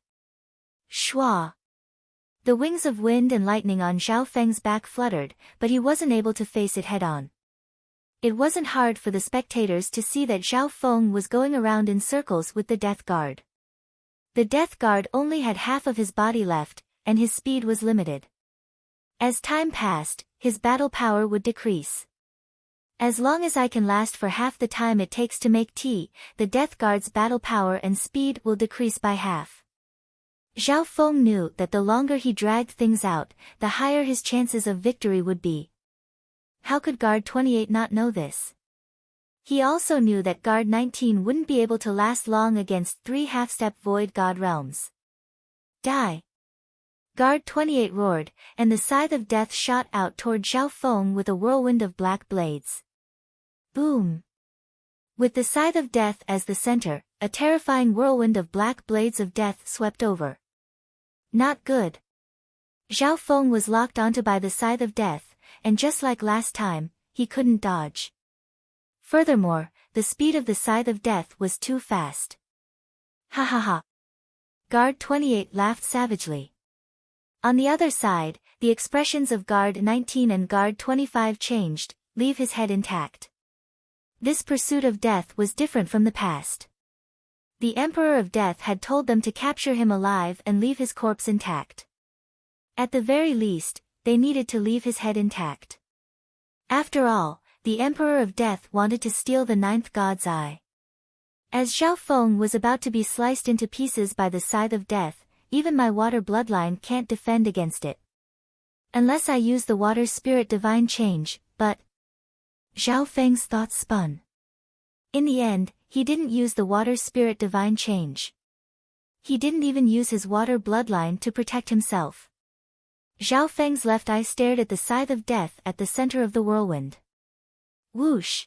Shua! The wings of wind and lightning on Zhao Feng's back fluttered, but he wasn't able to face it head-on. It wasn't hard for the spectators to see that Zhao Feng was going around in circles with the Death Guard. The Death Guard only had half of his body left, and his speed was limited. As time passed, his battle power would decrease. As long as I can last for half the time it takes to make tea, the Death Guard's battle power and speed will decrease by half. Zhao Feng knew that the longer he dragged things out, the higher his chances of victory would be. How could Guard 28 not know this? He also knew that Guard 19 wouldn't be able to last long against 3 half-step Void God realms. Die! Guard 28 roared, and the Scythe of Death shot out toward Zhao Feng with a whirlwind of black blades. Boom! With the Scythe of Death as the center, a terrifying whirlwind of black blades of death swept over. Not good. Zhao Feng was locked onto by the Scythe of Death, and just like last time, he couldn't dodge. Furthermore, the speed of the Scythe of Death was too fast. Ha ha ha. Guard 28 laughed savagely. On the other side, the expressions of Guard 19 and Guard 25 changed, leave his head intact. This pursuit of death was different from the past. The Emperor of Death had told them to capture him alive and leave his corpse intact. At the very least, they needed to leave his head intact. After all, the Emperor of Death wanted to steal the 9th god's eye. As Zhao Feng was about to be sliced into pieces by the Scythe of Death, even my water bloodline can't defend against it. Unless I use the water spirit divine change, but... Zhao Feng's thoughts spun. In the end, he didn't use the water spirit divine change. He didn't even use his water bloodline to protect himself. Zhao Feng's left eye stared at the Scythe of Death at the center of the whirlwind. Whoosh!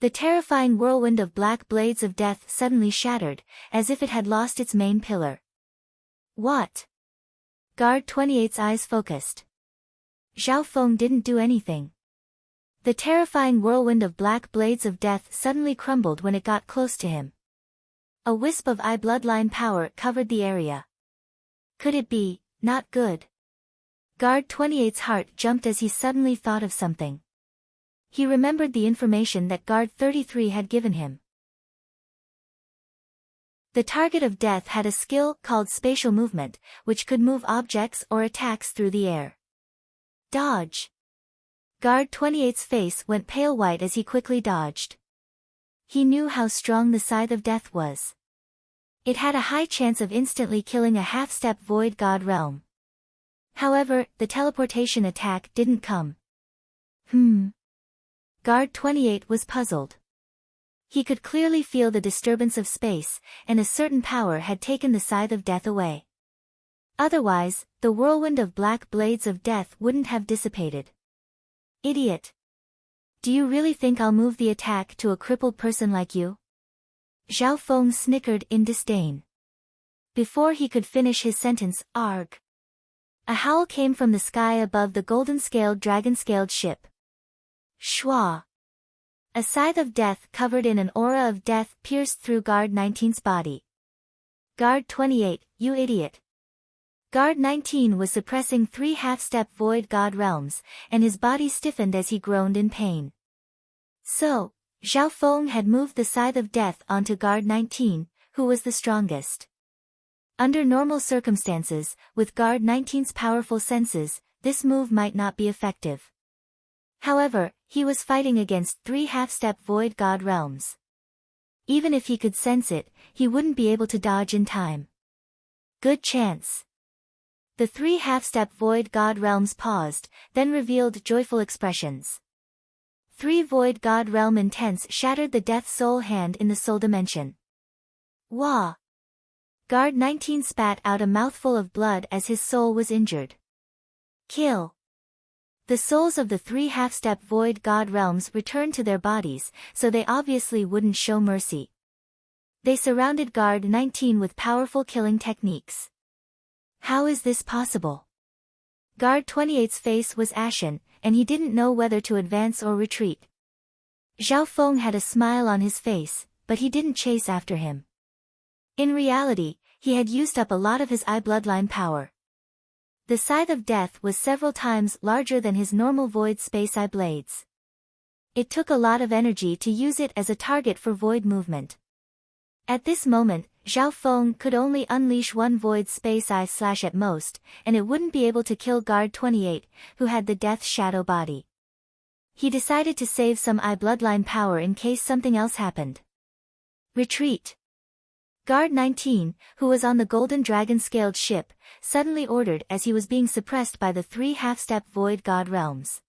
The terrifying whirlwind of black blades of death suddenly shattered, as if it had lost its main pillar. What? Guard 28's eyes focused. Zhao Feng didn't do anything. The terrifying whirlwind of black blades of death suddenly crumbled when it got close to him. A wisp of eye bloodline power covered the area. Could it be, not good? Guard 28's heart jumped as he suddenly thought of something. He remembered the information that Guard 33 had given him. The target of death had a skill called spatial movement, which could move objects or attacks through the air. Dodge! Guard 28's face went pale white as he quickly dodged. He knew how strong the Scythe of Death was. It had a high chance of instantly killing a half-step Void God realm. However, the teleportation attack didn't come. Guard 28 was puzzled. He could clearly feel the disturbance of space, and a certain power had taken the Scythe of Death away. Otherwise, the whirlwind of black blades of death wouldn't have dissipated. Idiot! Do you really think I'll move the attack to a crippled person like you? Zhao Feng snickered in disdain. Before he could finish his sentence, arg! A howl came from the sky above the golden-scaled dragon-scaled ship. Shwa! A scythe of death covered in an aura of death pierced through Guard 19's body. Guard 28, you idiot! Guard 19 was suppressing 3 half-step Void God realms, and his body stiffened as he groaned in pain. So, Zhao Feng had moved the Scythe of Death onto Guard 19, who was the strongest. Under normal circumstances, with Guard 19's powerful senses, this move might not be effective. However, he was fighting against 3 half-step Void God realms. Even if he could sense it, he wouldn't be able to dodge in time. Good chance. The 3 half-step Void God realms paused, then revealed joyful expressions. 3 Void God realm intents shattered the Death Soul hand in the Soul Dimension. Wah! Guard 19 spat out a mouthful of blood as his soul was injured. Kill! The souls of the 3 half-step Void God realms returned to their bodies, so they obviously wouldn't show mercy. They surrounded Guard 19 with powerful killing techniques. How is this possible? Guard 28's face was ashen, and he didn't know whether to advance or retreat. Zhao Feng had a smile on his face, but he didn't chase after him. In reality, he had used up a lot of his eye bloodline power. The Scythe of Death was several times larger than his normal Void Space Eye blades. It took a lot of energy to use it as a target for Void movement. At this moment, Zhao Feng could only unleash one void space eye slash at most, and it wouldn't be able to kill Guard 28, who had the Death Shadow body. He decided to save some eye bloodline power in case something else happened. Retreat. Guard 19, who was on the Golden Dragon-scaled ship, suddenly ordered as he was being suppressed by the 3 half-step Void God realms.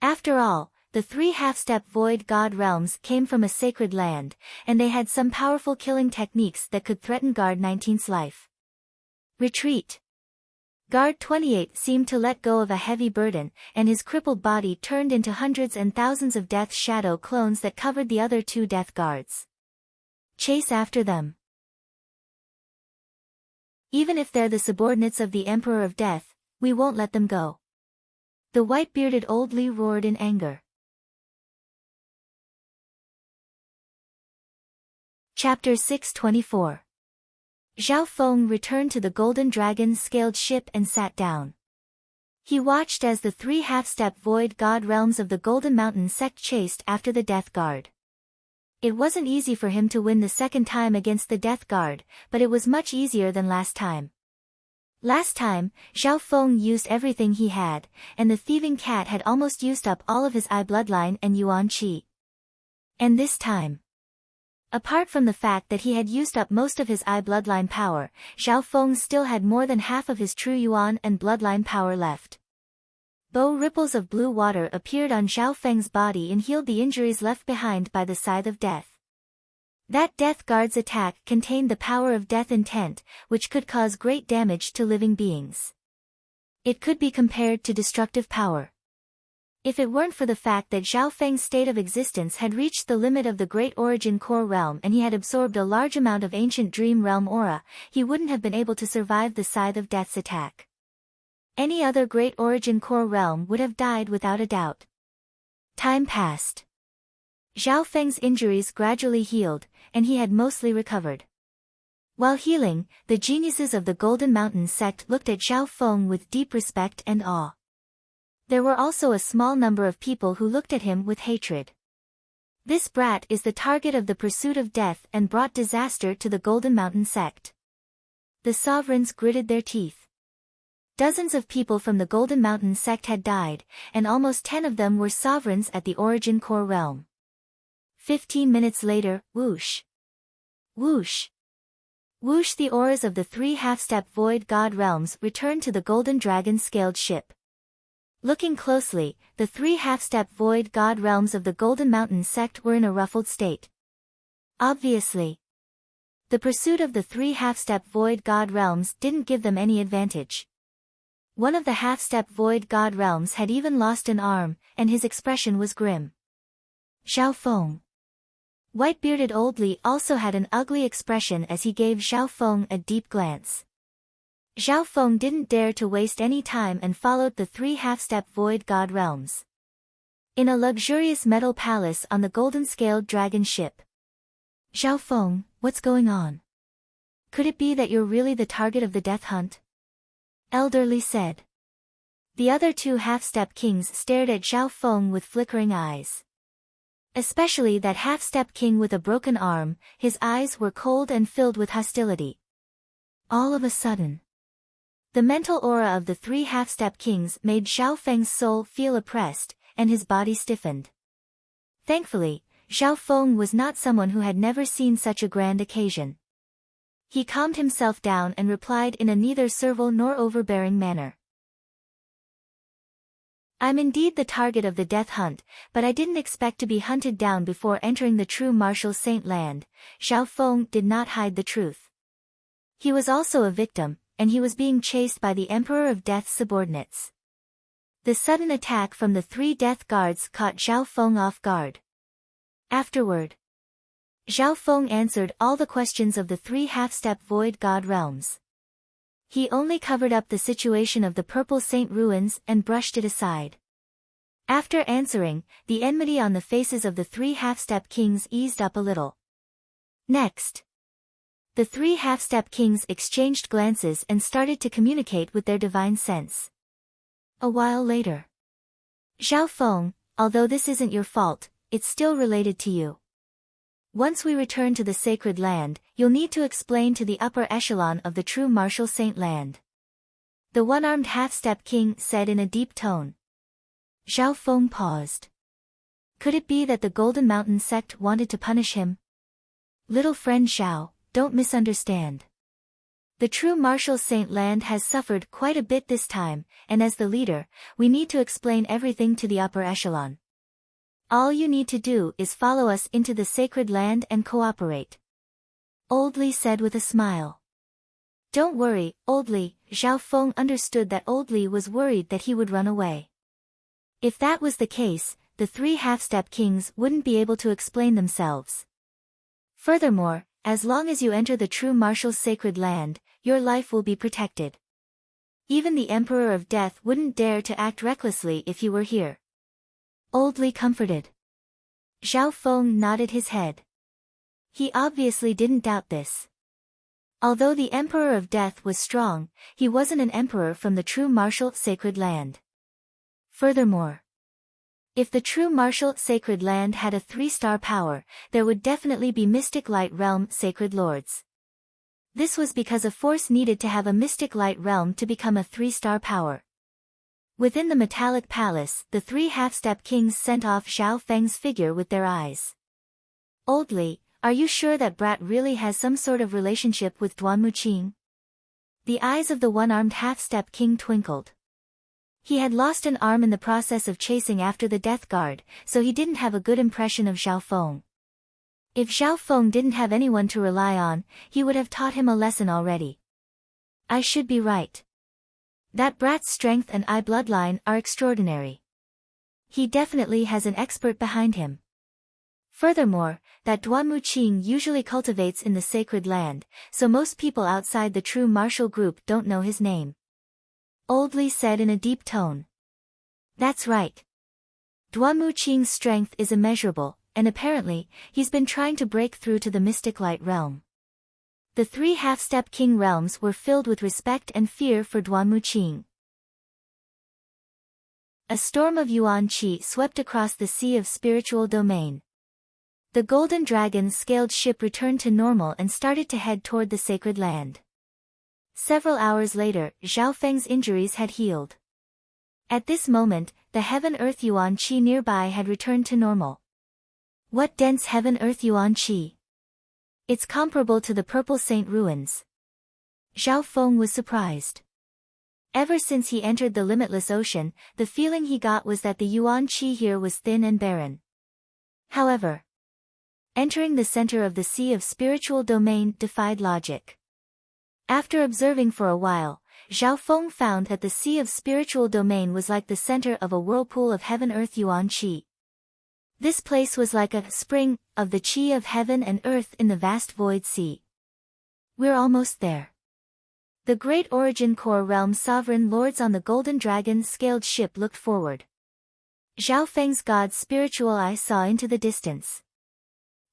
After all, the 3 half-step Void God realms came from a sacred land, and they had some powerful killing techniques that could threaten Guard 19's life. Retreat. Guard 28 seemed to let go of a heavy burden, and his crippled body turned into hundreds and thousands of Death Shadow clones that covered the other 2 Death Guards. Chase after them. Even if they're the subordinates of the Emperor of Death, we won't let them go. The white-bearded old Li roared in anger. Chapter 624. Zhao Feng returned to the Golden Dragon-scaled ship and sat down. He watched as the 3 half-step Void God realms of the Golden Mountain sect chased after the Death Guard. It wasn't easy for him to win the second time against the Death Guard, but it was much easier than last time. Last time, Zhao Feng used everything he had, and the thieving cat had almost used up all of his eye bloodline and yuan qi. And this time, apart from the fact that he had used up most of his eye bloodline power, Zhao Feng still had more than half of his true yuan and bloodline power left. Bow ripples of blue water appeared on Zhao Feng's body and healed the injuries left behind by the Scythe of Death. That Death Guard's attack contained the power of death intent, which could cause great damage to living beings. It could be compared to destructive power. If it weren't for the fact that Zhao Feng's state of existence had reached the limit of the Great Origin Core Realm and he had absorbed a large amount of Ancient Dream Realm aura, he wouldn't have been able to survive the Scythe of Death's attack. Any other Great Origin Core Realm would have died without a doubt. Time passed. Zhao Feng's injuries gradually healed, and he had mostly recovered. While healing, the geniuses of the Golden Mountain sect looked at Zhao Feng with deep respect and awe. There were also a small number of people who looked at him with hatred. This brat is the target of the pursuit of death and brought disaster to the Golden Mountain sect. The sovereigns gritted their teeth. Dozens of people from the Golden Mountain sect had died, and almost 10 of them were sovereigns at the Origin Core Realm. 15 minutes later, whoosh. Whoosh. Whoosh, the auras of the 3 half-step Void God realms returned to the Golden Dragon-scaled ship. Looking closely, the 3 half-step Void God realms of the Golden Mountain sect were in a ruffled state. Obviously, the pursuit of the 3 half-step Void God realms didn't give them any advantage. One of the half-step Void God realms had even lost an arm, and his expression was grim. Zhao Feng. White-bearded Old Li also had an ugly expression as he gave Zhao Feng a deep glance. Zhao Feng didn't dare to waste any time and followed the 3 half-step Void God realms. In a luxurious metal palace on the golden-scaled dragon ship. Zhao Feng, what's going on? Could it be that you're really the target of the death hunt? Elder Li said. The other 2 half-step kings stared at Zhao Feng with flickering eyes. Especially that half-step king with a broken arm, his eyes were cold and filled with hostility. All of a sudden, the mental aura of the 3 half-step kings made Zhao Feng's soul feel oppressed, and his body stiffened. Thankfully, Zhao Feng was not someone who had never seen such a grand occasion. He calmed himself down and replied in a neither servile nor overbearing manner. I'm indeed the target of the death hunt, but I didn't expect to be hunted down before entering the true martial saint land. Zhao Feng did not hide the truth. He was also a victim, and he was being chased by the Emperor of Death's subordinates. The sudden attack from the 3 death guards caught Zhao Feng off guard. Afterward, Zhao Feng answered all the questions of the 3 half-step Void God realms. He only covered up the situation of the Purple Saint ruins and brushed it aside. After answering, the enmity on the faces of the 3 half-step kings eased up a little. Next, the 3 half-step kings exchanged glances and started to communicate with their divine sense. A while later, Zhao Feng, although this isn't your fault, it's still related to you. Once we return to the sacred land, you'll need to explain to the upper echelon of the true martial saint land. The one-armed half-step king said in a deep tone. Zhao Feng paused. Could it be that the Golden Mountain sect wanted to punish him? Little friend Zhao, don't misunderstand. The true martial saint land has suffered quite a bit this time, and as the leader, we need to explain everything to the upper echelon. All you need to do is follow us into the sacred land and cooperate. Old Li said with a smile. Don't worry, Old Li. Zhao Feng understood that Old Li was worried that he would run away. If that was the case, the three half-step kings wouldn't be able to explain themselves. Furthermore, as long as you enter the true martial sacred land, your life will be protected. Even the Emperor of Death wouldn't dare to act recklessly if you were here. Old Li comforted. Zhao Feng nodded his head. He obviously didn't doubt this. Although the Emperor of Death was strong, he wasn't an emperor from the true martial sacred land. Furthermore, if the true martial sacred land had a 3-star power, there would definitely be Mystic Light Realm sacred lords. This was because a force needed to have a Mystic Light Realm to become a 3-star power. Within the metallic palace, the three half-step kings sent off Zhao Feng's figure with their eyes. Old Li, are you sure that brat really has some sort of relationship with Duan Muqing? The eyes of the one-armed half-step king twinkled. He had lost an arm in the process of chasing after the Death Guard, so he didn't have a good impression of Zhao Feng. If Zhao Feng didn't have anyone to rely on, he would have taught him a lesson already. I should be right. That brat's strength and eye bloodline are extraordinary. He definitely has an expert behind him. Furthermore, that Duan Muqing usually cultivates in the sacred land, so most people outside the true martial group don't know his name. Old Li said in a deep tone. That's right. Duan Muqing's strength is immeasurable, and apparently, he's been trying to break through to the Mystic Light Realm. The three half-step king realms were filled with respect and fear for Duan Muqing. A storm of yuan qi swept across the sea of spiritual domain. The golden dragon-scaled ship returned to normal and started to head toward the sacred land. Several hours later, Zhao Feng's injuries had healed. At this moment, the heaven-earth yuan qi nearby had returned to normal. What dense heaven-earth yuan qi! It's comparable to the Purple Saint ruins. Zhao Feng was surprised. Ever since he entered the limitless ocean, the feeling he got was that the yuan qi here was thin and barren. However, entering the center of the sea of spiritual domain defied logic. After observing for a while, Zhao Feng found that the sea of spiritual domain was like the center of a whirlpool of heaven-earth yuan qi. This place was like a spring of the qi of heaven and earth in the vast void sea. We're almost there. The great origin core realm sovereign lords on the golden dragon-scaled ship looked forward. Zhao Feng's god's spiritual eye saw into the distance.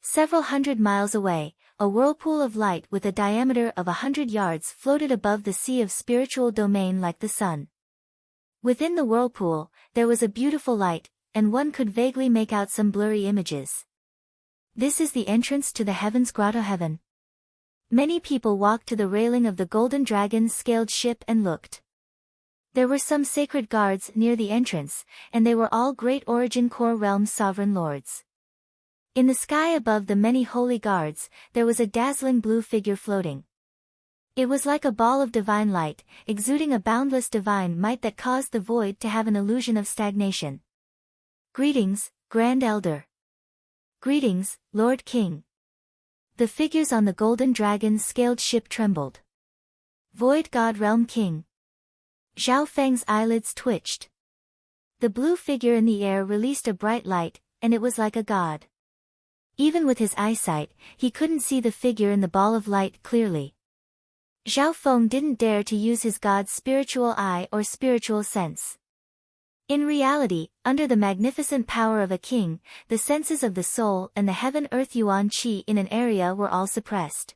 Several hundred miles away, a whirlpool of light with a diameter of 100 yards floated above the sea of spiritual domain like the sun. Within the whirlpool, there was a beautiful light, and one could vaguely make out some blurry images. This is the entrance to the Heaven's Grotto Heaven. Many people walked to the railing of the golden dragon-scaled ship and looked. There were some sacred guards near the entrance, and they were all great origin core realm sovereign lords. In the sky above the many holy guards, there was a dazzling blue figure floating. It was like a ball of divine light, exuding a boundless divine might that caused the void to have an illusion of stagnation. Greetings, Grand Elder. Greetings, Lord King. The figures on the golden dragon-scaled ship trembled. Void God Realm King. Zhao Feng's eyelids twitched. The blue figure in the air released a bright light, and it was like a god. Even with his eyesight, he couldn't see the figure in the ball of light clearly. Zhao Feng didn't dare to use his god's spiritual eye or spiritual sense. In reality, under the magnificent power of a king, the senses of the soul and the heaven-earth yuan qi in an area were all suppressed.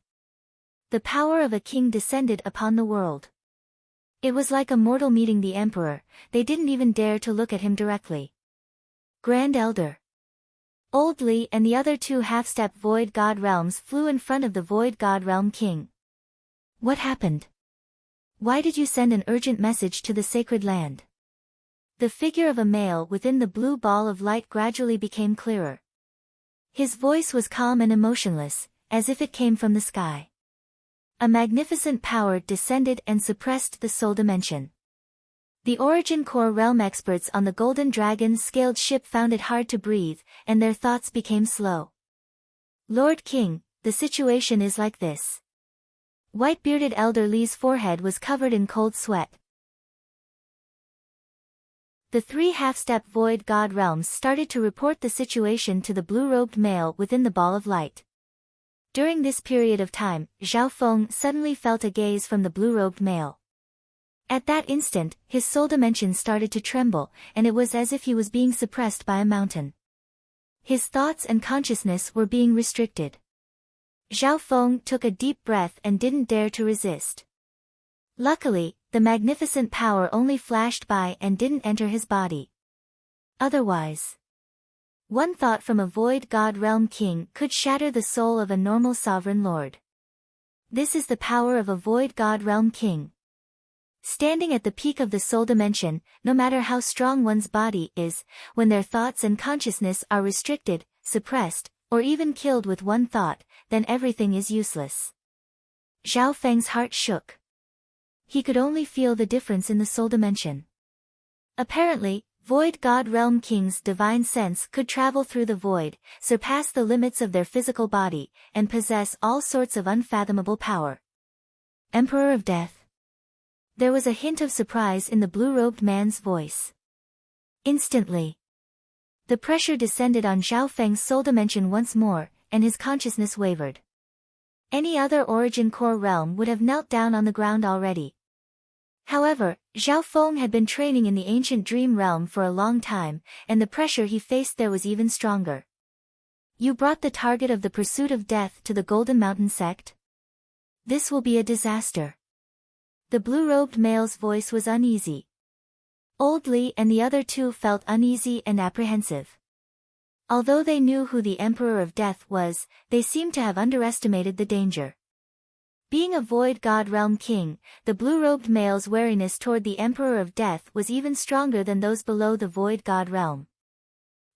The power of a king descended upon the world. It was like a mortal meeting the emperor, they didn't even dare to look at him directly. Grand Elder. Old Li and the other two half-step Void God realms flew in front of the Void God realm king. What happened? Why did you send an urgent message to the sacred land? The figure of a male within the blue ball of light gradually became clearer. His voice was calm and emotionless, as if it came from the sky. A magnificent power descended and suppressed the soul dimension. The Origin Core realm experts on the Golden Dragon-scaled ship found it hard to breathe, and their thoughts became slow. Lord King, the situation is like this. White-bearded Elder Li's forehead was covered in cold sweat. The three half-step Void God realms started to report the situation to the blue-robed male within the ball of light. During this period of time, Zhao Feng suddenly felt a gaze from the blue-robed male. At that instant, his soul dimension started to tremble, and it was as if he was being suppressed by a mountain. His thoughts and consciousness were being restricted. Zhao Feng took a deep breath and didn't dare to resist. Luckily, the magnificent power only flashed by and didn't enter his body. Otherwise, one thought from a Void God realm king could shatter the soul of a normal sovereign lord. This is the power of a Void God realm king. Standing at the peak of the soul dimension, no matter how strong one's body is, when their thoughts and consciousness are restricted, suppressed, or even killed with one thought, then everything is useless. Zhao Feng's heart shook. He could only feel the difference in the soul dimension. Apparently, Void God Realm King's divine sense could travel through the void, surpass the limits of their physical body, and possess all sorts of unfathomable power. Emperor of Death. There was a hint of surprise in the blue-robed man's voice. Instantly, the pressure descended on Zhao Feng's soul dimension once more, and his consciousness wavered. Any other Origin Core realm would have knelt down on the ground already. However, Zhao Feng had been training in the ancient dream realm for a long time, and the pressure he faced there was even stronger. You brought the target of the pursuit of death to the Golden Mountain sect? This will be a disaster. The blue-robed male's voice was uneasy. Old Li and the other two felt uneasy and apprehensive. Although they knew who the Emperor of Death was, they seemed to have underestimated the danger. Being a Void God Realm King, the blue-robed male's wariness toward the Emperor of Death was even stronger than those below the Void God Realm.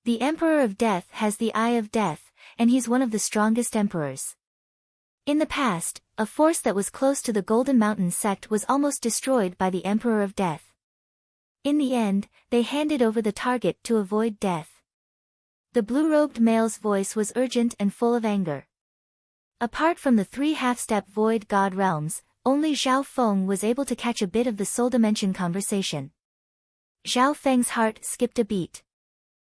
The Emperor of Death has the Eye of Death, and he's one of the strongest emperors. In the past, a force that was close to the Golden Mountain sect was almost destroyed by the Emperor of Death. In the end, they handed over the target to avoid death. The blue-robed male's voice was urgent and full of anger. Apart from the three half-step Void God realms, only Zhao Feng was able to catch a bit of the soul dimension conversation. Zhao Feng's heart skipped a beat.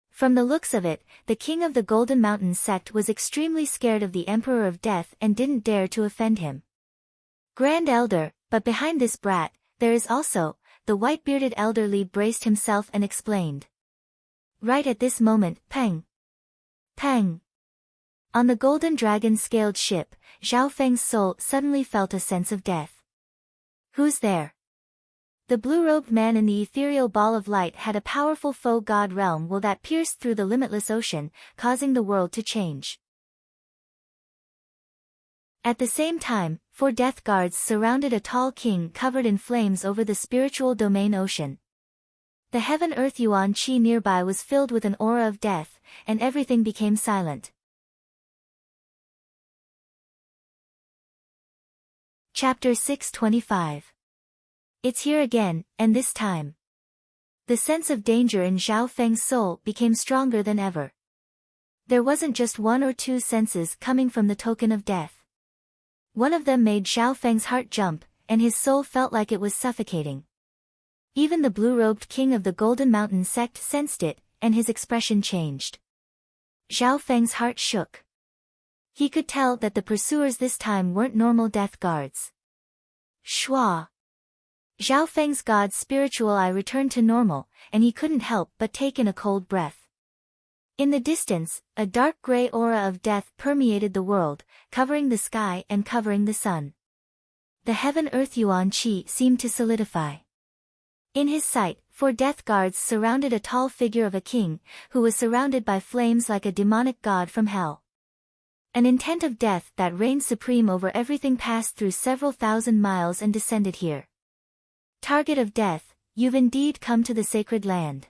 From the looks of it, the king of the Golden Mountain sect was extremely scared of the Emperor of Death and didn't dare to offend him. Grand Elder, but behind this brat, there is also, the white-bearded Elder Li braced himself and explained. Right at this moment, pang! Pang! On the Golden Dragon-scaled ship, Zhao Feng's soul suddenly felt a sense of death. Who's there? The blue-robed man in the ethereal ball of light had a powerful foe god realm will that pierced through the limitless ocean, causing the world to change. At the same time, 4 death guards surrounded a tall king covered in flames over the spiritual domain ocean. The heaven-earth Yuan Qi nearby was filled with an aura of death, and everything became silent. Chapter 625. It's here again, and this time. The sense of danger in Zhao Feng's soul became stronger than ever. There wasn't just 1 or 2 senses coming from the token of death. One of them made Zhao Feng's heart jump, and his soul felt like it was suffocating. Even the blue-robed king of the Golden Mountain sect sensed it, and his expression changed. Zhao Feng's heart shook. He could tell that the pursuers this time weren't normal death guards. Shua! Zhao Feng's god's spiritual eye returned to normal, and he couldn't help but take in a cold breath. In the distance, a dark gray aura of death permeated the world, covering the sky and covering the sun. The heaven-earth Yuan Qi seemed to solidify. In his sight, 4 death guards surrounded a tall figure of a king, who was surrounded by flames like a demonic god from hell. An intent of death that reigned supreme over everything passed through several thousand miles and descended here. Target of death, you've indeed come to the sacred land.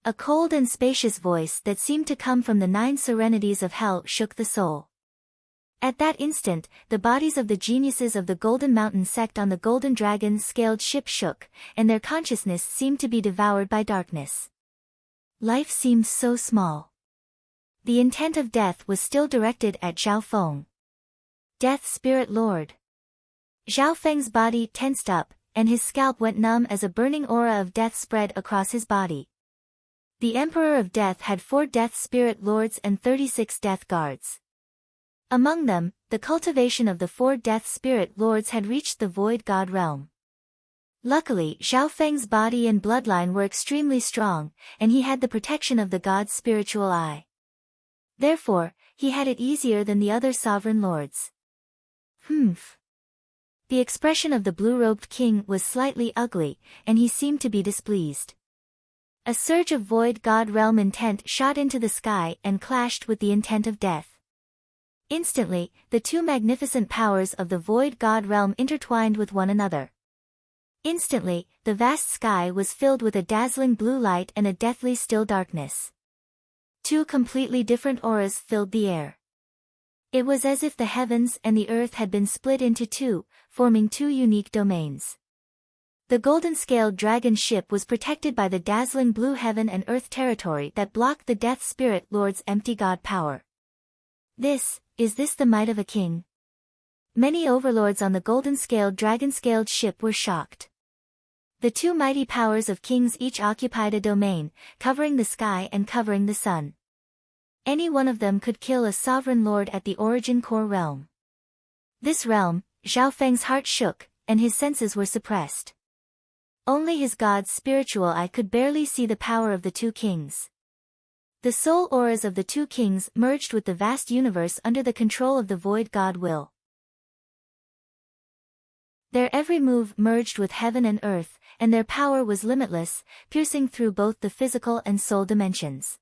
A cold and spacious voice that seemed to come from the 9 serenities of hell shook the soul. At that instant, the bodies of the geniuses of the Golden Mountain sect on the Golden Dragon-scaled ship shook, and their consciousness seemed to be devoured by darkness. Life seemed so small. The intent of death was still directed at Zhao Feng. Death Spirit Lord. Zhao Feng's body tensed up, and his scalp went numb as a burning aura of death spread across his body. The Emperor of Death had 4 Death Spirit Lords and 36 Death Guards. Among them, the cultivation of the 4 Death Spirit Lords had reached the Void God realm. Luckily, Zhao Feng's body and bloodline were extremely strong, and he had the protection of the God's spiritual eye. Therefore, he had it easier than the other sovereign lords. Humph. The expression of the blue-robed king was slightly ugly, and he seemed to be displeased. A surge of Void God realm intent shot into the sky and clashed with the intent of death. Instantly, the 2 magnificent powers of the Void God realm intertwined with one another. Instantly, the vast sky was filled with a dazzling blue light and a deathly still darkness. 2 completely different auras filled the air. It was as if the heavens and the earth had been split into 2, forming 2 unique domains. The golden-scaled dragon ship was protected by the dazzling blue heaven and earth territory that blocked the Death Spirit Lord's empty god power. Is this the might of a king? Many overlords on the golden-scaled dragon-scaled ship were shocked. The 2 mighty powers of kings each occupied a domain, covering the sky and covering the sun. Any one of them could kill a sovereign lord at the origin core realm. This realm, Zhao Feng's heart shook, and his senses were suppressed. Only his god's spiritual eye could barely see the power of the 2 kings. The soul auras of the 2 kings merged with the vast universe under the control of the Void God will. Their every move merged with heaven and earth, and their power was limitless, piercing through both the physical and soul dimensions.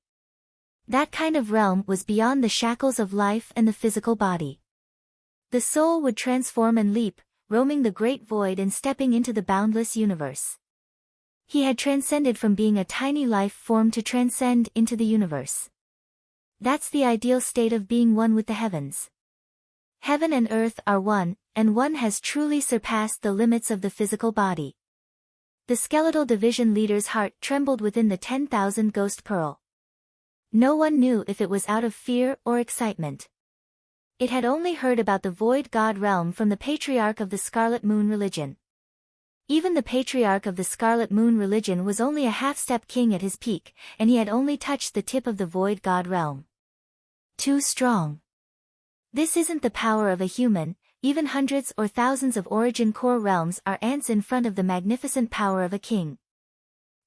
That kind of realm was beyond the shackles of life and the physical body. The soul would transform and leap, roaming the great void and stepping into the boundless universe. He had transcended from being a tiny life form to transcend into the universe. That's the ideal state of being one with the heavens. Heaven and earth are one, and one has truly surpassed the limits of the physical body. The skeletal division leader's heart trembled within the 10,000 ghost pearl. No one knew if it was out of fear or excitement. It had only heard about the Void God realm from the patriarch of the Scarlet Moon religion. Even the patriarch of the Scarlet Moon religion was only a half-step king at his peak, and he had only touched the tip of the Void God realm. Too strong. This isn't the power of a human, even hundreds or thousands of origin core realms are ants in front of the magnificent power of a king.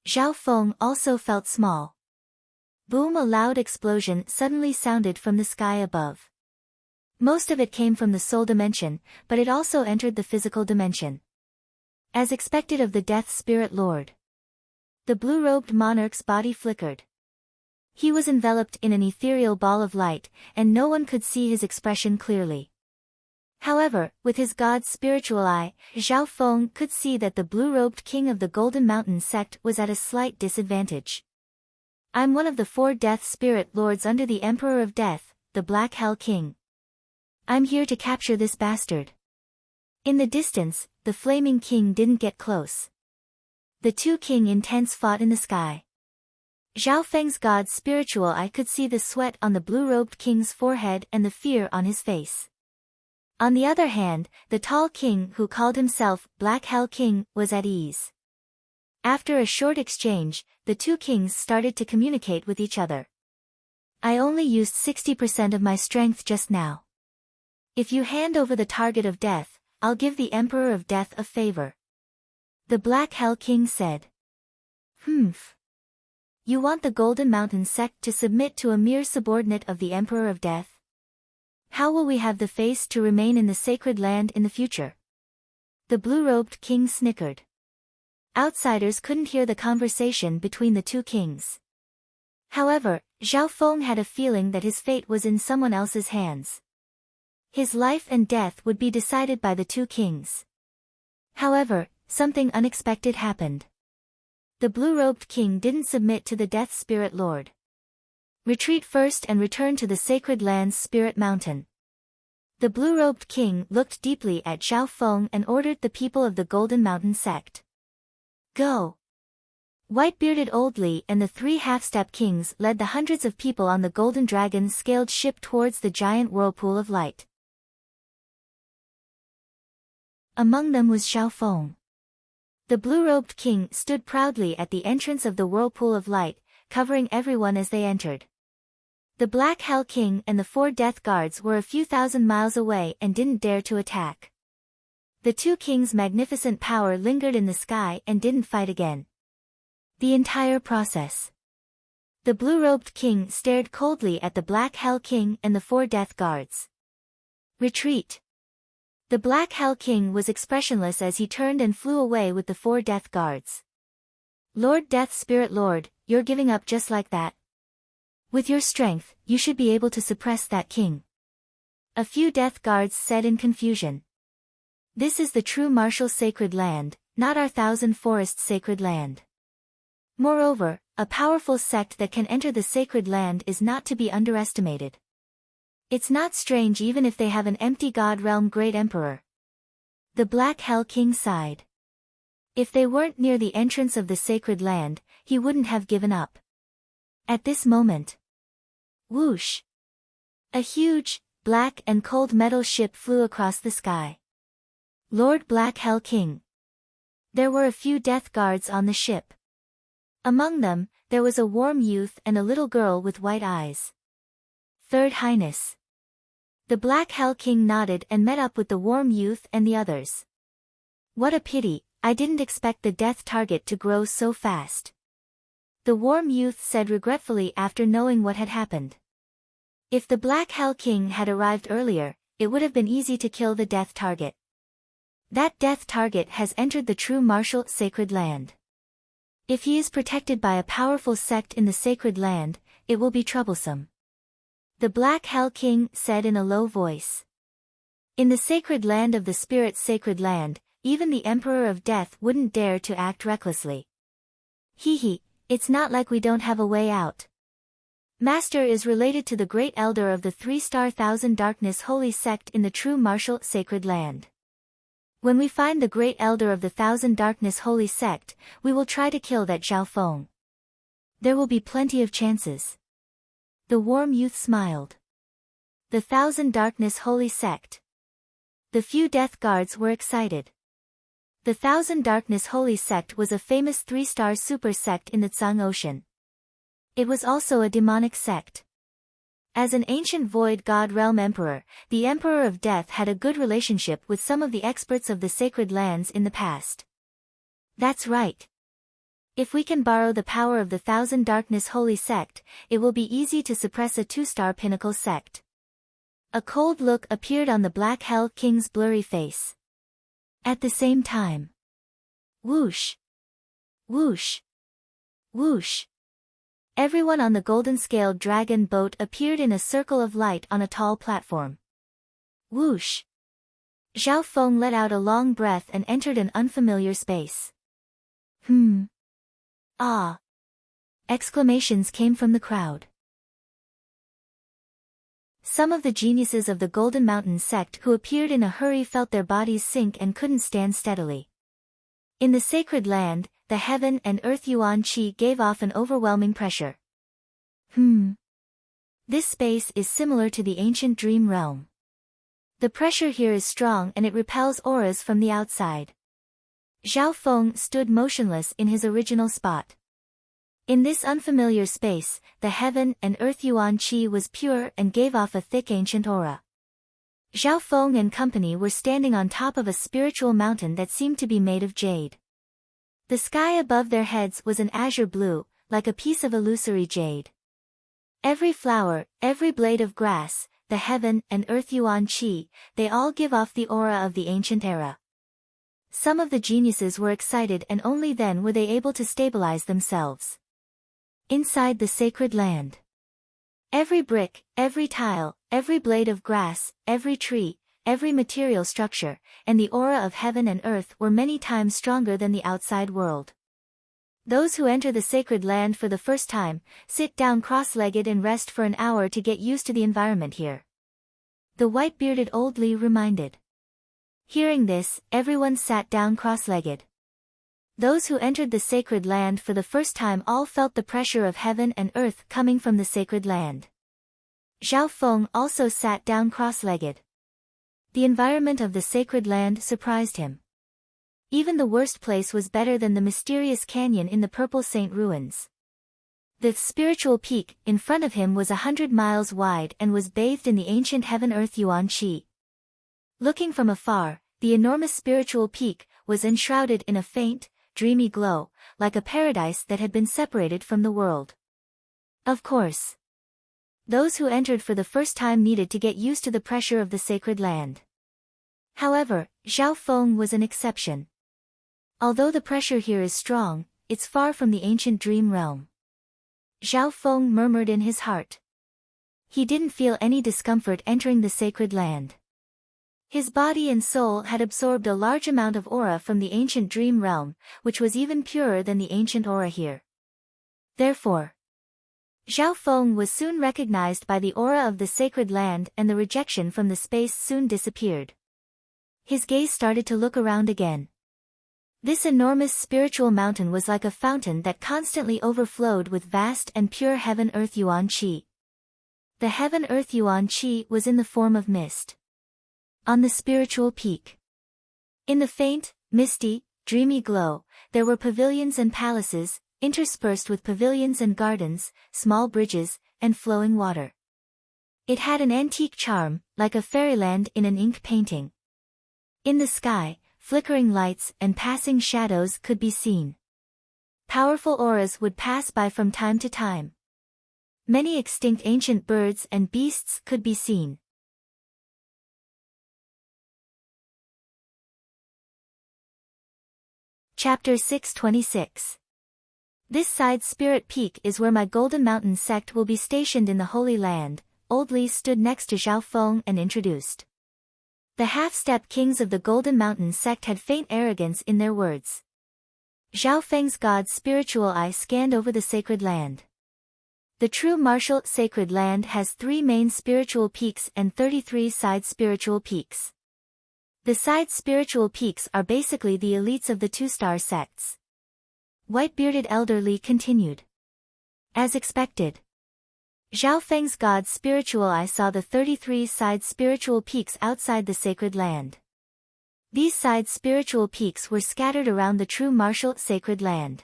Zhao Feng also felt small. Boom! A loud explosion suddenly sounded from the sky above. Most of it came from the soul dimension, but it also entered the physical dimension. As expected of the Death Spirit Lord. The blue-robed monarch's body flickered. He was enveloped in an ethereal ball of light, and no one could see his expression clearly. However, with his god's spiritual eye, Zhao Feng could see that the blue-robed king of the Golden Mountain sect was at a slight disadvantage. I'm one of the 4 Death Spirit Lords under the Emperor of Death, the Black Hell King. I'm here to capture this bastard. In the distance, the Flaming King didn't get close. The 2 king intents fought in the sky. Zhao Feng's god's spiritual eye could see the sweat on the blue-robed king's forehead and the fear on his face. On the other hand, the tall king who called himself Black Hell King was at ease. After a short exchange, the 2 kings started to communicate with each other. I only used 60% of my strength just now. If you hand over the target of death, I'll give the Emperor of Death a favor. The Black Hell King said. Humph. You want the Golden Mountain sect to submit to a mere subordinate of the Emperor of Death? How will we have the face to remain in the sacred land in the future? The blue-robed king snickered. Outsiders couldn't hear the conversation between the two kings. However, Zhao Feng had a feeling that his fate was in someone else's hands. His life and death would be decided by the two kings. However, something unexpected happened. The blue-robed king didn't submit to the Death Spirit Lord. Retreat first and return to the sacred land's Spirit Mountain. The blue-robed king looked deeply at Zhao Feng and ordered the people of the Golden Mountain sect. Go! White-bearded Old Li and the three half-step kings led the hundreds of people on the Golden Dragon-scaled ship towards the giant whirlpool of light. Among them was Zhao Feng. The blue-robed king stood proudly at the entrance of the whirlpool of light, covering everyone as they entered. The Black Hell King and the 4 death guards were a few thousand miles away and didn't dare to attack. The two kings' magnificent power lingered in the sky and didn't fight again. The entire process. The blue-robed king stared coldly at the Black Hell King and the 4 death guards. Retreat! The Black Hell King was expressionless as he turned and flew away with the 4 death guards. Lord Death Spirit Lord, you're giving up just like that? With your strength, you should be able to suppress that king. A few death guards said in confusion. This is the true martial sacred land, not our Thousand Forests sacred land. Moreover, a powerful sect that can enter the sacred land is not to be underestimated. It's not strange even if they have an empty god realm great emperor. The Black Hell King sighed. If they weren't near the entrance of the sacred land, he wouldn't have given up. At this moment. Whoosh! A huge, black and cold metal ship flew across the sky. Lord Black Hell King. There were a few death guards on the ship. Among them, there was a warm youth and a little girl with white eyes. Third Highness. The Black Hell King nodded and met up with the warm youth and the others. What a pity, I didn't expect the death target to grow so fast. The warm youth said regretfully after knowing what had happened. If the Black Hell King had arrived earlier, it would have been easy to kill the death target. That death target has entered the true martial sacred land. If he is protected by a powerful sect in the sacred land, it will be troublesome. The Black Hell King said in a low voice. In the sacred land of the spirit's sacred land, even the Emperor of Death wouldn't dare to act recklessly. Hee, it's not like we don't have a way out. Master is related to the great elder of the 3-star Thousand Darkness holy sect in the true martial sacred land. When we find the great elder of the Thousand Darkness holy sect, we will try to kill that Zhao Feng. There will be plenty of chances. The warm youth smiled. The Thousand Darkness holy sect. The few death guards were excited. The Thousand Darkness holy sect was a famous 3-star super sect in the Tsang Ocean. It was also a demonic sect. As an ancient void god realm emperor, the Emperor of Death had a good relationship with some of the experts of the sacred lands in the past. That's right. If we can borrow the power of the Thousand Darkness holy sect, it will be easy to suppress a 2-star pinnacle sect. A cold look appeared on the Black Hell King's blurry face. At the same time. Whoosh! Whoosh! Whoosh! Everyone on the golden-scaled dragon boat appeared in a circle of light on a tall platform. Whoosh! Zhao Feng let out a long breath and entered an unfamiliar space. Ah! Exclamations came from the crowd. Some of the geniuses of the Golden Mountain sect who appeared in a hurry felt their bodies sink and couldn't stand steadily. In the sacred land, the heaven and earth Yuan Qi gave off an overwhelming pressure. This space is similar to the ancient dream realm. The pressure here is strong and it repels auras from the outside. Zhao Feng stood motionless in his original spot. In this unfamiliar space, the heaven and earth Yuan Qi was pure and gave off a thick ancient aura. Zhao Feng and company were standing on top of a spiritual mountain that seemed to be made of jade. The sky above their heads was an azure blue, like a piece of illusory jade. Every flower, every blade of grass, the heaven and earth Yuan Qi, they all give off the aura of the ancient era. Some of the geniuses were excited and only then were they able to stabilize themselves. Inside the sacred land. Every brick, every tile, every blade of grass, every tree, every material structure, and the aura of heaven and earth were many times stronger than the outside world. Those who enter the sacred land for the first time, sit down cross-legged and rest for an hour to get used to the environment here. The white-bearded old Lee reminded. Hearing this, everyone sat down cross-legged. Those who entered the sacred land for the first time all felt the pressure of heaven and earth coming from the sacred land. Zhao Feng also sat down cross-legged. The environment of the sacred land surprised him. Even the worst place was better than the mysterious canyon in the Purple Saint ruins. The spiritual peak in front of him was 100 miles wide and was bathed in the ancient heaven-earth yuan qi. Looking from afar, the enormous spiritual peak was enshrouded in a faint, dreamy glow, like a paradise that had been separated from the world. Of course, those who entered for the first time needed to get used to the pressure of the sacred land. However, Zhao Feng was an exception. Although the pressure here is strong, it's far from the ancient dream realm. Zhao Feng murmured in his heart. He didn't feel any discomfort entering the sacred land. His body and soul had absorbed a large amount of aura from the ancient dream realm, which was even purer than the ancient aura here. Therefore, Zhao Feng was soon recognized by the aura of the sacred land and the rejection from the space soon disappeared. His gaze started to look around again. This enormous spiritual mountain was like a fountain that constantly overflowed with vast and pure heaven-earth yuan qi. The heaven-earth yuan qi was in the form of mist. On the spiritual peak. In the faint, misty, dreamy glow, there were pavilions and palaces, interspersed with pavilions and gardens, small bridges, and flowing water. It had an antique charm, like a fairyland in an ink painting. In the sky, flickering lights and passing shadows could be seen. Powerful auras would pass by from time to time. Many extinct ancient birds and beasts could be seen. Chapter 626. This side Spirit Peak is where my Golden Mountain sect will be stationed in the Holy Land. Old Li stood next to Zhao Feng and introduced. The half-step kings of the Golden Mountain sect had faint arrogance in their words. Zhao Feng's God's spiritual eye scanned over the sacred land. The true martial sacred land has 3 main spiritual peaks and 33 side spiritual peaks. The side spiritual peaks are basically the elites of the 2-star sects. White-bearded elder Li continued. As expected, Zhao Feng's God's spiritual eye saw the 33 side spiritual peaks outside the sacred land. These side spiritual peaks were scattered around the true martial sacred land.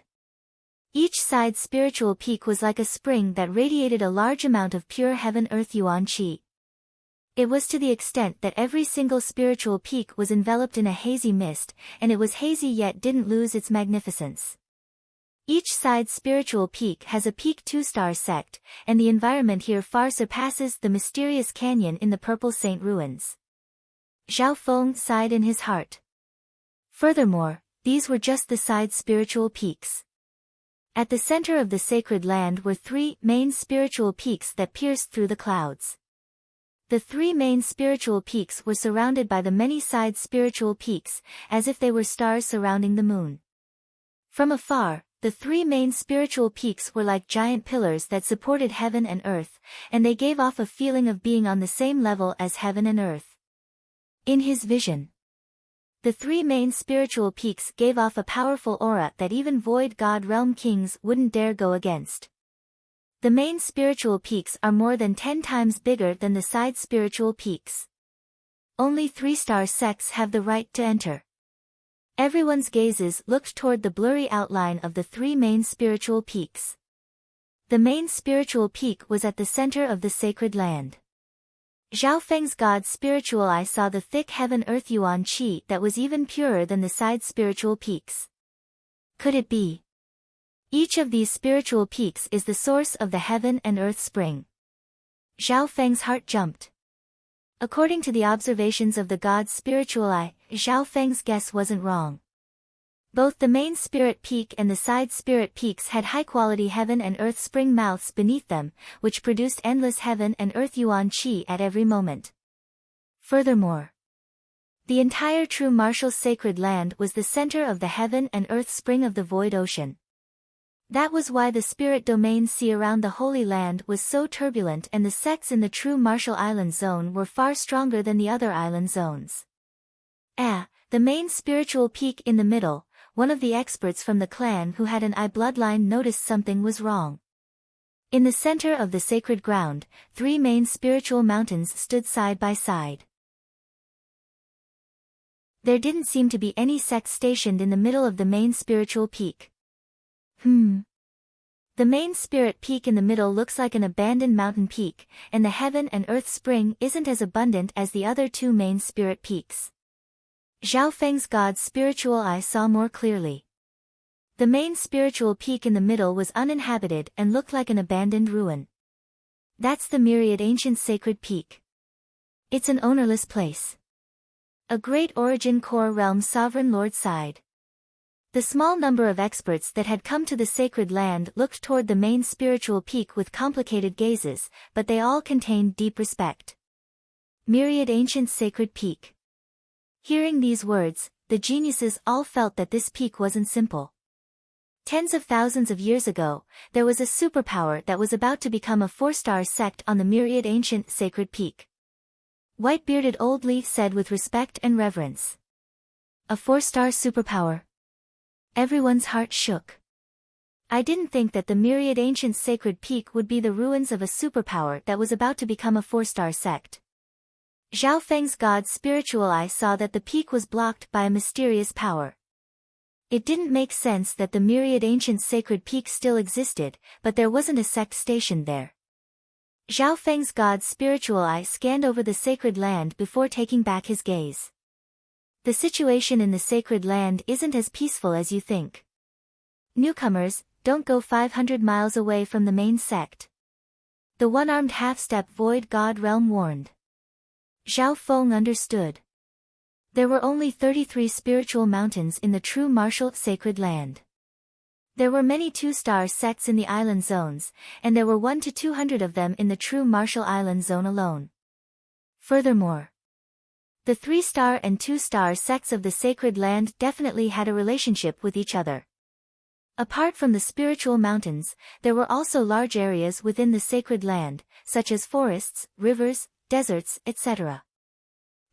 Each side spiritual peak was like a spring that radiated a large amount of pure heaven-earth yuan qi. It was to the extent that every single spiritual peak was enveloped in a hazy mist, and it was hazy yet didn't lose its magnificence. Each side spiritual peak has a peak 2-star sect, and the environment here far surpasses the mysterious canyon in the Purple Saint ruins. Zhao Feng sighed in his heart. Furthermore, these were just the side spiritual peaks. At the center of the sacred land were 3 main spiritual peaks that pierced through the clouds. The 3 main spiritual peaks were surrounded by the many side spiritual peaks, as if they were stars surrounding the moon. From afar, the 3 main spiritual peaks were like giant pillars that supported heaven and earth, and they gave off a feeling of being on the same level as heaven and earth. In his vision, the 3 main spiritual peaks gave off a powerful aura that even Void God Realm kings wouldn't dare go against. The main spiritual peaks are more than 10 times bigger than the side spiritual peaks. Only 3-star sects have the right to enter. Everyone's gazes looked toward the blurry outline of the 3 main spiritual peaks. The main spiritual peak was at the center of the sacred land. Zhao Feng's God's spiritual eye saw the thick heaven-earth yuan qi that was even purer than the side spiritual peaks. Could it be? Each of these spiritual peaks is the source of the heaven and earth spring. Zhao Feng's heart jumped. According to the observations of the God's spiritual eye, Zhao Feng's guess wasn't wrong. Both the main spirit peak and the side spirit peaks had high-quality heaven and earth spring mouths beneath them, which produced endless heaven and earth yuan qi at every moment. Furthermore, the entire true martial sacred land was the center of the heaven and earth spring of the void ocean. That was why the spirit domain sea around the Holy Land was so turbulent, and the sects in the true martial island zone were far stronger than the other island zones. The main spiritual peak in the middle, one of the experts from the clan who had an I bloodline noticed something was wrong. In the center of the sacred ground, 3 main spiritual mountains stood side by side. There didn't seem to be any sect stationed in the middle of the main spiritual peak. The main spirit peak in the middle looks like an abandoned mountain peak, and the heaven and earth spring isn't as abundant as the other 2 main spirit peaks. Zhao Feng's god's spiritual eye saw more clearly. The main spiritual peak in the middle was uninhabited and looked like an abandoned ruin. That's the myriad ancient sacred peak. It's an ownerless place. A great origin core realm sovereign lord sighed. The small number of experts that had come to the sacred land looked toward the main spiritual peak with complicated gazes, but they all contained deep respect. Myriad ancient sacred peak. Hearing these words, the geniuses all felt that this peak wasn't simple. Tens of thousands of years ago, there was a superpower that was about to become a 4-star sect on the myriad ancient sacred peak. White-bearded old Leaf said with respect and reverence. A 4-star superpower. Everyone's heart shook. I didn't think that the myriad ancient sacred peak would be the ruins of a superpower that was about to become a 4-star sect. Zhao Feng's god's spiritual eye saw that the peak was blocked by a mysterious power. It didn't make sense that the myriad ancient sacred peak still existed, but there wasn't a sect stationed there. Zhao Feng's god's spiritual eye scanned over the sacred land before taking back his gaze. The situation in the sacred land isn't as peaceful as you think. Newcomers, don't go 500 miles away from the main sect. The one-armed half-step void god realm warned. Zhao Feng understood. There were only 33 spiritual mountains in the true martial sacred land. There were many 2-star sects in the island zones, and there were 1 to 200 of them in the true martial island zone alone. Furthermore, the 3-star and 2-star sects of the sacred land definitely had a relationship with each other. Apart from the spiritual mountains, there were also large areas within the sacred land, such as forests, rivers, deserts, etc.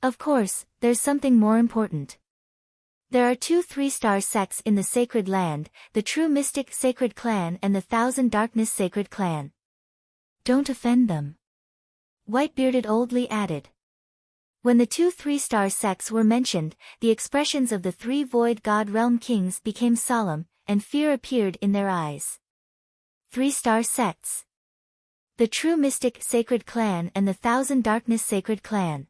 Of course, there's something more important. There are 2 3-star sects in the sacred land, the True Mystic Sacred Clan and the Thousand Darkness Sacred Clan. Don't offend them. White-bearded Old Lee added. When the 2 3-star sects were mentioned, the expressions of the 3 Void God Realm Kings became solemn, and fear appeared in their eyes. 3-star sects. The True Mystic Sacred Clan and the Thousand Darkness Sacred Clan.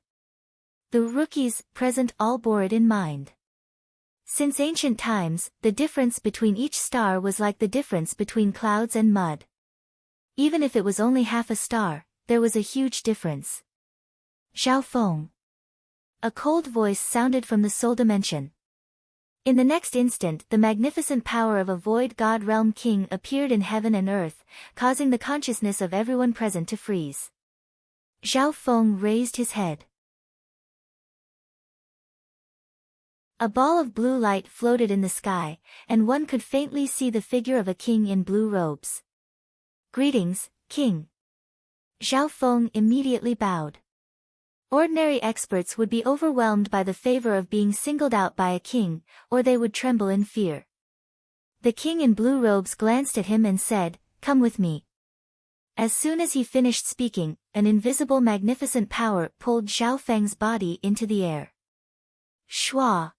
The rookies present all bore it in mind. Since ancient times, the difference between each star was like the difference between clouds and mud. Even if it was only half a star, there was a huge difference. Zhao Feng. A cold voice sounded from the soul dimension. In the next instant, the magnificent power of a void god realm king appeared in heaven and earth, causing the consciousness of everyone present to freeze. Zhao Feng raised his head. A ball of blue light floated in the sky, and one could faintly see the figure of a king in blue robes. Greetings, king. Zhao Feng immediately bowed. Ordinary experts would be overwhelmed by the favor of being singled out by a king, or they would tremble in fear. The king in blue robes glanced at him and said, "Come with me." As soon as he finished speaking, an invisible magnificent power pulled Zhao Feng's body into the air. Shua!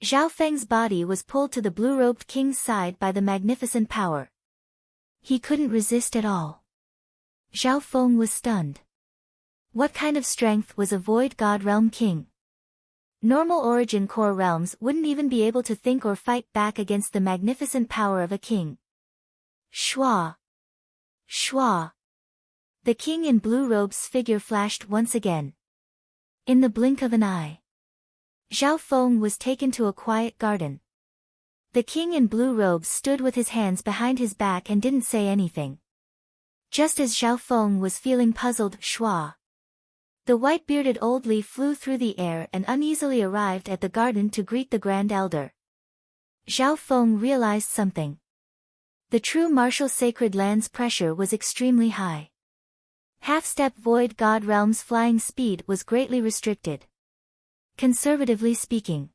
Zhao Feng's body was pulled to the blue-robed king's side by the magnificent power. He couldn't resist at all. Zhao Feng was stunned. What kind of strength was a void god realm king? Normal origin core realms wouldn't even be able to think or fight back against the magnificent power of a king. Shua! Shua! The king in blue robes' figure flashed once again. In the blink of an eye, Zhao Feng was taken to a quiet garden. The king in blue robes stood with his hands behind his back and didn't say anything. Just as Zhao Feng was feeling puzzled, Shua, the white-bearded old Li, flew through the air and uneasily arrived at the garden to greet the Grand Elder. Zhao Feng realized something. The true martial sacred land's pressure was extremely high. Half-step void god realm's flying speed was greatly restricted. Conservatively speaking,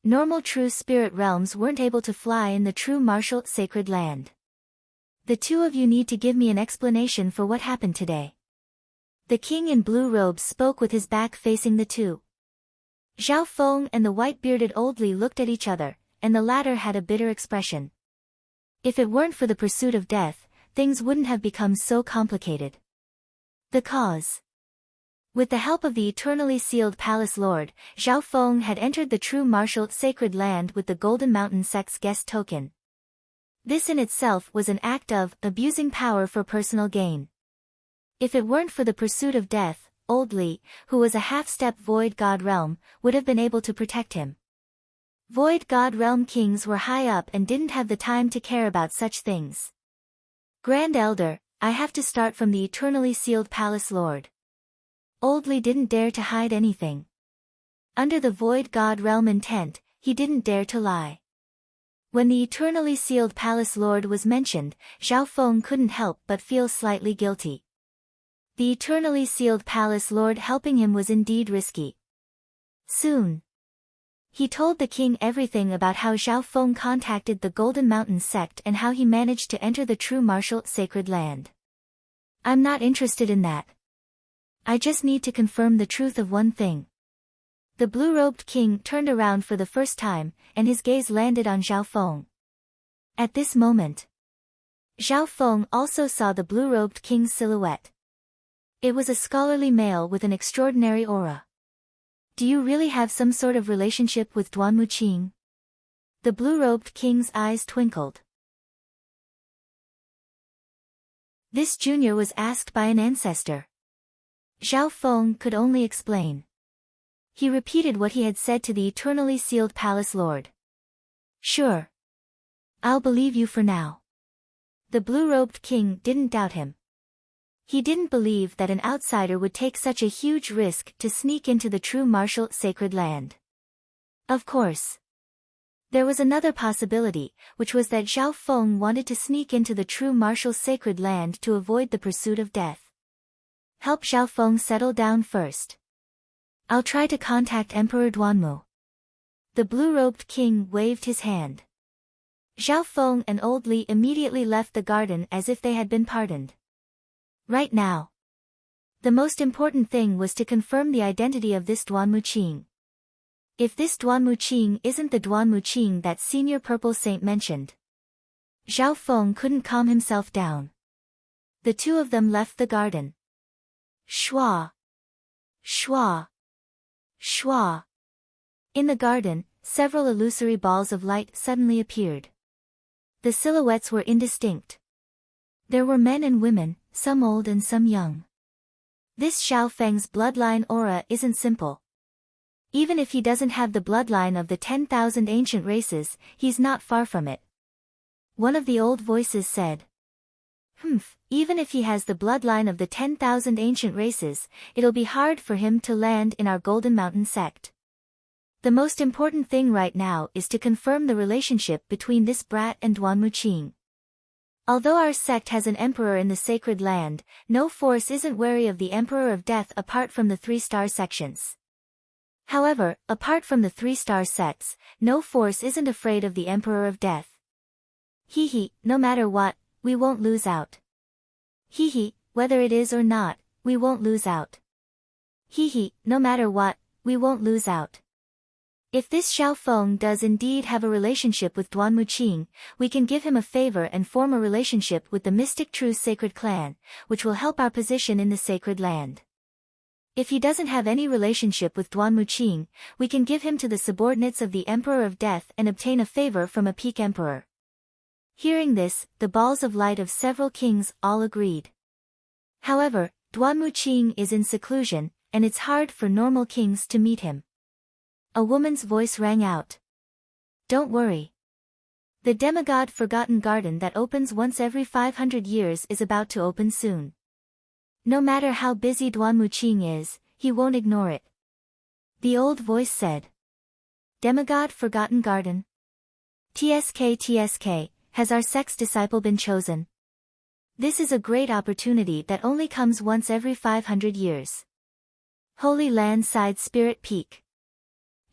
normal true spirit realms weren't able to fly in the true martial sacred land. The two of you need to give me an explanation for what happened today. The king in blue robes spoke with his back facing the two. Zhao Feng and the white-bearded old Li looked at each other, and the latter had a bitter expression. If it weren't for the pursuit of death, things wouldn't have become so complicated. The cause. With the help of the eternally sealed palace lord, Zhao Feng had entered the true martial sacred land with the Golden Mountain sect's guest token. This in itself was an act of abusing power for personal gain. If it weren't for the pursuit of death, old Li, who was a half-step void god realm, would have been able to protect him. Void god realm kings were high up and didn't have the time to care about such things. Grand Elder, I have to start from the eternally sealed palace lord. Old Li didn't dare to hide anything. Under the void god realm intent, he didn't dare to lie. When the eternally sealed palace lord was mentioned, Zhao Feng couldn't help but feel slightly guilty. The eternally sealed palace lord helping him was indeed risky. Soon, he told the king everything about how Zhao Feng contacted the Golden Mountain sect and how he managed to enter the true martial sacred land. I'm not interested in that. I just need to confirm the truth of one thing. The blue-robed king turned around for the first time, and his gaze landed on Zhao Feng. At this moment, Zhao Feng also saw the blue-robed king's silhouette. It was a scholarly male with an extraordinary aura. Do you really have some sort of relationship with Duan Muqing? The blue-robed king's eyes twinkled. This junior was asked by an ancestor. Zhao Feng could only explain. He repeated what he had said to the eternally sealed palace lord. Sure. I'll believe you for now. The blue-robed king didn't doubt him. He didn't believe that an outsider would take such a huge risk to sneak into the true martial sacred land. Of course, there was another possibility, which was that Zhao Feng wanted to sneak into the true martial sacred land to avoid the pursuit of death. Help Zhao Feng settle down first. I'll try to contact Emperor Duanmu. The blue-robed king waved his hand. Zhao Feng and old Li immediately left the garden as if they had been pardoned. Right now, the most important thing was to confirm the identity of this Duan Muqing. If this Duan Muqing isn't the Duan Muqing that Senior Purple Saint mentioned. Zhao Feng couldn't calm himself down. The two of them left the garden. Shua! Shua! Shua! In the garden, several illusory balls of light suddenly appeared. The silhouettes were indistinct. There were men and women, some old and some young. This Xiao Feng's bloodline aura isn't simple. Even if he doesn't have the bloodline of the 10,000 ancient races, he's not far from it. One of the old voices said. Even if he has the bloodline of the 10,000 ancient races, it'll be hard for him to land in our Golden Mountain sect. The most important thing right now is to confirm the relationship between this brat and Duan Muqing. Although our sect has an emperor in the sacred land, no force isn't wary of the Emperor of Death apart from the 3-star sections. However, apart from the 3-star sects, no force isn't afraid of the Emperor of Death. No matter what, we won't lose out. Whether it is or not, we won't lose out. No matter what, we won't lose out. If this Xiao Feng does indeed have a relationship with Duan Muqing, we can give him a favor and form a relationship with the Mystic True Sacred Clan, which will help our position in the sacred land. If he doesn't have any relationship with Duan Muqing, we can give him to the subordinates of the Emperor of Death and obtain a favor from a peak emperor. Hearing this, the balls of light of several kings all agreed. However, Duan Muqing is in seclusion, and it's hard for normal kings to meet him. A woman's voice rang out. Don't worry. The demigod Forgotten Garden that opens once every 500 years is about to open soon. No matter how busy Duan Muqing is, he won't ignore it. The old voice said. Demigod Forgotten Garden? TSK, has our sex disciple been chosen? This is a great opportunity that only comes once every 500 years. Holy Land Side Spirit Peak.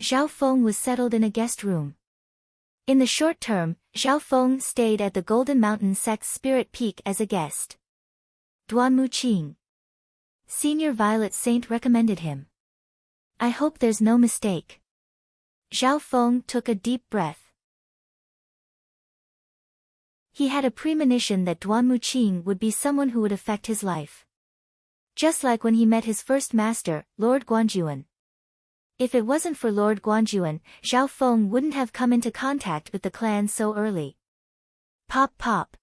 Zhao Feng was settled in a guest room. In the short term, Zhao Feng stayed at the Golden Mountain Sect's Spirit Peak as a guest. Duan Muqing. Senior Violet Saint recommended him. I hope there's no mistake. Zhao Feng took a deep breath. He had a premonition that Duan Muqing would be someone who would affect his life. Just like when he met his first master, Lord Guanjuan. If it wasn't for Lord Guanjuan, Zhao Feng wouldn't have come into contact with the clan so early. Pop pop.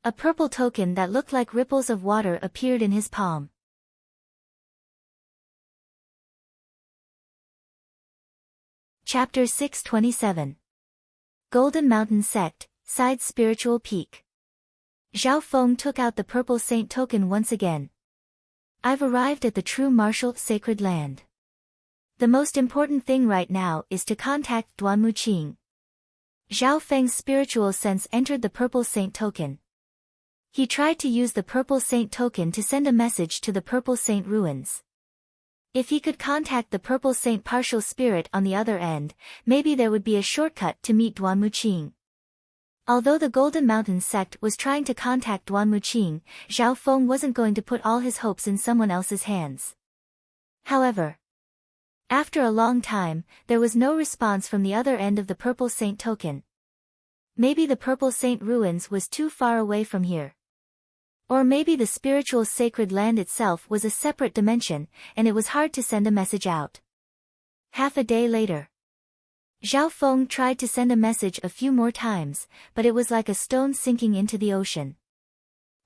A purple token that looked like ripples of water appeared in his palm. Chapter 627. Golden Mountain Sect, Side Spiritual Peak. Zhao Feng took out the purple saint token once again. I've arrived at the true martial sacred land. The most important thing right now is to contact Duan Muqing. Zhao Feng's spiritual sense entered the purple saint token. He tried to use the purple saint token to send a message to the purple saint ruins. If he could contact the purple saint partial spirit on the other end, maybe there would be a shortcut to meet Duan Muqing. Although the Golden Mountain Sect was trying to contact Duan Muqing, Zhao Feng wasn't going to put all his hopes in someone else's hands. However, after a long time, there was no response from the other end of the Purple Saint token. Maybe the Purple Saint ruins was too far away from here. Or maybe the spiritual sacred land itself was a separate dimension, and it was hard to send a message out. Half a day later, Zhao Feng tried to send a message a few more times, but it was like a stone sinking into the ocean.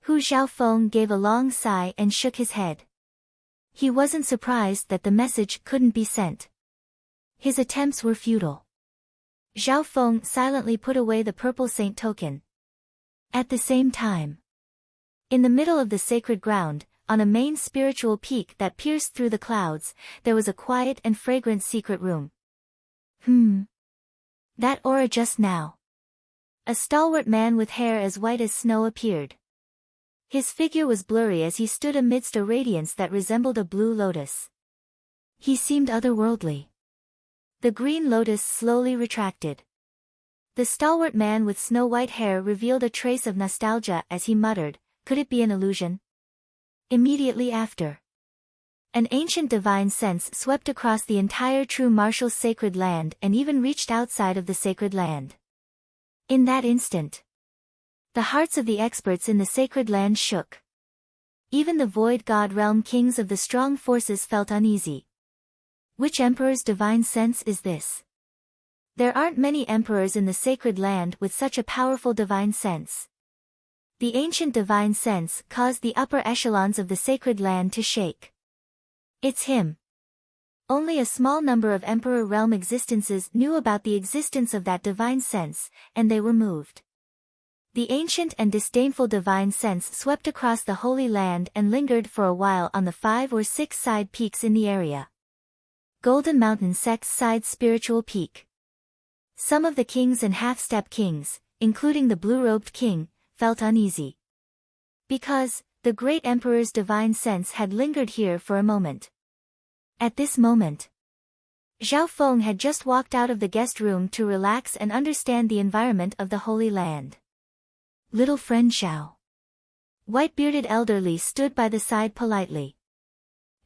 Zhao Feng gave a long sigh and shook his head. He wasn't surprised that the message couldn't be sent. His attempts were futile. Zhao Feng silently put away the Purple Saint token. At the same time, in the middle of the sacred ground, on a main spiritual peak that pierced through the clouds, there was a quiet and fragrant secret room. That aura just now. A stalwart man with hair as white as snow appeared. His figure was blurry as he stood amidst a radiance that resembled a blue lotus. He seemed otherworldly. The green lotus slowly retracted. The stalwart man with snow-white hair revealed a trace of nostalgia as he muttered, "Could it be an illusion?" Immediately after, an ancient divine sense swept across the entire true martial sacred land and even reached outside of the sacred land. In that instant, the hearts of the experts in the sacred land shook. Even the void god realm kings of the strong forces felt uneasy. Which emperor's divine sense is this? There aren't many emperors in the sacred land with such a powerful divine sense. The ancient divine sense caused the upper echelons of the sacred land to shake. It's him. Only a small number of emperor realm existences knew about the existence of that divine sense, and they were moved. The ancient and disdainful divine sense swept across the Holy Land and lingered for a while on the 5 or 6 side peaks in the area. Golden Mountain Sect's Side Spiritual Peak. Some of the kings and half-step kings, including the blue-robed king, felt uneasy. Because, the great emperor's divine sense had lingered here for a moment. At this moment, Zhao Feng had just walked out of the guest room to relax and understand the environment of the Holy Land. Little friend Zhao. White-bearded elderly stood by the side politely.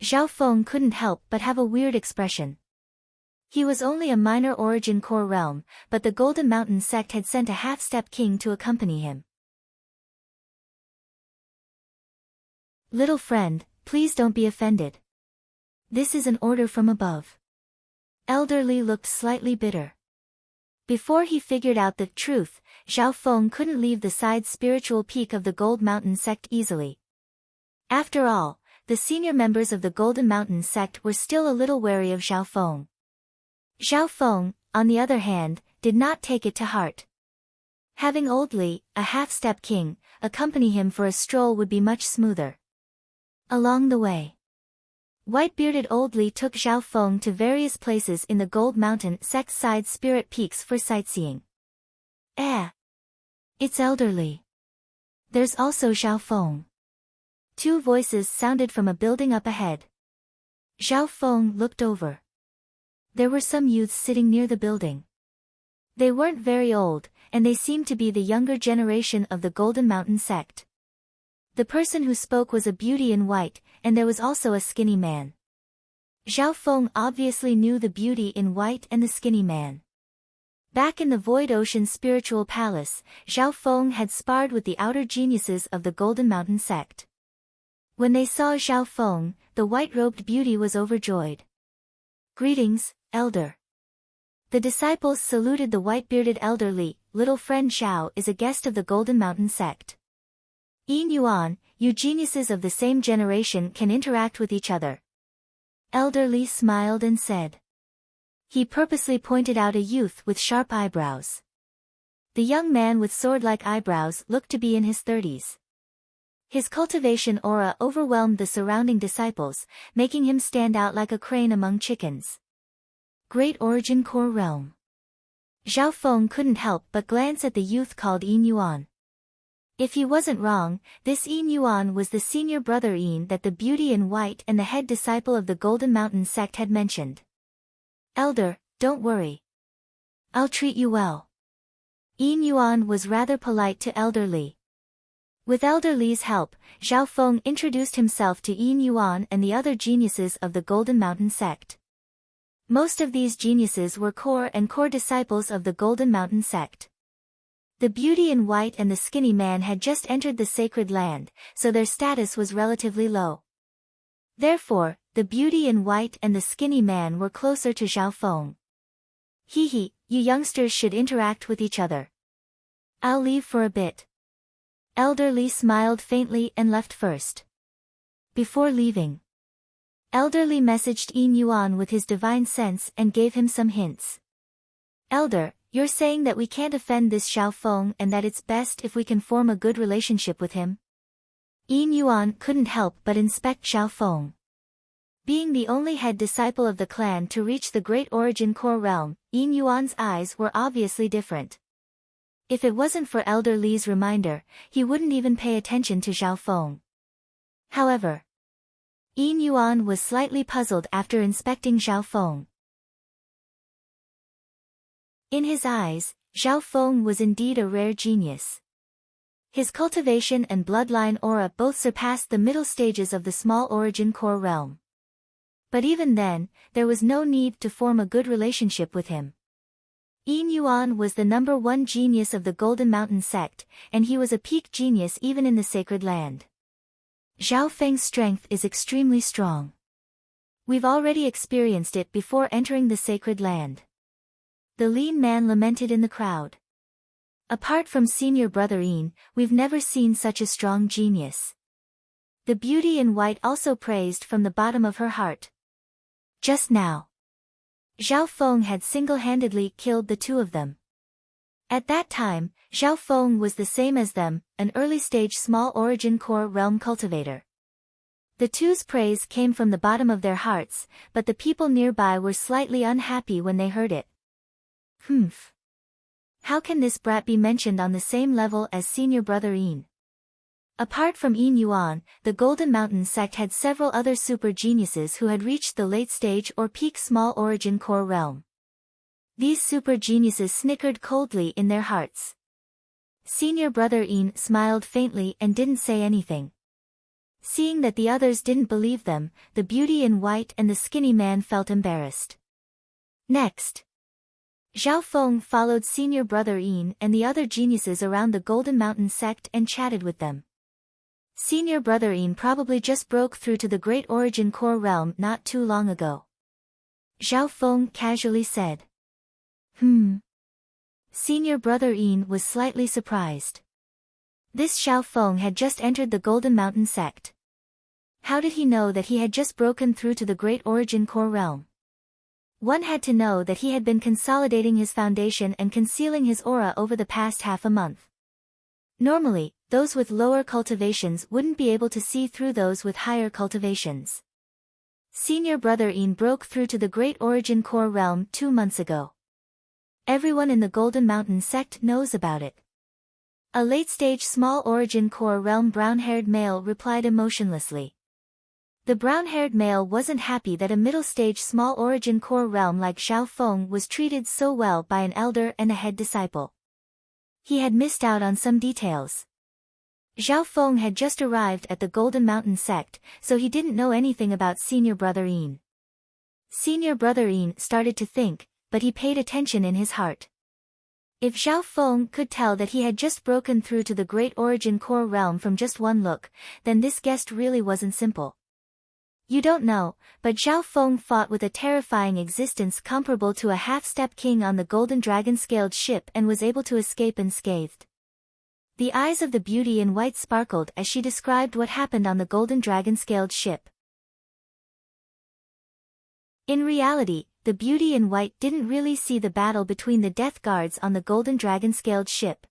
Zhao Feng couldn't help but have a weird expression. He was only a minor origin core realm, but the Golden Mountain Sect had sent a half-step king to accompany him. Little friend, please don't be offended. This is an order from above. Elderly looked slightly bitter. Before he figured out the truth, Zhao Feng couldn't leave the side spiritual peak of the Gold Mountain Sect easily. After all, the senior members of the Golden Mountain Sect were still a little wary of Zhao Feng. Zhao Feng, on the other hand, did not take it to heart. Having Old Li, a half-step king, accompany him for a stroll would be much smoother. Along the way, white-bearded Old Li took Zhao Feng to various places in the Gold Mountain side spirit peaks for sightseeing. It's elderly. There's also Zhao Feng. Two voices sounded from a building up ahead. Zhao Feng looked over. There were some youths sitting near the building. They weren't very old, and they seemed to be the younger generation of the Golden Mountain sect. The person who spoke was a beauty in white, and there was also a skinny man. Zhao Feng obviously knew the beauty in white and the skinny man. Back in the Void Ocean Spiritual Palace, Zhao Feng had sparred with the outer geniuses of the Golden Mountain sect. When they saw Zhao Feng, the white-robed beauty was overjoyed. "Greetings, Elder." The disciples saluted the white-bearded elder Li. "Little friend Zhao is a guest of the Golden Mountain sect. Yin Yuan, you geniuses of the same generation can interact with each other." Elder Li smiled and said. He purposely pointed out a youth with sharp eyebrows. The young man with sword-like eyebrows looked to be in his 30s. His cultivation aura overwhelmed the surrounding disciples, making him stand out like a crane among chickens. Great Origin Core Realm. Zhao Feng couldn't help but glance at the youth called Yin Yuan. If he wasn't wrong, this Yin Yuan was the senior brother Yin that the beauty in white and the head disciple of the Golden Mountain sect had mentioned. "Elder, don't worry. I'll treat you well." Yin Yuan was rather polite to Elder Li. With Elder Li's help, Zhao Feng introduced himself to Yin Yuan and the other geniuses of the Golden Mountain sect. Most of these geniuses were core disciples of the Golden Mountain sect. The beauty in white and the skinny man had just entered the sacred land, so their status was relatively low. Therefore, the beauty in white and the skinny man were closer to Zhao Feng. "You youngsters should interact with each other. I'll leave for a bit." Elder Li smiled faintly and left first. Before leaving, Elder Li messaged Yin Yuan with his divine sense and gave him some hints. "Elder, you're saying that we can't offend this Zhao Feng and that it's best if we can form a good relationship with him?" Yin Yuan couldn't help but inspect Zhao Feng. Being the only head disciple of the clan to reach the Great Origin Core Realm, Yin Yuan's eyes were obviously different. If it wasn't for Elder Li's reminder, he wouldn't even pay attention to Zhao Feng. However, Yin Yuan was slightly puzzled after inspecting Zhao Feng. In his eyes, Zhao Feng was indeed a rare genius. His cultivation and bloodline aura both surpassed the middle stages of the small origin core realm. But even then, there was no need to form a good relationship with him. Yin Yuan was the #1 genius of the Golden Mountain sect, and he was a peak genius even in the sacred land. Zhao Feng's strength is extremely strong. We've already experienced it before entering the sacred land. The lean man lamented in the crowd. Apart from senior brother Yin, we've never seen such a strong genius. The beauty in white also praised from the bottom of her heart. Just now, Zhao Feng had single-handedly killed the two of them. At that time, Zhao Feng was the same as them, an early-stage small origin core realm cultivator. The two's praise came from the bottom of their hearts, but the people nearby were slightly unhappy when they heard it. How can this brat be mentioned on the same level as senior brother Yin? Apart from Yin Yuan, the Golden Mountain sect had several other super geniuses who had reached the late stage or peak small origin core realm. These super geniuses snickered coldly in their hearts. Senior brother Yin smiled faintly and didn't say anything. Seeing that the others didn't believe them, the beauty in white and the skinny man felt embarrassed. Next, Zhao Feng followed senior brother Yin and the other geniuses around the Golden Mountain sect and chatted with them. Senior brother Yin probably just broke through to the Great Origin Core Realm not too long ago. Zhao Feng casually said. Senior brother Yin was slightly surprised. This Zhao Feng had just entered the Golden Mountain sect. How did he know that he had just broken through to the Great Origin Core Realm? One had to know that he had been consolidating his foundation and concealing his aura over the past half a month. Normally, those with lower cultivations wouldn't be able to see through those with higher cultivations. Senior Brother Ian broke through to the Great Origin Core realm 2 months ago. Everyone in the Golden Mountain sect knows about it. A late-stage small Origin Core realm brown-haired male replied emotionlessly. The brown-haired male wasn't happy that a middle-stage small Origin Core realm like Xiao Feng was treated so well by an elder and a head disciple. He had missed out on some details. Xiao Feng had just arrived at the Golden Mountain sect, so he didn't know anything about Senior Brother Ian. Senior Brother Ian started to think, but he paid attention in his heart. If Xiao Feng could tell that he had just broken through to the Great Origin Core realm from just one look, then this guest really wasn't simple. You don't know, but Xiao Feng fought with a terrifying existence comparable to a half-step king on the Golden Dragon-scaled ship and was able to escape unscathed. The eyes of the beauty in white sparkled as she described what happened on the Golden Dragon-scaled ship. In reality, the beauty in white didn't really see the battle between the Death Guards on the Golden Dragon-scaled ship.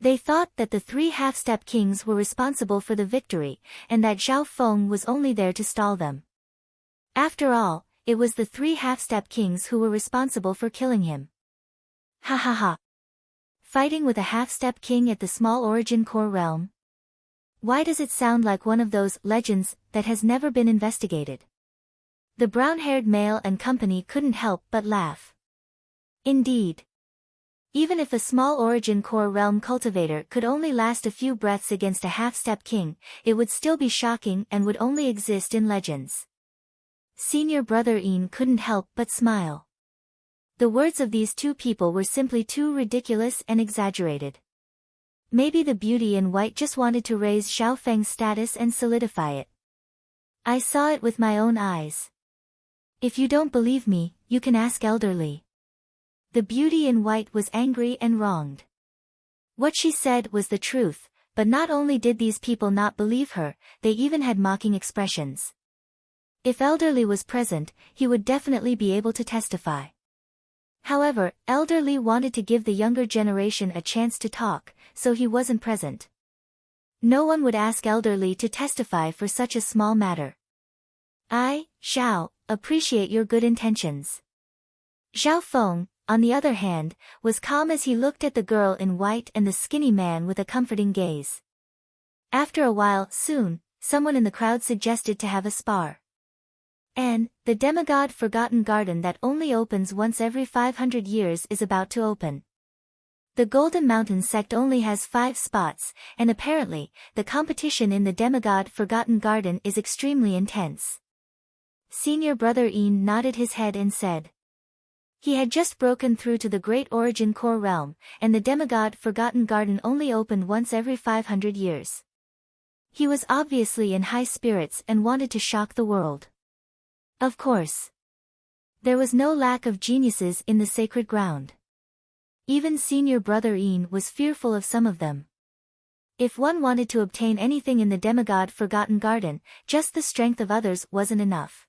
They thought that the 3 half-step kings were responsible for the victory, and that Xiao Feng was only there to stall them. After all, it was the 3 half-step kings who were responsible for killing him. Ha ha ha. Fighting with a half-step king at the small Origin Core realm? Why does it sound like one of those legends that has never been investigated? The brown-haired male and company couldn't help but laugh. Indeed. Even if a small Origin Core realm cultivator could only last a few breaths against a half-step king, it would still be shocking and would only exist in legends. Senior Brother Ian couldn't help but smile. The words of these 2 people were simply too ridiculous and exaggerated. Maybe the beauty in white just wanted to raise Xiao Feng's status and solidify it. I saw it with my own eyes. If you don't believe me, you can ask Elderly. The beauty in white was angry and wronged. What she said was the truth, but not only did these people not believe her, they even had mocking expressions. If Elderly was present, he would definitely be able to testify. However, Elderly wanted to give the younger generation a chance to talk, so he wasn't present. No one would ask Elderly to testify for such a small matter. I, Xiao, appreciate your good intentions. Xiao Feng, on the other hand, was calm as he looked at the girl in white and the skinny man with a comforting gaze. After a while, soon, someone in the crowd suggested to have a spar. And, the demigod Forgotten Garden that only opens once every 500 years is about to open. The Golden Mountain sect only has 5 spots, and apparently, the competition in the demigod Forgotten Garden is extremely intense. Senior Brother Ian nodded his head and said. He had just broken through to the Great Origin Core realm, and the demigod Forgotten Garden only opened once every 500 years. He was obviously in high spirits and wanted to shock the world. Of course. There was no lack of geniuses in the sacred ground. Even Senior Brother Ian was fearful of some of them. If one wanted to obtain anything in the demigod Forgotten Garden, just the strength of others wasn't enough.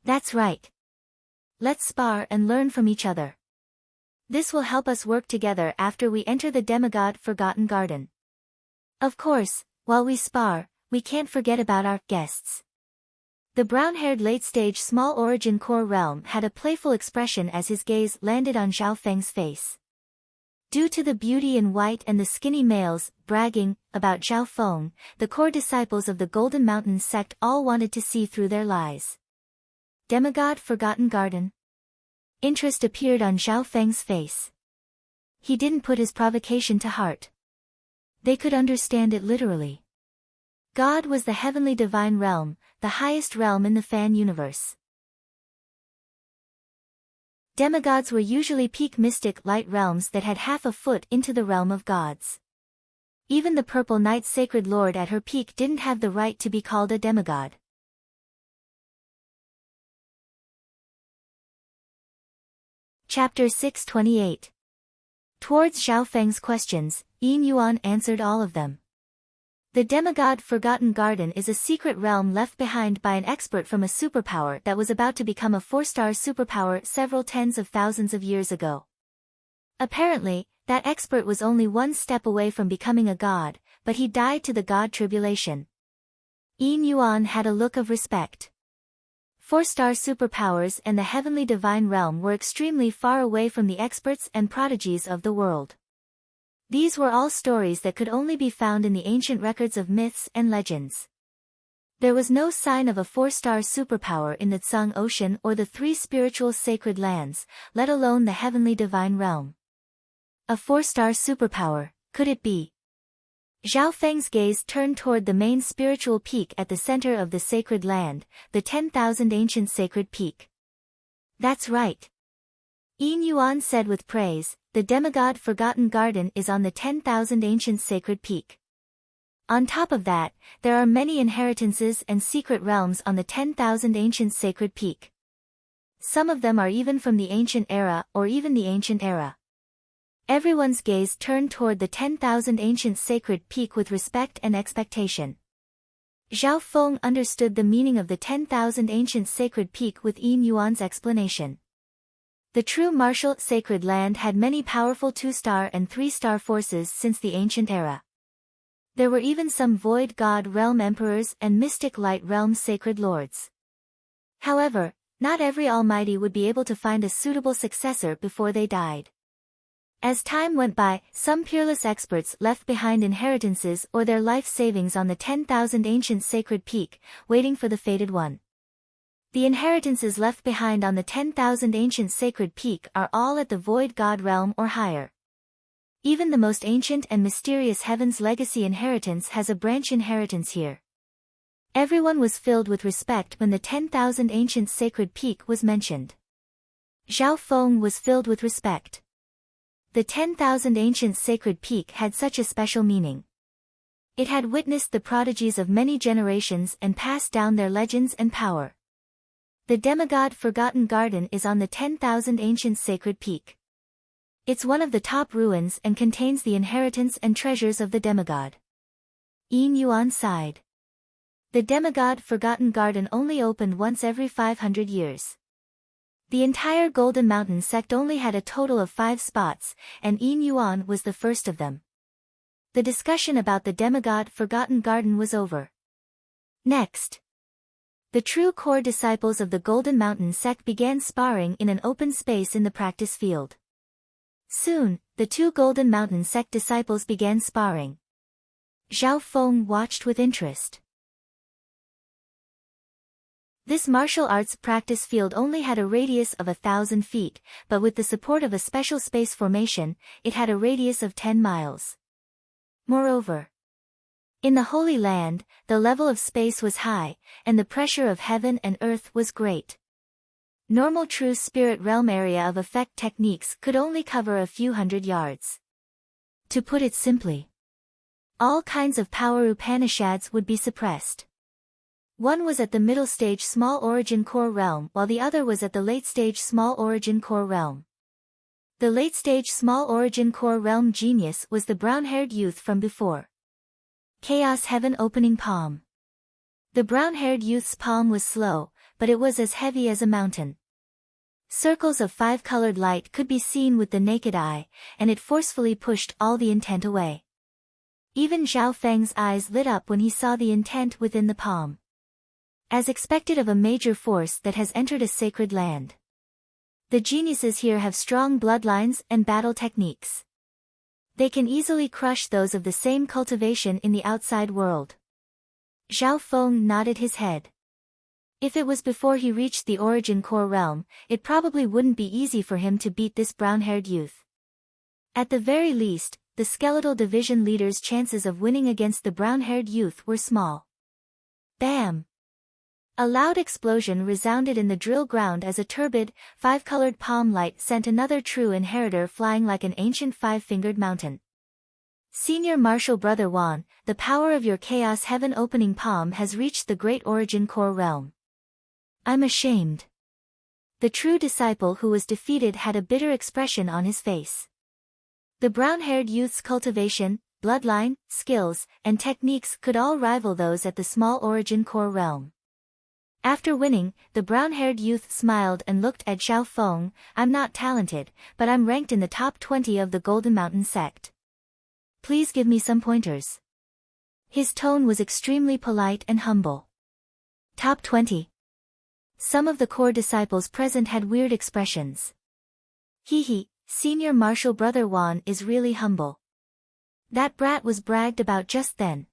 That's right. Let's spar and learn from each other. This will help us work together after we enter the demigod Forgotten Garden. Of course, while we spar, we can't forget about our guests. The brown-haired late-stage small Origin Core realm had a playful expression as his gaze landed on Xiao Feng's face. Due to the beauty in white and the skinny males bragging about Xiao Feng, the core disciples of the Golden Mountain sect all wanted to see through their lies. Demigod Forgotten Garden? Interest appeared on Xiao Feng's face. He didn't put his provocation to heart. They could understand it literally. God was the heavenly divine realm, the highest realm in the fan universe. Demigods were usually peak mystic light realms that had half a foot into the realm of gods. Even the Purple Night Sacred Lord at her peak didn't have the right to be called a demigod. Chapter 628. Towards Xiao Feng's questions, Yin Yuan answered all of them. The demigod Forgotten Garden is a secret realm left behind by an expert from a superpower that was about to become a 4-star superpower several tens of thousands of years ago. Apparently, that expert was only one step away from becoming a god, but he died to the god tribulation. Yin Yuan had a look of respect. 4-star superpowers and the heavenly divine realm were extremely far away from the experts and prodigies of the world. These were all stories that could only be found in the ancient records of myths and legends. There was no sign of a 4-star superpower in the Tsang Ocean or the 3 spiritual sacred lands, let alone the heavenly divine realm. A 4-star superpower, could it be? Zhao Feng's gaze turned toward the main spiritual peak at the center of the sacred land, the 10,000 ancient sacred peak. That's right. Yin Yuan said with praise, the demigod Forgotten Garden is on the 10,000 ancient sacred peak. On top of that, there are many inheritances and secret realms on the 10,000 ancient sacred peak. Some of them are even from the ancient era or even the ancient era. Everyone's gaze turned toward the 10,000 ancient sacred peak with respect and expectation. Zhao Feng understood the meaning of the 10,000 ancient sacred peak with Yin Yuan's explanation. The true martial sacred land had many powerful 2-star and 3-star forces since the ancient era. There were even some void god realm emperors and mystic light realm sacred lords. However, not every almighty would be able to find a suitable successor before they died. As time went by, some peerless experts left behind inheritances or their life savings on the 10,000 ancient sacred peak, waiting for the fated one. The inheritances left behind on the 10,000 ancient sacred peak are all at the void god realm or higher. Even the most ancient and mysterious heaven's legacy inheritance has a branch inheritance here. Everyone was filled with respect when the 10,000 ancient sacred peak was mentioned. Zhao Feng was filled with respect. The 10,000 ancient sacred peak had such a special meaning. It had witnessed the prodigies of many generations and passed down their legends and power. The demigod Forgotten Garden is on the 10,000 ancient sacred peak. It's one of the top ruins and contains the inheritance and treasures of the demigod. Yin Yuan sighed. The demigod Forgotten Garden only opened once every 500 years. The entire Golden Mountain sect only had a total of 5 spots, and Yin Yuan was the first of them. The discussion about the demigod Forgotten Garden was over. Next, the true core disciples of the Golden Mountain sect began sparring in an open space in the practice field. Soon, the 2 Golden Mountain sect disciples began sparring. Zhao Feng watched with interest. This martial arts practice field only had a radius of 1,000 feet, but with the support of a special space formation, it had a radius of 10 miles. Moreover, in the Holy Land, the level of space was high, and the pressure of heaven and earth was great. Normal true spirit realm area of effect techniques could only cover a few hundred yards. To put it simply, all kinds of power Upanishads would be suppressed. One was at the middle stage small origin core realm while the other was at the late stage small origin core realm. The late stage small origin core realm genius was the brown-haired youth from before. Chaos Heaven Opening Palm. The brown-haired youth's palm was slow, but it was as heavy as a mountain. Circles of 5-colored light could be seen with the naked eye, and it forcefully pushed all the intent away. Even Zhao Feng's eyes lit up when he saw the intent within the palm. As expected of a major force that has entered a sacred land. The geniuses here have strong bloodlines and battle techniques. They can easily crush those of the same cultivation in the outside world. Zhao Feng nodded his head. If it was before he reached the origin core realm, it probably wouldn't be easy for him to beat this brown-haired youth. At the very least, the skeletal division leader's chances of winning against the brown-haired youth were small. Bam! A loud explosion resounded in the drill ground as a turbid, 5-colored palm light sent another true inheritor flying like an ancient 5-fingered mountain. Senior Martial Brother Wan, the power of your Chaos Heaven Opening Palm has reached the great origin core realm. I'm ashamed. The true disciple who was defeated had a bitter expression on his face. The brown-haired youth's cultivation, bloodline, skills, and techniques could all rival those at the small origin core realm. After winning, the brown-haired youth smiled and looked at Xiao Feng. I'm not talented, but I'm ranked in the top 20 of the Golden Mountain sect. Please give me some pointers. His tone was extremely polite and humble. Top 20. Some of the core disciples present had weird expressions. Hee, senior martial brother Wan is really humble. That brat was bragged about just then.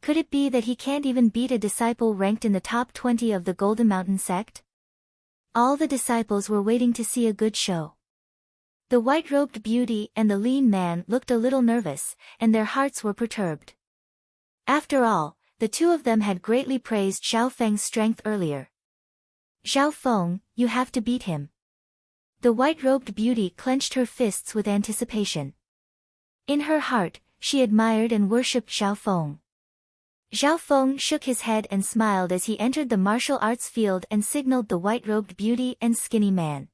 Could it be that he can't even beat a disciple ranked in the top 20 of the Golden Mountain sect? All the disciples were waiting to see a good show. The white-robed beauty and the lean man looked a little nervous, and their hearts were perturbed. After all, the two of them had greatly praised Xiao Feng's strength earlier. Xiao Feng, you have to beat him. The white-robed beauty clenched her fists with anticipation. In her heart, she admired and worshipped Xiao Feng. Xiao Feng shook his head and smiled as he entered the martial arts field and signaled the white-robed beauty and skinny man.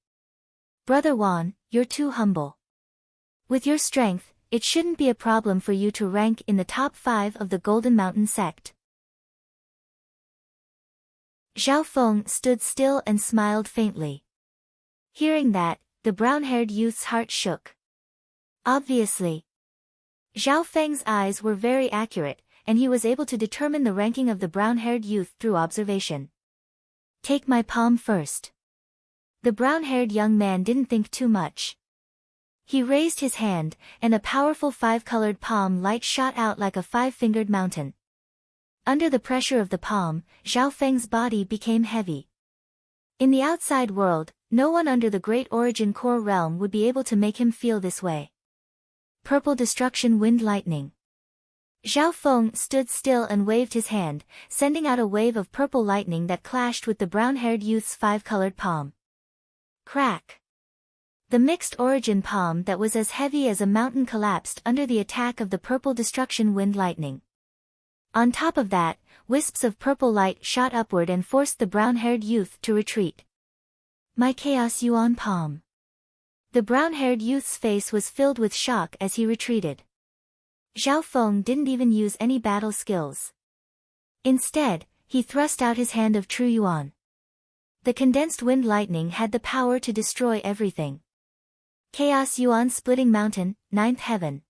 Brother Wan, you're too humble. With your strength, it shouldn't be a problem for you to rank in the top 5 of the Golden Mountain sect. Xiao Feng stood still and smiled faintly. Hearing that, the brown-haired youth's heart shook. Obviously. Xiao Feng's eyes were very accurate, and he was able to determine the ranking of the brown-haired youth through observation. Take my palm first. The brown-haired young man didn't think too much. He raised his hand, and a powerful 5-colored palm light shot out like a 5-fingered mountain. Under the pressure of the palm, Xiao Feng's body became heavy. In the outside world, no one under the Great Origin Core realm would be able to make him feel this way. Purple Destruction Wind Lightning. Xiao Feng stood still and waved his hand, sending out a wave of purple lightning that clashed with the brown-haired youth's 5-colored palm. Crack! The mixed origin palm that was as heavy as a mountain collapsed under the attack of the purple destruction wind lightning. On top of that, wisps of purple light shot upward and forced the brown-haired youth to retreat. My Chaos Yuan palm. The brown-haired youth's face was filled with shock as he retreated. Xiao Feng didn't even use any battle skills. Instead, he thrust out his hand of true yuan. The condensed wind lightning had the power to destroy everything. Chaos Yuan Splitting Mountain, 9th Heaven.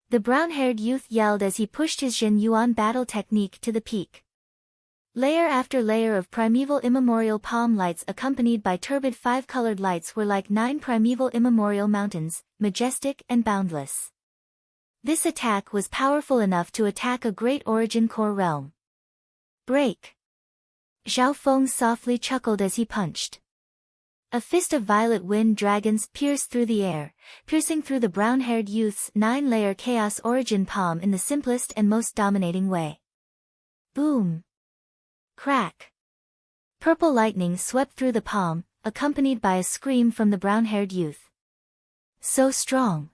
The brown-haired youth yelled as he pushed his Jin Yuan battle technique to the peak. Layer after layer of primeval immemorial palm lights accompanied by turbid 5-colored lights were like 9 primeval immemorial mountains, majestic and boundless. This attack was powerful enough to attack a Great Origin Core realm. Break! Xiao Feng softly chuckled as he punched. A fist of violet wind dragons pierced through the air, piercing through the brown-haired youth's 9-layer chaos origin palm in the simplest and most dominating way. Boom! Crack! Purple lightning swept through the palm, accompanied by a scream from the brown-haired youth. So strong!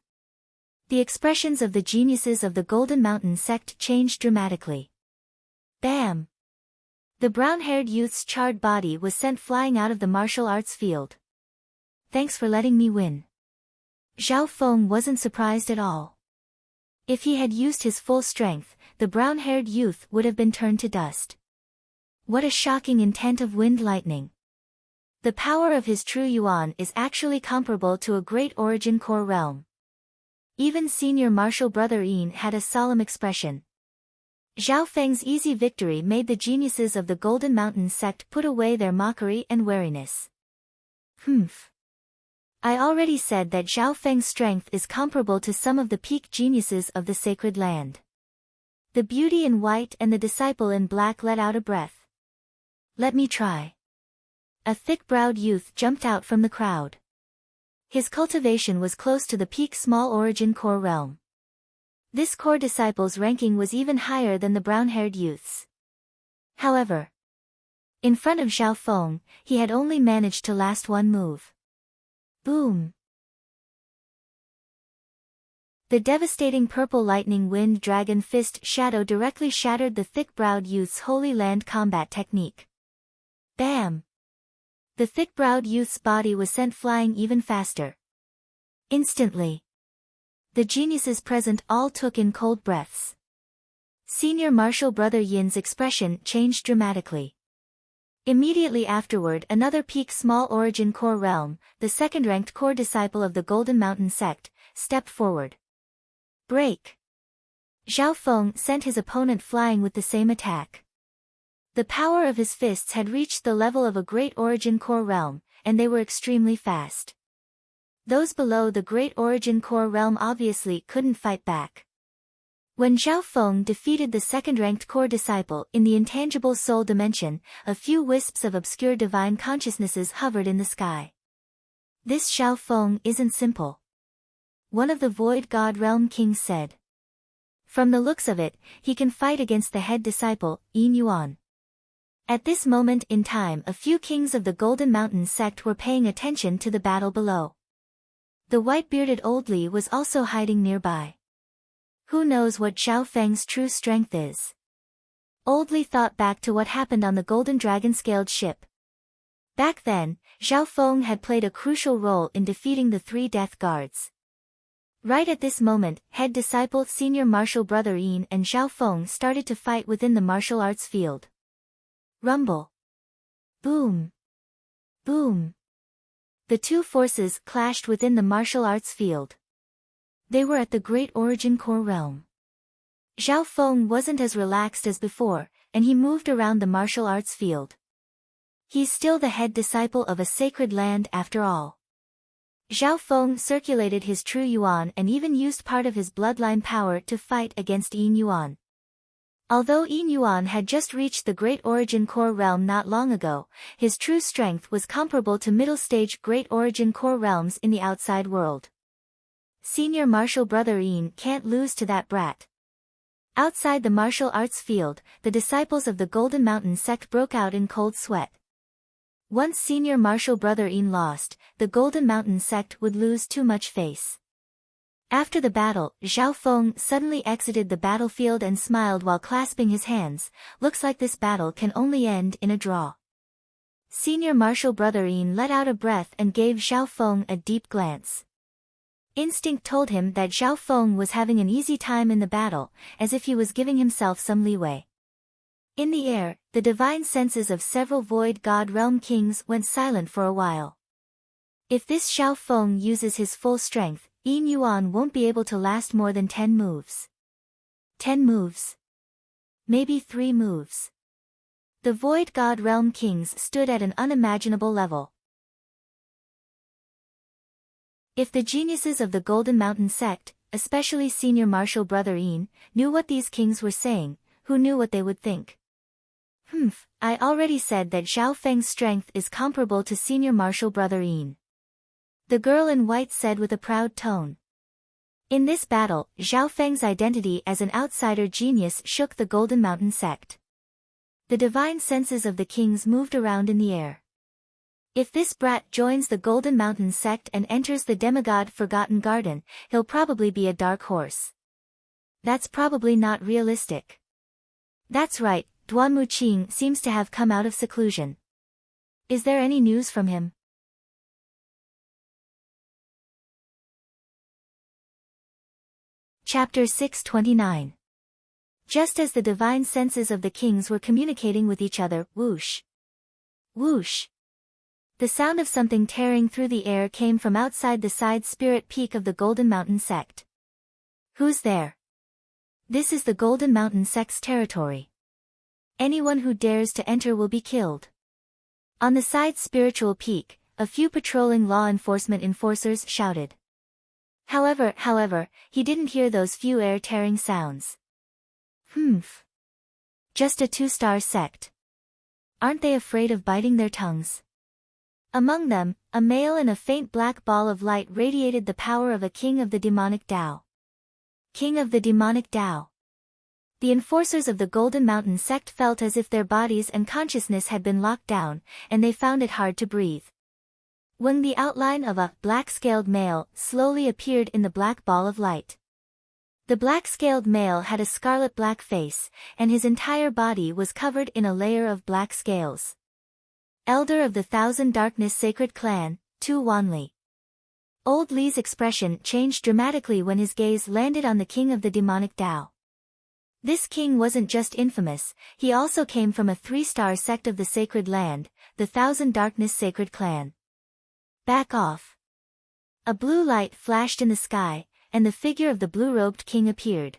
The expressions of the geniuses of the Golden Mountain sect changed dramatically. Bam! The brown-haired youth's charred body was sent flying out of the martial arts field. Thanks for letting me win. Xiao Feng wasn't surprised at all. If he had used his full strength, the brown-haired youth would have been turned to dust. What a shocking intent of wind lightning. The power of his true yuan is actually comparable to a Great Origin Core realm. Even senior martial brother Yin had a solemn expression. Xiao Feng's easy victory made the geniuses of the Golden Mountain sect put away their mockery and wariness. Humph. I already said that Xiao Feng's strength is comparable to some of the peak geniuses of the sacred land. The beauty in white and the disciple in black let out a breath. Let me try. A thick-browed youth jumped out from the crowd. His cultivation was close to the peak small origin core realm. This core disciple's ranking was even higher than the brown-haired youth's. However, in front of Xiao Feng, he had only managed to last one move. Boom! The devastating purple lightning wind dragon fist shadow directly shattered the thick-browed youth's Holy Land combat technique. Bam! The thick-browed youth's body was sent flying even faster. Instantly. The geniuses present all took in cold breaths. Senior Marshal Brother Yin's expression changed dramatically. Immediately afterward, another peak small origin core realm, the second-ranked core disciple of the Golden Mountain sect, stepped forward. Break! Zhao Feng sent his opponent flying with the same attack. The power of his fists had reached the level of a great origin core realm, and they were extremely fast. Those below the great origin core realm obviously couldn't fight back. When Zhao Feng defeated the second-ranked core disciple in the intangible soul dimension, a few wisps of obscure divine consciousnesses hovered in the sky. This Zhao Feng isn't simple. One of the Void God Realm Kings said. From the looks of it, he can fight against the head disciple, Yin Yuan. At this moment in time, a few kings of the Golden Mountain sect were paying attention to the battle below. The white-bearded old Li was also hiding nearby. Who knows what Zhao Feng's true strength is? Old Li thought back to what happened on the Golden Dragon-scaled ship. Back then, Zhao Feng had played a crucial role in defeating the 3 death guards. Right at this moment, head disciple Senior Marshal Brother Yin and Zhao Feng started to fight within the martial arts field. Rumble. Boom. Boom. The two forces clashed within the martial arts field. They were at the Great Origin Core realm. Zhao Feng wasn't as relaxed as before, and he moved around the martial arts field. He's still the head disciple of a sacred land after all. Zhao Feng circulated his true Yuan and even used part of his bloodline power to fight against Yin Yuan. Although Yin Yuan had just reached the Great Origin Core realm not long ago, his true strength was comparable to middle-stage Great Origin Core realms in the outside world. Senior Marshal Brother Yin can't lose to that brat. Outside the martial arts field, the disciples of the Golden Mountain sect broke out in cold sweat. Once Senior Marshal Brother Yin lost, the Golden Mountain sect would lose too much face. After the battle, Zhao Feng suddenly exited the battlefield and smiled while clasping his hands. Looks like this battle can only end in a draw. Senior Marshal Brother Yin let out a breath and gave Zhao Feng a deep glance. Instinct told him that Zhao Feng was having an easy time in the battle, as if he was giving himself some leeway. In the air, the divine senses of several Void God Realm Kings went silent for a while. If this Zhao Feng uses his full strength, Yin Yuan won't be able to last more than 10 moves. 10 moves? Maybe 3 moves. The Void God Realm Kings stood at an unimaginable level. If the geniuses of the Golden Mountain sect, especially Senior Marshal Brother Yin, knew what these kings were saying, who knew what they would think? I already said that Zhao Feng's strength is comparable to Senior Marshal Brother Yin. The girl in white said with a proud tone. In this battle, Zhao Feng's identity as an outsider genius shook the Golden Mountain sect. The divine senses of the kings moved around in the air. If this brat joins the Golden Mountain sect and enters the demigod Forgotten Garden, he'll probably be a dark horse. That's probably not realistic. That's right, Duan Muqing seems to have come out of seclusion. Is there any news from him? Chapter 629. Just as the divine senses of the kings were communicating with each other, whoosh. Whoosh. The sound of something tearing through the air came from outside the side spirit peak of the Golden Mountain sect. Who's there? This is the Golden Mountain sect's territory. Anyone who dares to enter will be killed. On the side spiritual peak, a few patrolling law enforcement enforcers shouted. However, he didn't hear those few air-tearing sounds. Just a 2-star sect. Aren't they afraid of biting their tongues? Among them, a male in a faint black ball of light radiated the power of a king of the demonic Tao. King of the demonic Tao. The enforcers of the Golden Mountain sect felt as if their bodies and consciousness had been locked down, and they found it hard to breathe. When the outline of a black-scaled male slowly appeared in the black ball of light. The black-scaled male had a scarlet-black face, and his entire body was covered in a layer of black scales. Elder of the Thousand Darkness Sacred Clan, Tu Wanli. Old Li's expression changed dramatically when his gaze landed on the king of the demonic Tao. This king wasn't just infamous, he also came from a 3-star sect of the Sacred Land, the Thousand Darkness Sacred Clan. Back off. A blue light flashed in the sky, and the figure of the blue-robed king appeared.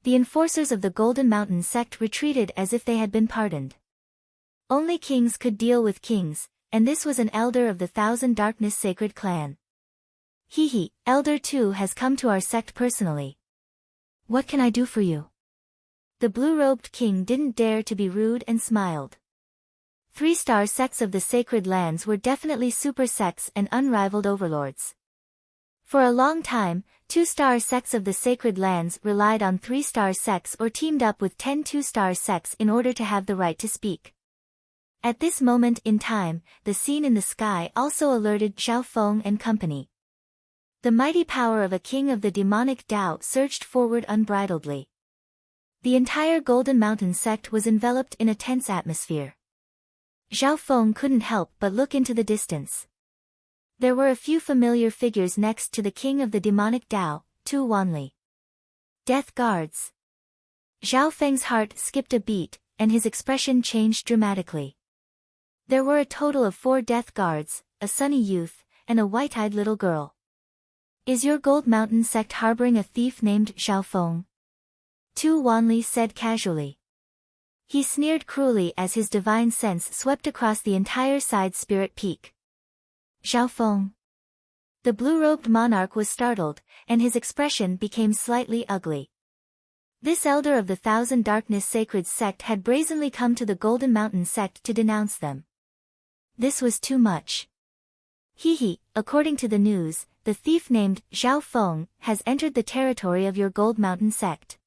The enforcers of the Golden Mountain sect retreated as if they had been pardoned. Only kings could deal with kings, and this was an elder of the Thousand Darkness Sacred Clan. Hehe, Elder 2 has come to our sect personally. What can I do for you? The blue-robed king didn't dare to be rude and smiled. 3-star sects of the Sacred Lands were definitely super sects and unrivaled overlords. For a long time, 2-star sects of the Sacred Lands relied on 3-star sects or teamed up with 10 2-star sects in order to have the right to speak. At this moment in time, the scene in the sky also alerted Xiao Feng and company. The mighty power of a king of the demonic Tao surged forward unbridledly. The entire Golden Mountain sect was enveloped in a tense atmosphere. Xiao Feng couldn't help but look into the distance. There were a few familiar figures next to the king of the demonic Tao, Tu Wanli. Death guards. Xiao Feng's heart skipped a beat, and his expression changed dramatically. There were a total of 4 death guards, a sunny youth, and a white-eyed little girl. Is your Gold Mountain sect harboring a thief named Xiao Feng? Tu Wanli said casually. He sneered cruelly as his divine sense swept across the entire side spirit peak. Xiao Feng. The blue-robed monarch was startled, and his expression became slightly ugly. This elder of the Thousand Darkness Sacred Sect had brazenly come to the Golden Mountain sect to denounce them. This was too much. Hehe, according to the news, the thief named Xiao Feng has entered the territory of your Gold Mountain sect.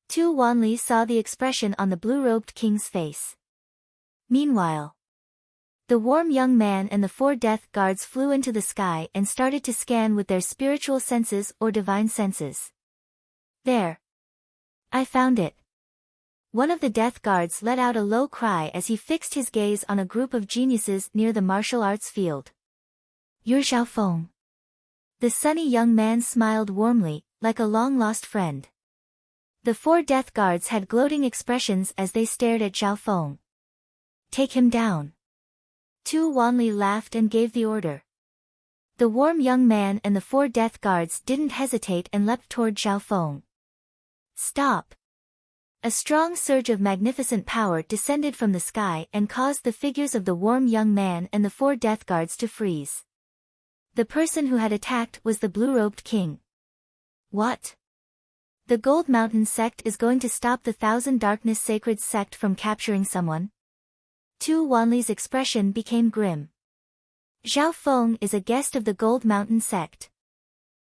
Tu Wanli saw the expression on the blue-robed king's face. Meanwhile, the warm young man and the 4 death guards flew into the sky and started to scan with their spiritual senses or divine senses. There. I found it. One of the death guards let out a low cry as he fixed his gaze on a group of geniuses near the martial arts field. You're Xiao Feng. The sunny young man smiled warmly, like a long-lost friend. The 4 death guards had gloating expressions as they stared at Xiao Feng. Take him down. Tu Wanli laughed and gave the order. The warm young man and the 4 death guards didn't hesitate and leapt toward Xiao Feng. Stop! A strong surge of magnificent power descended from the sky and caused the figures of the warm young man and the 4 death guards to freeze. The person who had attacked was the blue-robed king. What? The Gold Mountain sect is going to stop the Thousand Darkness Sacred Sect from capturing someone? Tu Wanli's expression became grim. Xiao Feng is a guest of the Gold Mountain sect.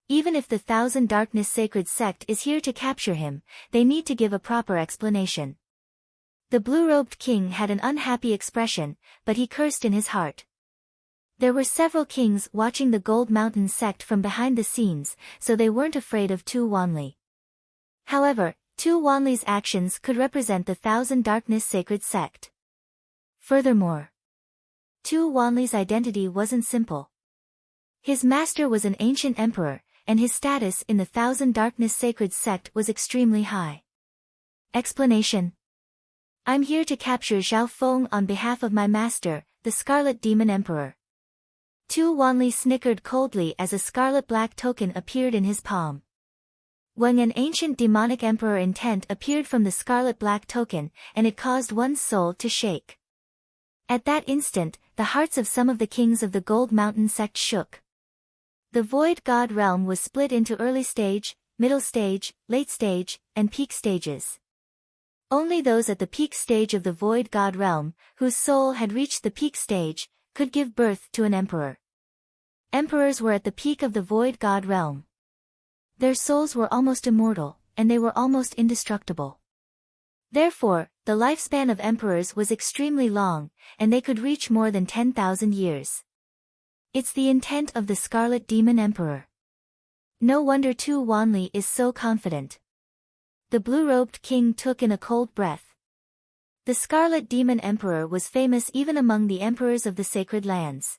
Even if the Thousand Darkness Sacred Sect is here to capture him, they need to give a proper explanation. The blue-robed king had an unhappy expression, but he cursed in his heart. There were several kings watching the Gold Mountain sect from behind the scenes, so they weren't afraid of Tu Wanli. However, Tu Wanli's actions could represent the Thousand Darkness Sacred Sect. Furthermore, Tu Wanli's identity wasn't simple. His master was an ancient emperor, and his status in the Thousand Darkness Sacred Sect was extremely high. Explanation. I'm here to capture Xiao Feng on behalf of my master, the Scarlet Demon Emperor. Tu Wanli snickered coldly as a scarlet-black token appeared in his palm. When an ancient demonic emperor intent appeared from the scarlet-black token, and it caused one's soul to shake. At that instant, the hearts of some of the kings of the Gold Mountain sect shook. The Void God realm was split into early stage, middle stage, late stage, and peak stages. Only those at the peak stage of the Void God realm, whose soul had reached the peak stage, could give birth to an emperor. Emperors were at the peak of the Void God realm. Their souls were almost immortal, and they were almost indestructible. Therefore, the lifespan of emperors was extremely long, and they could reach more than 10,000 years. It's the intent of the Scarlet Demon Emperor. No wonder Tu Wanli is so confident. The blue-robed king took in a cold breath. The Scarlet Demon Emperor was famous even among the emperors of the Sacred Lands.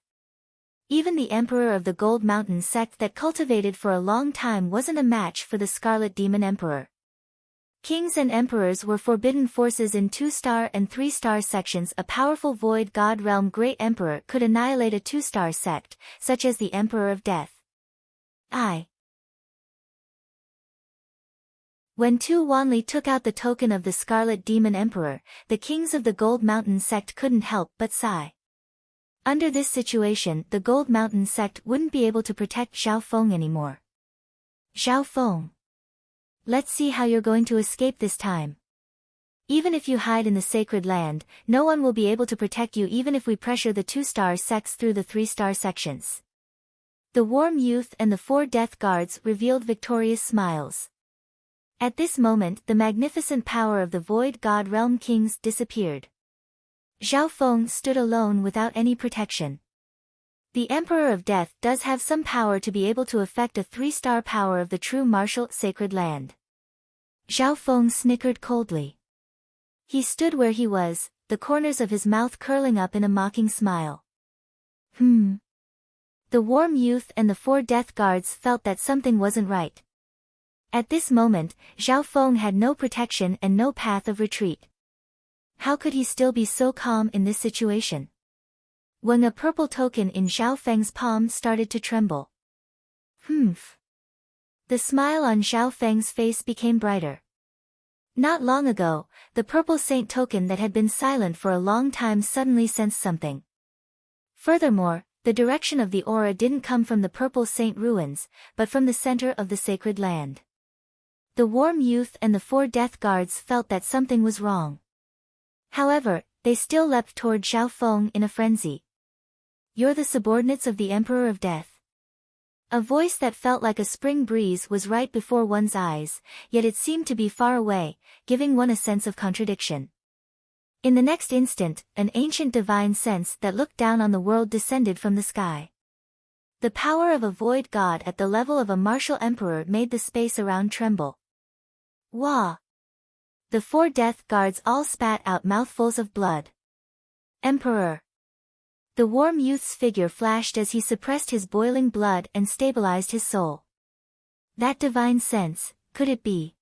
Even the Emperor of the Gold Mountain sect that cultivated for a long time wasn't a match for the Scarlet Demon Emperor. Kings and emperors were forbidden forces in 2-star and 3-star sections. A powerful Void God Realm Great Emperor could annihilate a 2-star sect, such as the Emperor of Death. When Tu Wanli took out the token of the Scarlet Demon Emperor, the kings of the Gold Mountain sect couldn't help but sigh. Under this situation, the Gold Mountain sect wouldn't be able to protect Zhao Feng anymore. Zhao Feng. Let's see how you're going to escape this time. Even if you hide in the sacred land, no one will be able to protect you even if we pressure the 2-star sects through the 3-star sections. The warm youth and the 4 death guards revealed victorious smiles. At this moment, the magnificent power of the Void God Realm Kings disappeared. Zhao Feng stood alone without any protection. The Emperor of Death does have some power to be able to affect a 3-star power of the true martial sacred land. Zhao Feng snickered coldly. He stood where he was, the corners of his mouth curling up in a mocking smile. The warm youth and the 4 death guards felt that something wasn't right. At this moment, Zhao Feng had no protection and no path of retreat. How could he still be so calm in this situation? When a purple token in Zhao Feng's palm started to tremble. The smile on Zhao Feng's face became brighter. Not long ago, the purple saint token that had been silent for a long time suddenly sensed something. Furthermore, the direction of the aura didn't come from the purple saint ruins, but from the center of the sacred land. The warm youth and the 4 death guards felt that something was wrong. However, they still leapt toward Zhao Feng in a frenzy. You're the subordinates of the Emperor of Death. A voice that felt like a spring breeze was right before one's eyes, yet it seemed to be far away, giving one a sense of contradiction. In the next instant, an ancient divine sense that looked down on the world descended from the sky. The power of a void god at the level of a martial emperor made the space around tremble. Wah! The 4 death guards all spat out mouthfuls of blood. Emperor! The warm youth's figure flashed as he suppressed his boiling blood and stabilized his soul. That divine sense, could it be?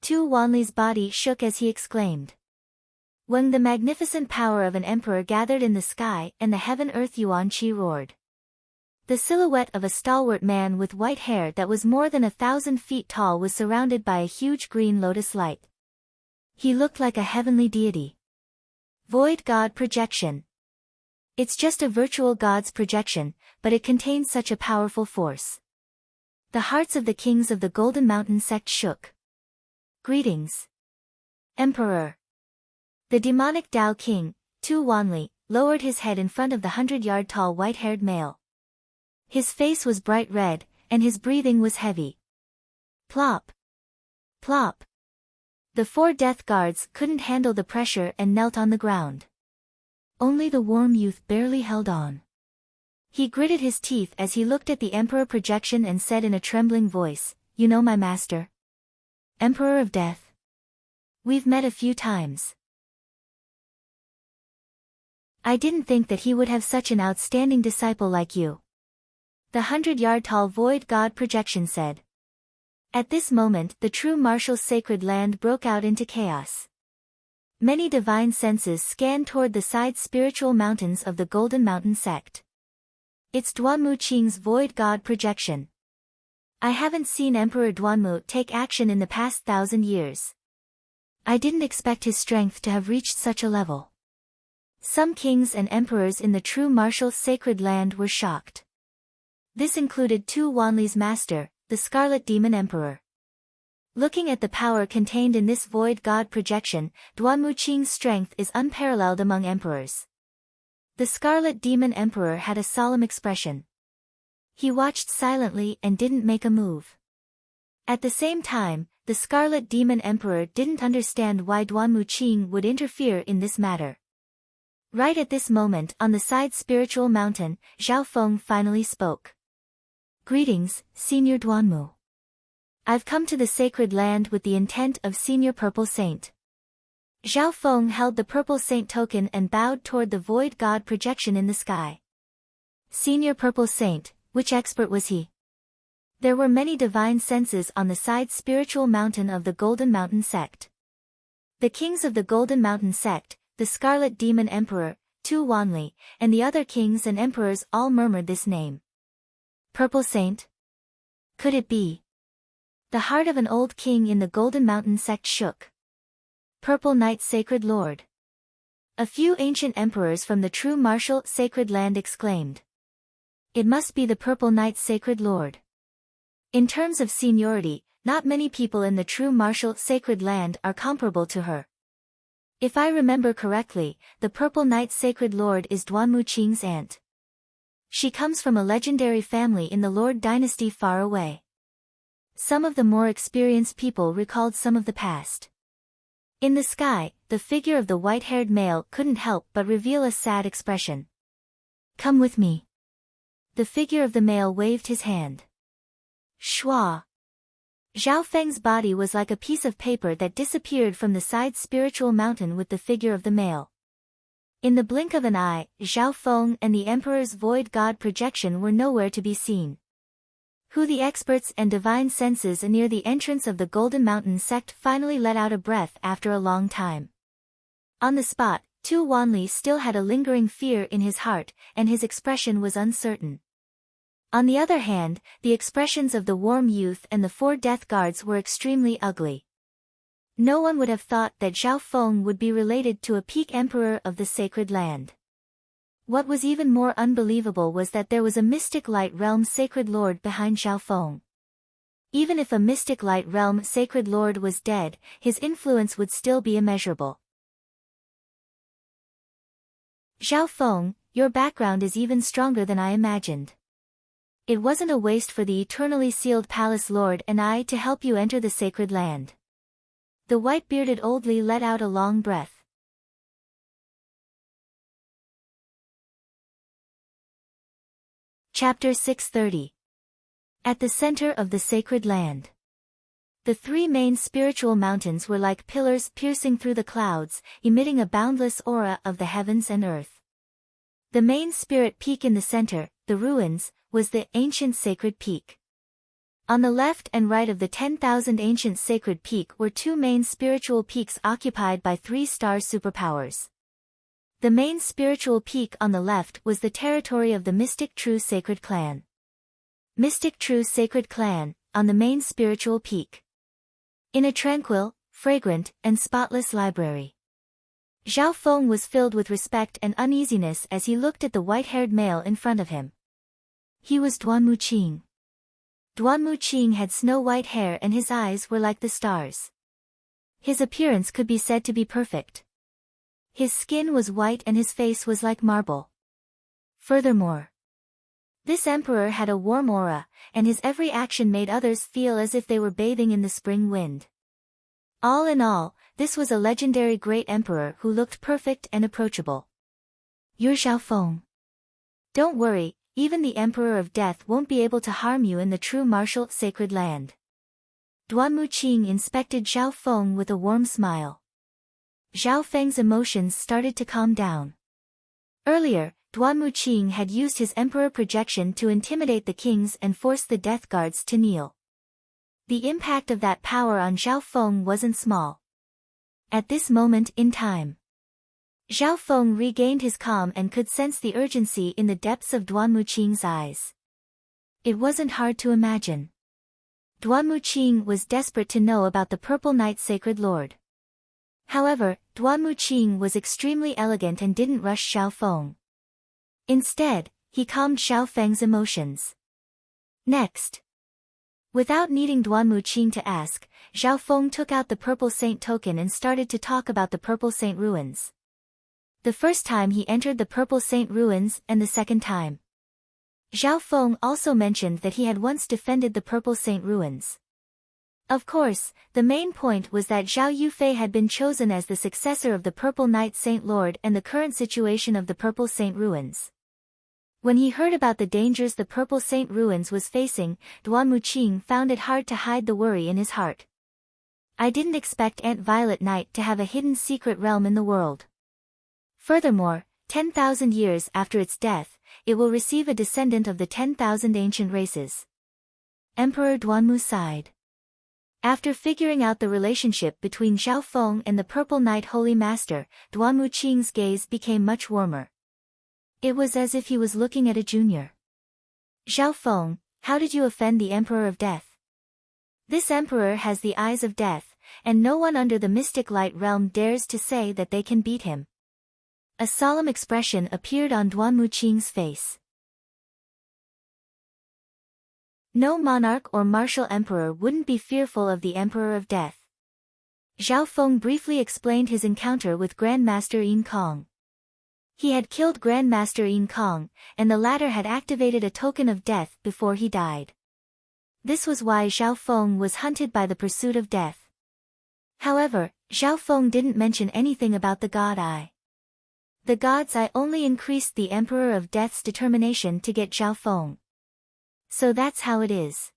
Tu Wanli's body shook as he exclaimed. When the magnificent power of an emperor gathered in the sky and the heaven-earth Yuan Qi roared. The silhouette of a stalwart man with white hair that was more than 1,000 feet tall was surrounded by a huge green lotus light. He looked like a heavenly deity. Void God Projection. It's just a virtual god's projection, but it contains such a powerful force. The hearts of the kings of the Golden Mountain sect shook. Greetings. Emperor. The demonic Tao King, Tu Wanli, lowered his head in front of the 100-yard-tall white-haired male. His face was bright red, and his breathing was heavy. Plop. Plop. The 4 death guards couldn't handle the pressure and knelt on the ground. Only the warm youth barely held on. He gritted his teeth as he looked at the Emperor projection and said in a trembling voice, "You know my master? Emperor of Death. We've met a few times. I didn't think that he would have such an outstanding disciple like you." The 100-yard-tall void god projection said. At this moment, the true martial sacred land broke out into chaos. Many divine senses scanned toward the side spiritual mountains of the Golden Mountain sect. It's Duanmu Qing's void god projection. I haven't seen Emperor Duanmu take action in the past 1,000 years. I didn't expect his strength to have reached such a level. Some kings and emperors in the true martial sacred land were shocked. This included Tu Wanli's master, the Scarlet Demon Emperor. Looking at the power contained in this void god projection, Duanmu Qing's strength is unparalleled among emperors. The Scarlet Demon Emperor had a solemn expression. He watched silently and didn't make a move. At the same time, the Scarlet Demon Emperor didn't understand why Duanmu Qing would interfere in this matter. Right at this moment, on the side spiritual mountain, Zhao Feng finally spoke. Greetings, Senior Duanmu. I've come to the sacred land with the intent of Senior Purple Saint. Zhao Feng held the Purple Saint token and bowed toward the void god projection in the sky. Senior Purple Saint, which expert was he? There were many divine senses on the side spiritual mountain of the Golden Mountain sect. The kings of the Golden Mountain sect, the Scarlet Demon Emperor, Tu Wanli, and the other kings and emperors all murmured this name. Purple Saint? Could it be? The heart of an old king in the Golden Mountain sect shook. Purple Knight Sacred Lord. A few ancient emperors from the true martial sacred land exclaimed. It must be the Purple Knight Sacred Lord. In terms of seniority, not many people in the true martial sacred land are comparable to her. If I remember correctly, the Purple Knight Sacred Lord is Duanmu Qing's aunt. She comes from a legendary family in the Lord dynasty far away. Some of the more experienced people recalled some of the past. In the sky, the figure of the white-haired male couldn't help but reveal a sad expression. Come with me. The figure of the male waved his hand. Shua. Zhao Feng's body was like a piece of paper that disappeared from the side spiritual mountain with the figure of the male. In the blink of an eye, Zhao Feng and the Emperor's void god projection were nowhere to be seen. Who the experts and divine senses near the entrance of the Golden Mountain sect finally let out a breath after a long time. On the spot, Tu Wanli still had a lingering fear in his heart, and his expression was uncertain. On the other hand, the expressions of the warm youth and the 4 death guards were extremely ugly. No one would have thought that Zhao Feng would be related to a peak emperor of the sacred land. What was even more unbelievable was that there was a mystic light realm sacred lord behind Zhao Feng. Even if a mystic light realm sacred lord was dead, his influence would still be immeasurable. Zhao Feng, your background is even stronger than I imagined. It wasn't a waste for the eternally sealed palace lord and I to help you enter the sacred land. The white-bearded oldly let out a long breath. Chapter 630. At the center of the sacred land. The 3 main spiritual mountains were like pillars piercing through the clouds, emitting a boundless aura of the heavens and earth. The main spirit peak in the center, the ruins, was the ancient sacred peak. On the left and right of the 10,000 ancient sacred peak were 2 main spiritual peaks occupied by 3-star superpowers. The main spiritual peak on the left was the territory of the Mystic True Sacred Clan. Mystic True Sacred Clan, on the main spiritual peak. In a tranquil, fragrant, and spotless library. Zhao Feng was filled with respect and uneasiness as he looked at the white-haired male in front of him. He was Duanmu Qing. Duanmu Qing had snow-white hair and his eyes were like the stars. His appearance could be said to be perfect. His skin was white and his face was like marble. Furthermore, this emperor had a warm aura, and his every action made others feel as if they were bathing in the spring wind. All in all, this was a legendary great emperor who looked perfect and approachable. You're Zhao Feng. Don't worry, even the Emperor of Death won't be able to harm you in the true martial sacred land. Duanmu Qing inspected Zhao Feng with a warm smile. Zhao Feng's emotions started to calm down. Earlier, Duanmu Qing had used his emperor projection to intimidate the kings and force the death guards to kneel. The impact of that power on Zhao Feng wasn't small. At this moment in time, Zhao Feng regained his calm and could sense the urgency in the depths of Duanmu Qing's eyes. It wasn't hard to imagine. Duanmu Qing was desperate to know about the Purple Knight Sacred Lord. However, Duanmu Qing was extremely elegant and didn't rush Zhao Feng. Instead, he calmed Zhao Feng's emotions. Next, without needing Duanmu Qing to ask, Zhao Feng took out the Purple Saint token and started to talk about the Purple Saint ruins. The first time he entered the Purple Saint ruins and the second time. Zhao Feng also mentioned that he had once defended the Purple Saint ruins. Of course, the main point was that Zhao Yufei had been chosen as the successor of the Purple Knight Saint Lord and the current situation of the Purple Saint ruins. When he heard about the dangers the Purple Saint ruins was facing, Duanmu Qing found it hard to hide the worry in his heart. I didn't expect Aunt Violet Knight to have a hidden secret realm in the world. Furthermore, 10,000 years after its death, it will receive a descendant of the 10,000 ancient races. Emperor Duanmu sighed. After figuring out the relationship between Zhao Feng and the Purple Knight Holy Master, Duanmu Qing's gaze became much warmer. It was as if he was looking at a junior. Zhao Feng, how did you offend the Emperor of Death? This emperor has the eyes of death, and no one under the mystic light realm dares to say that they can beat him. A solemn expression appeared on Duanmu Qing's face. No monarch or martial emperor wouldn't be fearful of the Emperor of Death. Zhao Feng briefly explained his encounter with Grandmaster Yin Kong. He had killed Grandmaster Yin Kong, and the latter had activated a token of death before he died. This was why Zhao Feng was hunted by the pursuit of death. However, Zhao Feng didn't mention anything about the God Eye. The God's Eye only increased the Emperor of Death's determination to get Zhao Feng. So that's how it is.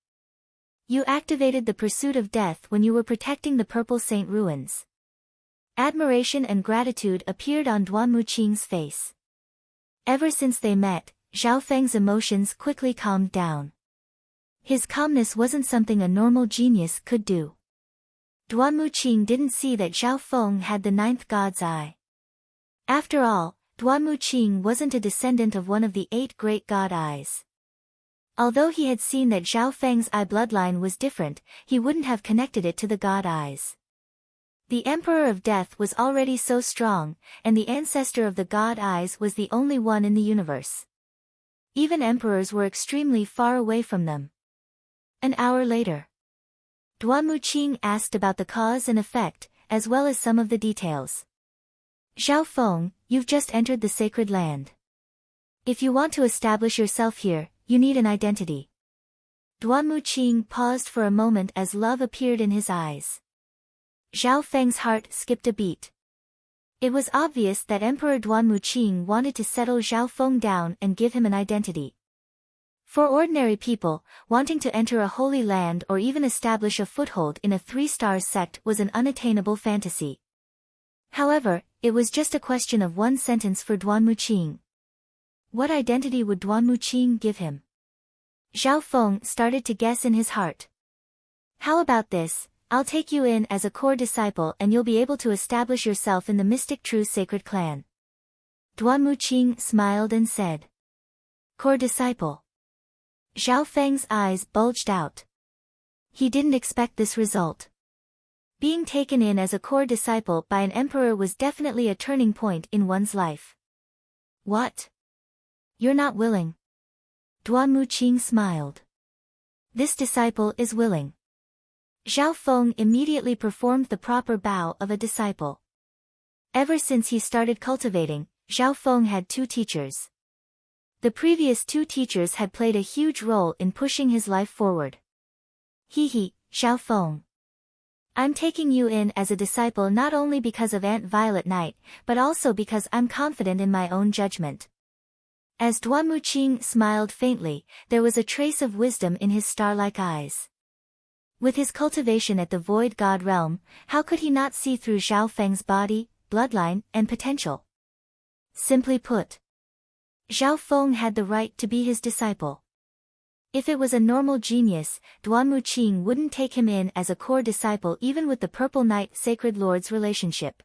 You activated the pursuit of death when you were protecting the Purple Saint ruins. Admiration and gratitude appeared on Duanmu Qing's face. Ever since they met, Zhao Feng's emotions quickly calmed down. His calmness wasn't something a normal genius could do. Duanmu Qing didn't see that Zhao Feng had the 9th God's Eye. After all, Duanmu Qing wasn't a descendant of one of the 8 great God Eyes. Although he had seen that Zhao Feng's eye bloodline was different, he wouldn't have connected it to the God Eyes. The Emperor of Death was already so strong, and the ancestor of the God Eyes was the only one in the universe. Even emperors were extremely far away from them. An hour later, Duanmu Qing asked about the cause and effect, as well as some of the details. Zhao Feng, you've just entered the sacred land. If you want to establish yourself here, you need an identity. Duanmu Qing paused for a moment as love appeared in his eyes. Zhao Feng's heart skipped a beat. It was obvious that Emperor Duanmu Qing wanted to settle Zhao Feng down and give him an identity. For ordinary people, wanting to enter a holy land or even establish a foothold in a 3-star sect was an unattainable fantasy. However, it was just a question of one sentence for Duanmu Qing. What identity would Duanmu Qing give him? Zhao Feng started to guess in his heart. How about this, I'll take you in as a core disciple and you'll be able to establish yourself in the mystic true sacred clan. Duanmu Qing smiled and said. Core disciple. Zhao Feng's eyes bulged out. He didn't expect this result. Being taken in as a core disciple by an emperor was definitely a turning point in one's life. What? You're not willing. Duanmu Qing smiled. This disciple is willing. Zhao Feng immediately performed the proper bow of a disciple. Ever since he started cultivating, Zhao Feng had 2 teachers. The previous 2 teachers had played a huge role in pushing his life forward. Zhao Feng. I'm taking you in as a disciple not only because of Aunt Violet Knight, but also because I'm confident in my own judgment. As Duanmu Qing smiled faintly, there was a trace of wisdom in his star-like eyes. With his cultivation at the Void God realm, how could he not see through Zhao Feng's body, bloodline, and potential? Simply put, Zhao Feng had the right to be his disciple. If it was a normal genius, Duanmu Qing wouldn't take him in as a core disciple even with the Purple Knight Sacred Lord's relationship.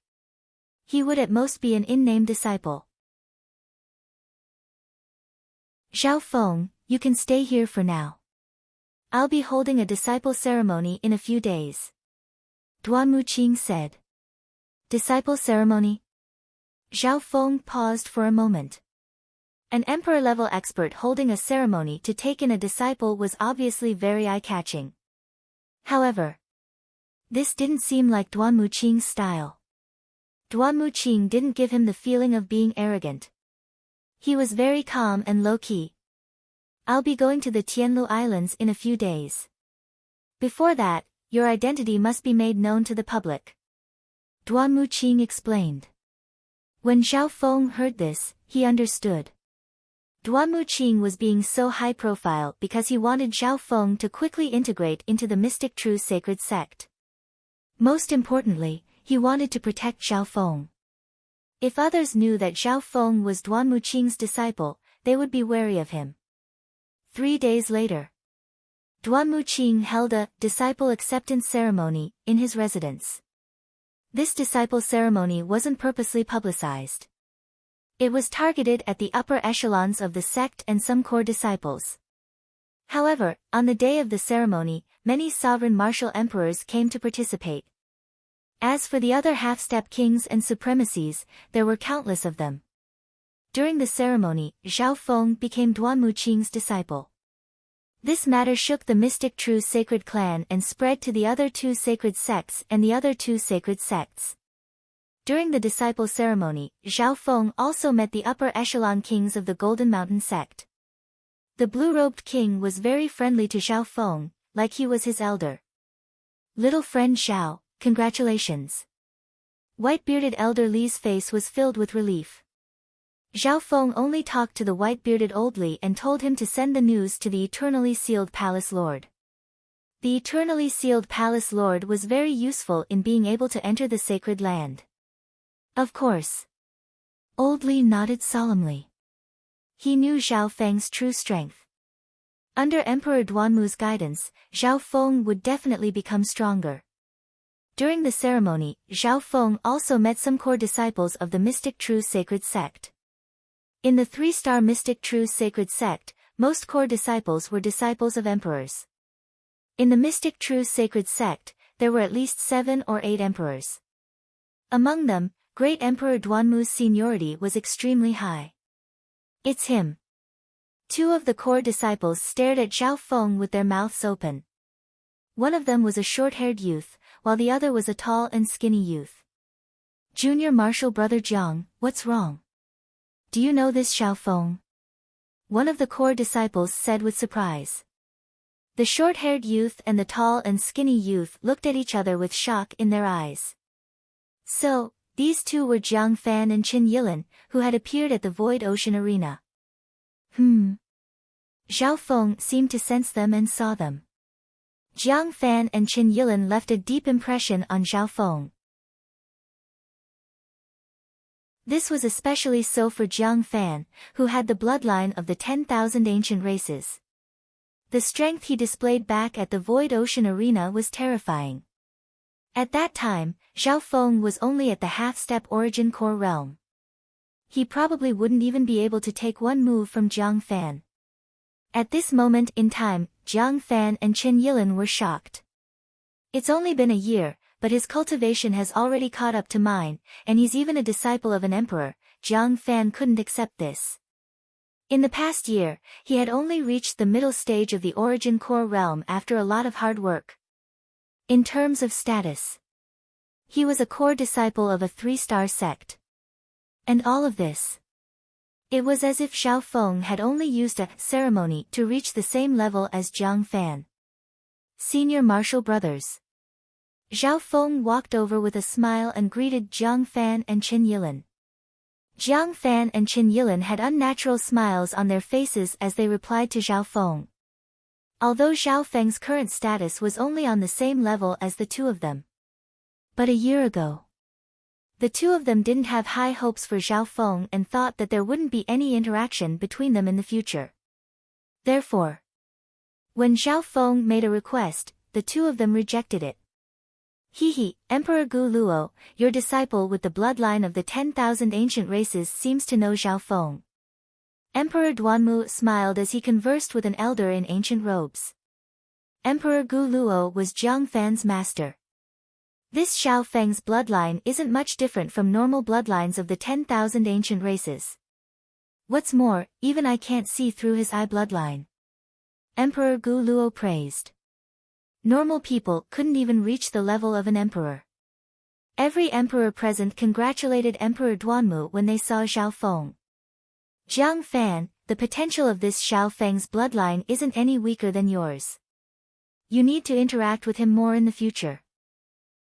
He would at most be an in-name disciple. Zhao Feng, you can stay here for now. I'll be holding a disciple ceremony in a few days. Duanmu Qing said. Disciple ceremony? Zhao Feng paused for a moment. An emperor-level expert holding a ceremony to take in a disciple was obviously very eye-catching. However, this didn't seem like Duanmu Qing's style. Duanmu Qing didn't give him the feeling of being arrogant. He was very calm and low-key. I'll be going to the Tianlu Islands in a few days. Before that, your identity must be made known to the public. Duanmu Qing explained. When Zhao Feng heard this, he understood. Duanmu Qing was being so high-profile because he wanted Zhao Feng to quickly integrate into the mystic true sacred sect. Most importantly, he wanted to protect Zhao Feng. If others knew that Zhao Feng was Duanmu Qing's disciple, they would be wary of him. 3 days later, Duanmu Qing held a disciple acceptance ceremony in his residence. This disciple ceremony wasn't purposely publicized. It was targeted at the upper echelons of the sect and some core disciples. However, on the day of the ceremony, many sovereign martial emperors came to participate. As for the other half-step kings and supremacies, there were countless of them. During the ceremony, Zhao Feng became Duanmu Qing's disciple. This matter shook the mystic true sacred clan and spread to the other 2 sacred sects and the other 2 sacred sects. During the disciple ceremony, Zhao Feng also met the upper echelon kings of the Golden Mountain sect. The blue-robed king was very friendly to Zhao Feng, like he was his elder. "Little friend Zhao, congratulations." White-bearded elder Li's face was filled with relief. Zhao Feng only talked to the white-bearded old Li and told him to send the news to the eternally sealed palace lord. The eternally sealed palace lord was very useful in being able to enter the sacred land. Of course. Old Li nodded solemnly. He knew Zhao Feng's true strength. Under Emperor Duanmu's guidance, Zhao Feng would definitely become stronger. During the ceremony, Zhao Feng also met some core disciples of the Mystic True Sacred Sect. In the 3-star Mystic True Sacred Sect, most core disciples were disciples of emperors. In the Mystic True Sacred Sect, there were at least 7 or 8 emperors. Among them, Great Emperor Duanmu's seniority was extremely high. "It's him." 2 of the core disciples stared at Zhao Feng with their mouths open. One of them was a short-haired youth, while the other was a tall and skinny youth. "Junior Marshal Brother Jiang, what's wrong? Do you know this Zhao Feng?" One of the core disciples said with surprise. The short-haired youth and the tall and skinny youth looked at each other with shock in their eyes. So, these 2 were Jiang Fan and Qin Yilin, who had appeared at the Void Ocean Arena. Zhao Feng seemed to sense them and saw them. Jiang Fan and Qin Yilin left a deep impression on Zhao Feng. This was especially so for Jiang Fan, who had the bloodline of the 10,000 ancient races. The strength he displayed back at the Void Ocean Arena was terrifying. At that time, Zhao Feng was only at the half-step origin core realm. He probably wouldn't even be able to take one move from Jiang Fan. At this moment in time, Jiang Fan and Qin Yilin were shocked. It's only been a year, but his cultivation has already caught up to mine, and he's even a disciple of an emperor. Jiang Fan couldn't accept this. In the past year, he had only reached the middle stage of the origin core realm after a lot of hard work. In terms of status, he was a core disciple of a 3-star sect. And all of this. It was as if Zhao Feng had only used a ceremony to reach the same level as Jiang Fan. "Senior martial brothers." Zhao Feng walked over with a smile and greeted Jiang Fan and Qin Yilin. Jiang Fan and Qin Yilin had unnatural smiles on their faces as they replied to Zhao Feng. Although Zhao Feng's current status was only on the same level as the 2 of them. But a year ago, the 2 of them didn't have high hopes for Zhao Feng and thought that there wouldn't be any interaction between them in the future. Therefore, when Zhao Feng made a request, the 2 of them rejected it. "Hehe, Emperor Gu Luo, your disciple with the bloodline of the 10,000 ancient races seems to know Zhao Feng." Emperor Duanmu smiled as he conversed with an elder in ancient robes. Emperor Gu Luo was Jiang Fan's master. This Zhao Feng's bloodline isn't much different from normal bloodlines of the 10,000 ancient races. What's more, even I can't see through his eye bloodline. Emperor Gu Luo praised. Normal people couldn't even reach the level of an emperor. Every emperor present congratulated Emperor Duanmu when they saw Zhao Feng. "Jiang Fan, the potential of this Zhao Feng's bloodline isn't any weaker than yours. You need to interact with him more in the future."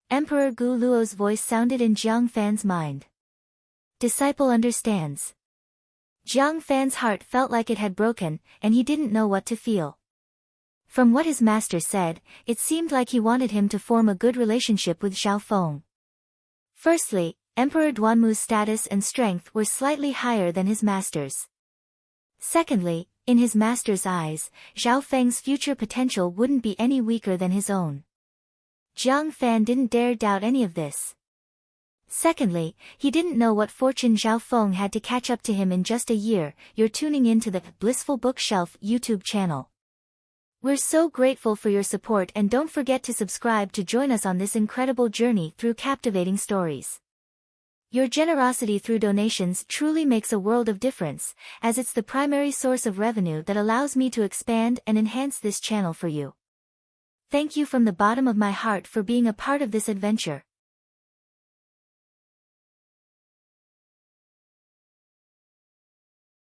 Emperor Gu Luo's voice sounded in Jiang Fan's mind. Disciple understands. Jiang Fan's heart felt like it had broken, and he didn't know what to feel. From what his master said, it seemed like he wanted him to form a good relationship with Zhao Feng. Firstly, Emperor Duanmu's status and strength were slightly higher than his master's. Secondly, in his master's eyes, Zhao Feng's future potential wouldn't be any weaker than his own. Jiang Fan didn't dare doubt any of this. Secondly, he didn't know what fortune Zhao Feng had to catch up to him in just a year. You're tuning in to the Blissful Bookshelf YouTube channel. We're so grateful for your support, and don't forget to subscribe to join us on this incredible journey through captivating stories. Your generosity through donations truly makes a world of difference, as it's the primary source of revenue that allows me to expand and enhance this channel for you. Thank you from the bottom of my heart for being a part of this adventure.